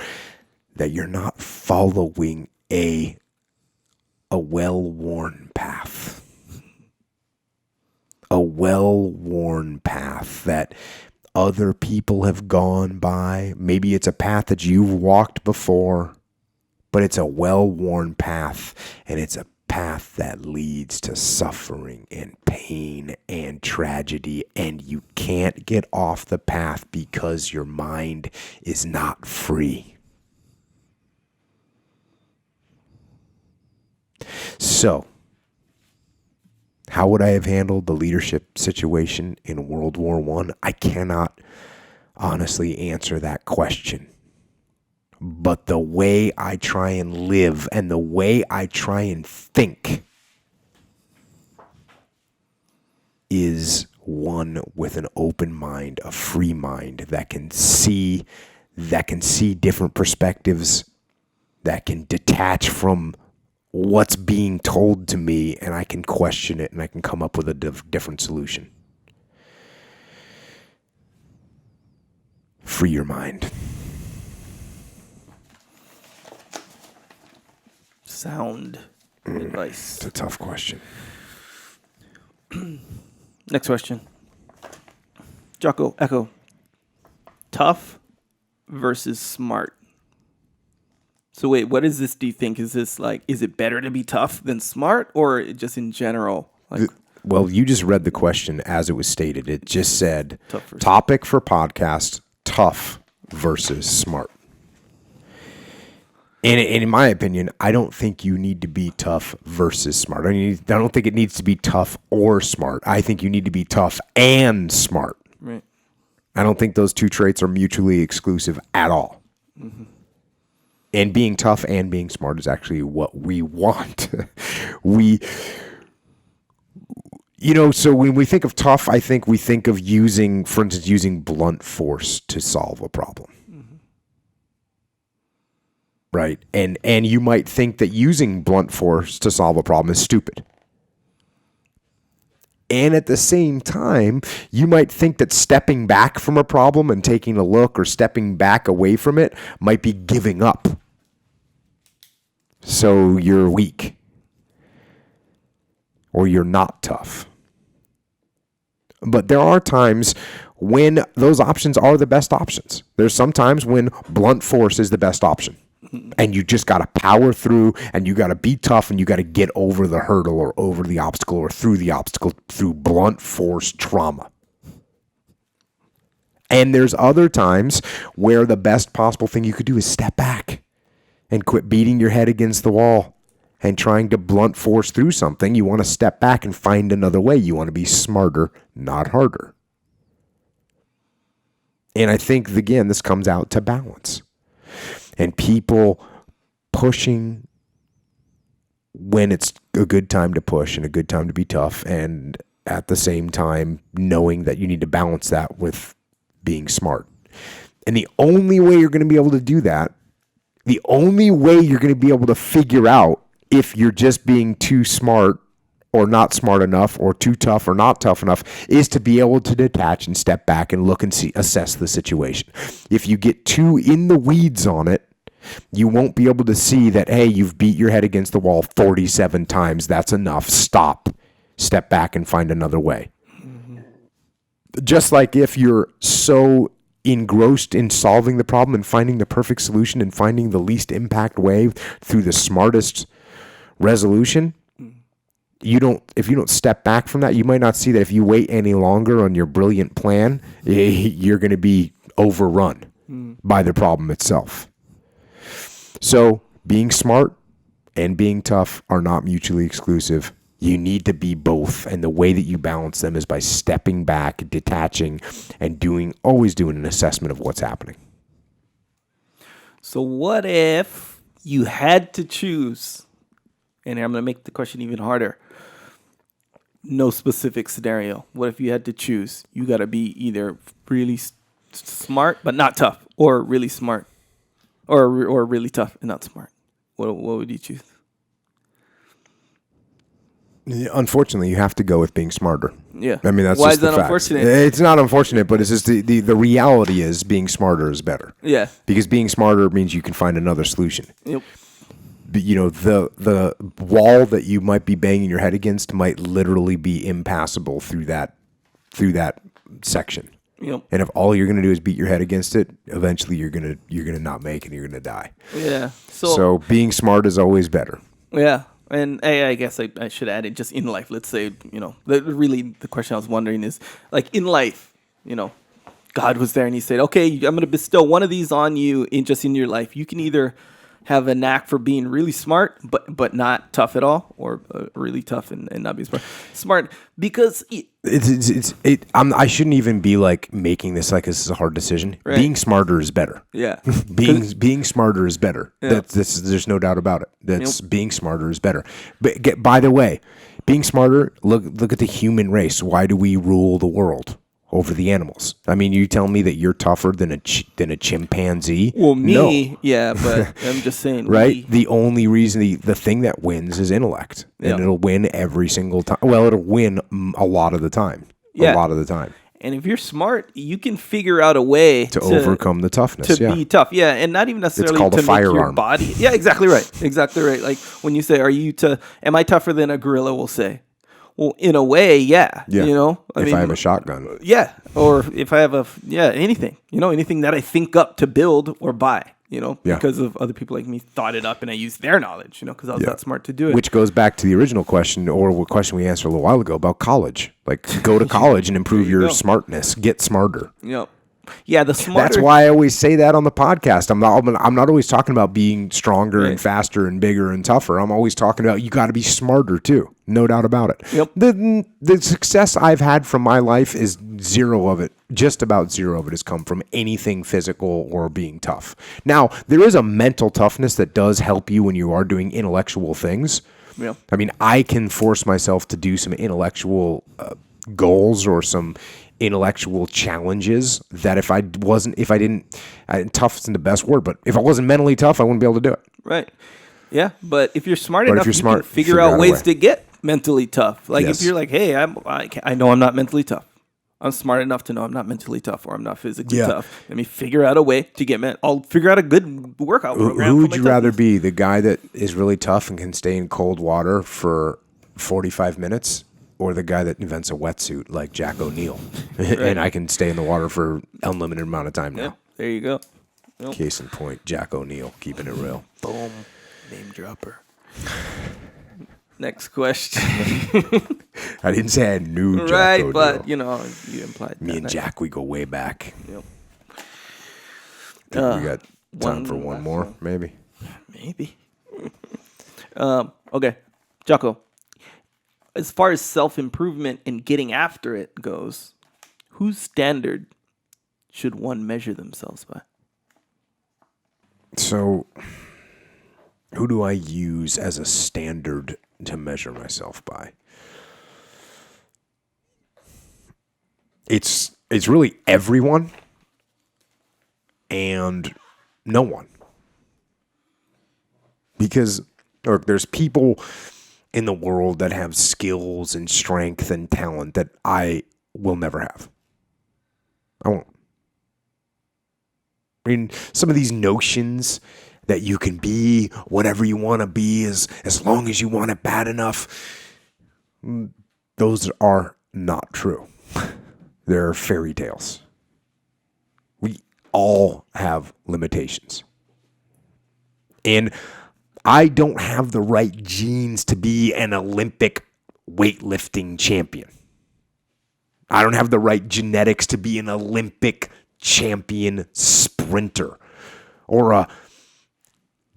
that you're not following a well-worn path. A well-worn path that other people have gone by. Maybe it's a path that you've walked before, but it's a well-worn path, and it's a path that leads to suffering and pain and tragedy, and you can't get off the path because your mind is not free. So, how would I have handled the leadership situation in World War I? I cannot honestly answer that question. But the way I try and live and the way I try and think is one with an open mind, a free mind that can see different perspectives, that can detach from what's being told to me, and I can question it and I can come up with a different solution. Free your mind. Sound advice. It's a tough question. Next question. Jocko, Echo. Tough versus smart. So wait, what is this, do you think? Is this like, is it better to be tough than smart, or just in general? Like, well, you just read the question as it was stated. It just said, topic for podcast, tough versus smart. And in my opinion, I don't think you need to be tough versus smart. I don't think it needs to be tough or smart. I think you need to be tough and smart. Right. I don't think those two traits are mutually exclusive at all. Mm-hmm. And being tough and being smart is actually what we want. So when we think of tough, I think we think of using blunt force to solve a problem. Mm-hmm. Right? And you might think that using blunt force to solve a problem is stupid. And at the same time, you might think that stepping back from a problem and taking a look or stepping back away from it might be giving up. So you're weak. Or you're not tough. But there are times when those options are the best options. There's some times when blunt force is the best option. And you just got to power through, and you got to be tough, and you got to get over the hurdle or over the obstacle or through the obstacle through blunt force trauma. And there's other times where the best possible thing you could do is step back and quit beating your head against the wall and trying to blunt force through something. You want to step back and find another way. You want to be smarter, not harder. And I think, again, this comes out to balance. And people pushing when it's a good time to push and a good time to be tough, and at the same time knowing that you need to balance that with being smart. And the only way you're going to be able to do that, the only way you're going to be able to figure out if you're just being too smart or not smart enough, or too tough or not tough enough, is to be able to detach and step back and look and assess the situation. If you get too in the weeds on it, you won't be able to see that, hey, you've beat your head against the wall 47 times. That's enough. Stop. Step back and find another way. Mm-hmm. Just like if you're so engrossed in solving the problem and finding the perfect solution and finding the least impact way through the smartest resolution, if you don't step back from that, you might not see that if you wait any longer on your brilliant plan, you're going to be overrun by the problem itself. So being smart and being tough are not mutually exclusive. You need to be both. And the way that you balance them is by stepping back, detaching, and always doing an assessment of what's happening. So what if you had to choose And I'm going to make the question even harder. No specific scenario. What if you had to choose? You got to be either really smart but not tough, or really smart, or really tough and not smart. What would you choose? Unfortunately, you have to go with being smarter. Yeah. I mean, that's Why just is that the facts. unfortunate? It's not unfortunate, but it's just the reality is being smarter is better. Yeah. Because being smarter means you can find another solution. Yep. But, the wall that you might be banging your head against might literally be impassable through that section. Yep. And if all you're going to do is beat your head against it, eventually you're gonna not make it. And you're gonna die. Yeah. So being smart is always better. Yeah. And I guess I should add it just in life. Let's say, the question I was wondering is, like, in life, God was there and he said, okay, I'm going to bestow one of these on you in your life. You can either have a knack for being really smart, but not tough at all, or really tough and not be smart. Smart because I shouldn't even be like making this like this is a hard decision. Right. Being smarter is better. Yeah. being smarter is better. Yeah. There's no doubt about it. Being smarter is better. But by the way, being smarter. Look at the human race. Why do we rule the world over the animals? I mean, you tell me that you're tougher than a chimpanzee? Well, me, no. Yeah, but I'm just saying, right? The only reason the thing that wins is intellect, and it'll win every single time. Well, it'll win a lot of the time. Yeah. A lot of the time. And if you're smart, you can figure out a way to overcome the toughness. To be tough, yeah, and not even necessarily it's called to a firearm. make your body. Yeah, exactly right. Exactly right. Like when you say, am I tougher than a gorilla? We'll say, well, in a way, yeah. Yeah. I I have a shotgun. Yeah. Or if I have anything, anything that I think up to build or buy, because of other people like me thought it up and I used their knowledge, because I was that smart to do it. Which goes back to the original question, or what question we answered a little while ago about college. Like, go to college and improve your smartness. Get smarter. Yep. Yeah, the smarter. That's why I always say that on the podcast. I'm not always talking about being stronger and faster and bigger and tougher. I'm always talking about you got to be smarter too. No doubt about it. Yep. The success I've had from my life is zero of it. Just about zero of it has come from anything physical or being tough. Now, there is a mental toughness that does help you when you are doing intellectual things. Yeah. I mean, I can force myself to do some intellectual goals or some intellectual challenges that tough isn't the best word, but if I wasn't mentally tough, I wouldn't be able to do it. Right. Yeah, but if you're smart enough, you can figure out out ways to get mentally tough. Like if you're like, hey, I know I'm not mentally tough. I'm smart enough to know I'm not mentally tough or I'm not physically tough. Let me figure out a way to get I'll figure out a good workout program. Who would you rather be? The guy that is really tough and can stay in cold water for 45 minutes? Or the guy that invents a wetsuit like Jack O'Neill. Right. And I can stay in the water for unlimited amount of time now. Yeah, there you go. Yep. Case in point, Jack O'Neill, keeping it real. Boom. Name dropper. Next question. I didn't say I knew Jack right, O'Neill. But, you implied Me and Jack, we go way back. Yep. Think we got time for one more, maybe? Maybe. Okay. Jocko. As far as self-improvement and getting after it goes, whose standard should one measure themselves by? So, who do I use as a standard to measure myself by? It's really everyone and no one. Because there's people in the world that have skills and strength and talent that I will never have. I won't. I mean, some of these notions that you can be whatever you want to be as long as you want it bad enough, those are not true. They're fairy tales. We all have limitations. And I don't have the right genes to be an Olympic weightlifting champion. I don't have the right genetics to be an Olympic champion sprinter or a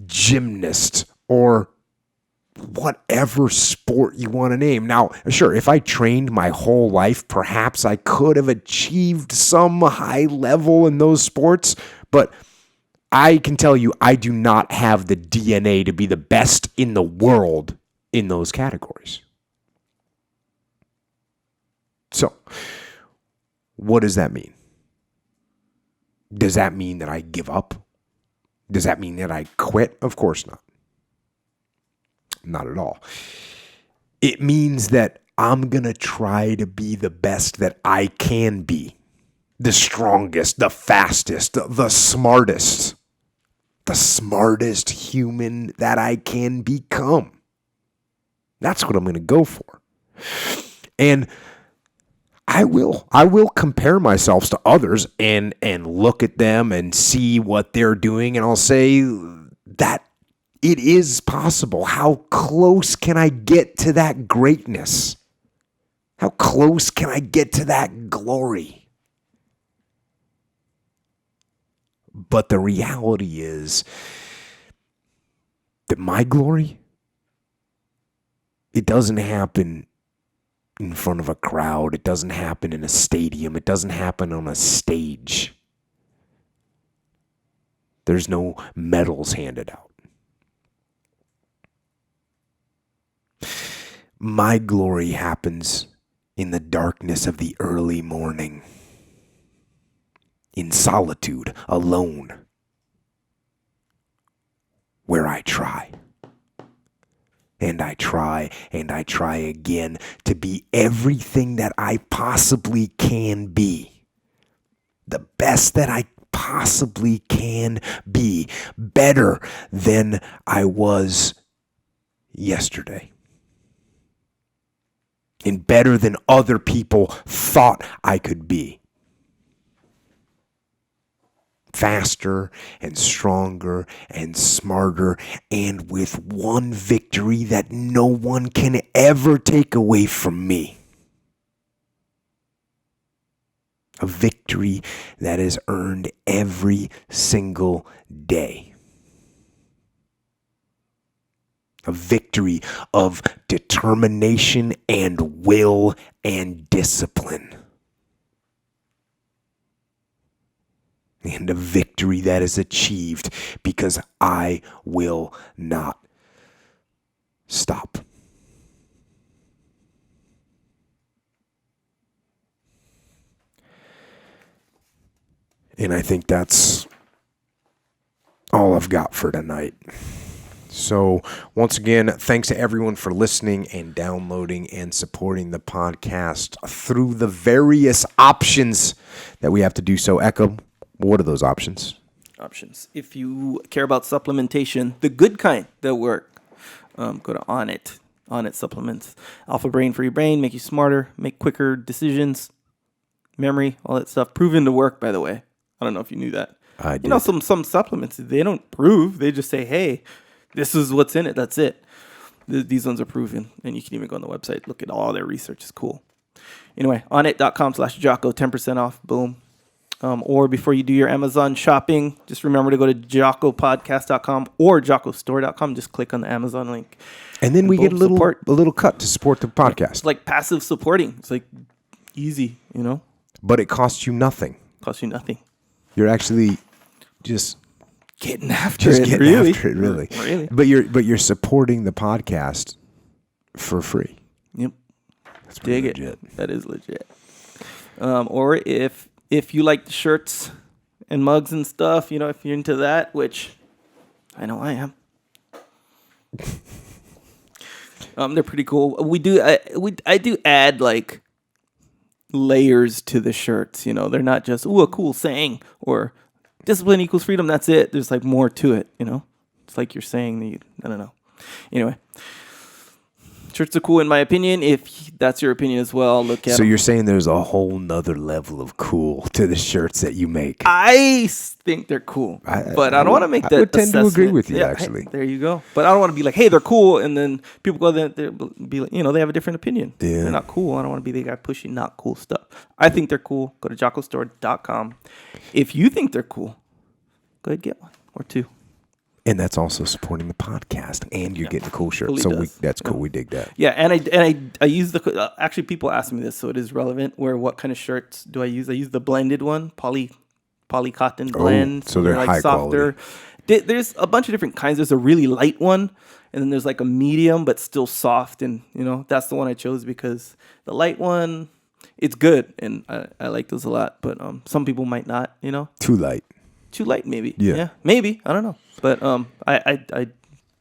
gymnast or whatever sport you want to name. Now, sure, if I trained my whole life, perhaps I could have achieved some high level in those sports, but I can tell you I do not have the DNA to be the best in the world in those categories. So, what does that mean? Does that mean that I give up? Does that mean that I quit? Of course not. Not at all. It means that I'm going to try to be the best that I can be. The strongest, the fastest, the smartest human that I can become. That's what I'm going to go for. And I will compare myself to others and look at them and see what they're doing, and I'll say that it is possible. How close can I get to that greatness? How close can I get to that glory? But the reality is that my glory, it doesn't happen in front of a crowd. It doesn't happen in a stadium. It doesn't happen on a stage. There's no medals handed out. My glory happens in the darkness of the early morning, in solitude, alone, where I try. And I try, and I try again to be everything that I possibly can be. The best that I possibly can be. Better than I was yesterday. And better than other people thought I could be. Faster and stronger and smarter, and with one victory that no one can ever take away from me. A victory that is earned every single day. A victory of determination and will and discipline. And a victory that is achieved because I will not stop. And I think that's all I've got for tonight. So once again, thanks to everyone for listening and downloading and supporting the podcast through the various options that we have to do so. Echo, what are those options? If you care about supplementation, the good kind that work, go to Onnit. Onnit supplements. Alpha Brain for your brain, make you smarter, make quicker decisions, memory, all that stuff. Proven to work, by the way. I don't know if you knew that. I did. You know, some supplements, they don't prove. They just say, hey, this is what's in it. That's it. These ones are proven. And you can even go on the website, look at all their research. It's cool. Anyway, onnit.com/Jocko, 10% off. Boom. Or before you do your Amazon shopping, just remember to go to jockopodcast.com or jockostore.com. Just click on the Amazon link. And then we get a little cut to support the podcast. It's like passive supporting. It's like easy, you know. But it costs you nothing. Costs you nothing. You're actually just getting after it, really. But you're supporting the podcast for free. Yep. That's pretty Dig legit. it. That is legit. Or if you like the shirts and mugs and stuff, you know, if you're into that, which I know I am. They're pretty cool. I do add like layers to the shirts, you know. They're not just a cool saying or discipline equals freedom, that's it. There's like more to it, you know. It's like you're saying I don't know. Anyway, shirts are cool in my opinion. If that's your opinion as well, look at. So you're saying there's a whole nother level of cool to the shirts that you make? I think they're cool, but I don't want to make that. I would tend assessment. to agree with you, actually. There you go. But I don't want to be like, hey, they're cool, and then people go there, be like, you know, they have a different opinion. Yeah. They're not cool. I don't want to be the guy pushing not cool stuff. I think they're cool. Go to jockostore.com. If you think they're cool, go ahead and get one or two. And that's also supporting the podcast, and you're getting a cool shirt. Totally So does. that's cool. We dig that. Yeah, and I use the actually people ask me this, so it is relevant. What kind of shirts do I use? I use the blended one, poly cotton blend. So they're like high softer. quality. There's a bunch of different kinds. There's a really light one, and then there's like a medium but still soft, and that's the one I chose because the light one, it's good, and I like those a lot. But some people might not, Too light. Too light, maybe. Yeah. Maybe, I don't know. But I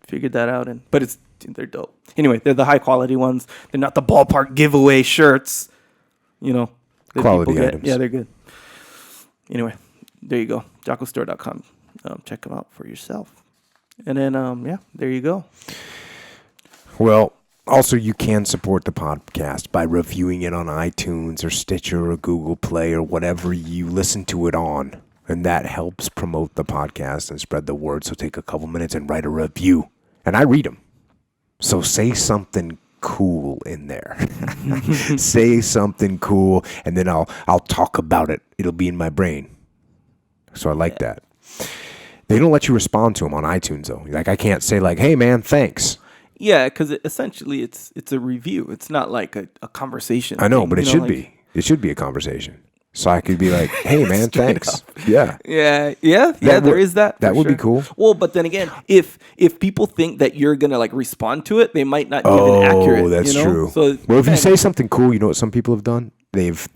figured that out, but they're dope. Anyway, they're the high quality ones. They're not the ballpark giveaway shirts. That Quality people get. items. Yeah, they're good. Anyway, there you go. JockoStore.com. Check them out for yourself. And then, there you go. Well, also you can support the podcast by reviewing it on iTunes or Stitcher or Google Play or whatever you listen to it on. And that helps promote the podcast and spread the word. So take a couple minutes and write a review. And I read them. So say something cool in there. Say something cool, and then I'll talk about it. It'll be in my brain. So I like that. They don't let you respond to them on iTunes though. Like I can't say like, "Hey man, thanks." Yeah, because essentially it's a review. It's not like a conversation. I know, thing, but it should be. It should be a conversation. So I could be like, "Hey man, thanks." Yeah. Yeah. There is that. That would be cool. Well, but then again, if people think that you're gonna like respond to it, they might not give an accurate. Oh, that's true. So well, if you say something cool, you know what some people have done? They've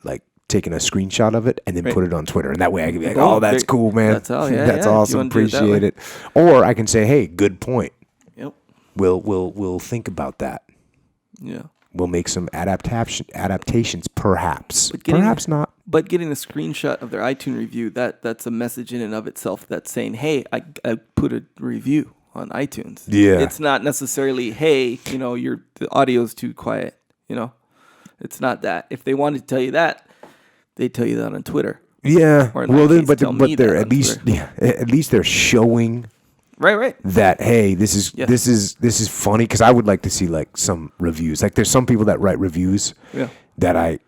like taken a screenshot of it and then put it on Twitter, and that way I can be like, "Oh, that's cool, man. That's all. Yeah, that's awesome. Appreciate it." Or I can say, "Hey, good point. Yep. We'll think about that. Yeah. We'll make some adaptations, perhaps. Getting, perhaps not. But getting a screenshot of their iTunes review, that's a message in and of itself that's saying, hey, I put a review on iTunes. Yeah. It's not necessarily, hey, the audio's too quiet. It's not that. If they wanted to tell you that, they'd tell you that on Twitter. Yeah. Well, then, but they're at least they're showing. Right. That hey, this is funny because I would like to see like some reviews. Like there's some people that write reviews that I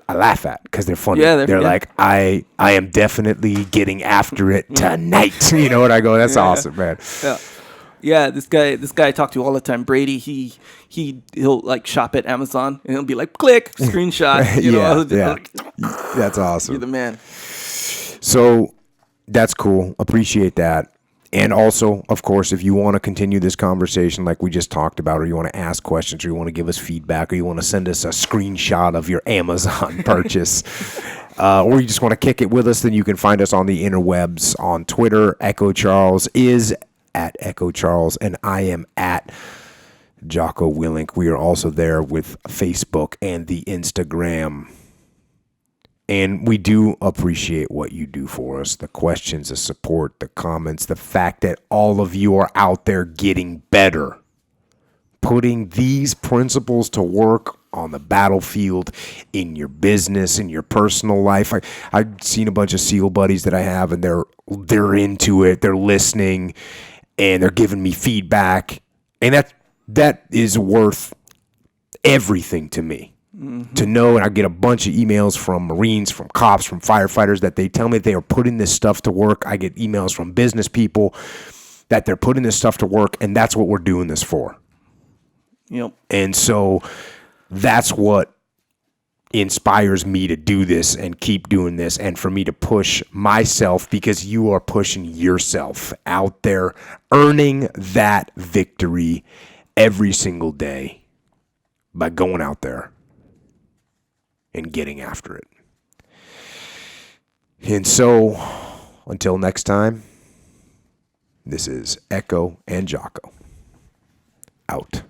laugh at because they're funny. Yeah, they're like I am definitely getting after it tonight. You know what I go? That's awesome, man. Yeah. Yeah, this guy I talk to all the time, Brady. He'll like shop at Amazon and he'll be like, click, screenshot. That's awesome. You're the man. So that's cool. Appreciate that. And also, of course, if you want to continue this conversation like we just talked about, or you want to ask questions, or you want to give us feedback, or you want to send us a screenshot of your Amazon purchase, or you just want to kick it with us, then you can find us on the interwebs on Twitter. Echo Charles is at Echo Charles, and I am at Jocko Willink. We are also there with Facebook and the Instagram. And we do appreciate what you do for us. The questions, the support, the comments, the fact that all of you are out there getting better. Putting these principles to work on the battlefield, in your business, in your personal life. I've seen a bunch of SEAL buddies that I have, and they're into it. They're listening, and they're giving me feedback. And that is worth everything to me. Mm-hmm. To know, and I get a bunch of emails from Marines, from cops, from firefighters that they tell me they are putting this stuff to work. I get emails from business people that they're putting this stuff to work, and that's what we're doing this for. Yep. And so that's what inspires me to do this and keep doing this, and for me to push myself, because you are pushing yourself out there, earning that victory every single day by going out there and getting after it. And so, until next time, this is Echo and Jocko. Out.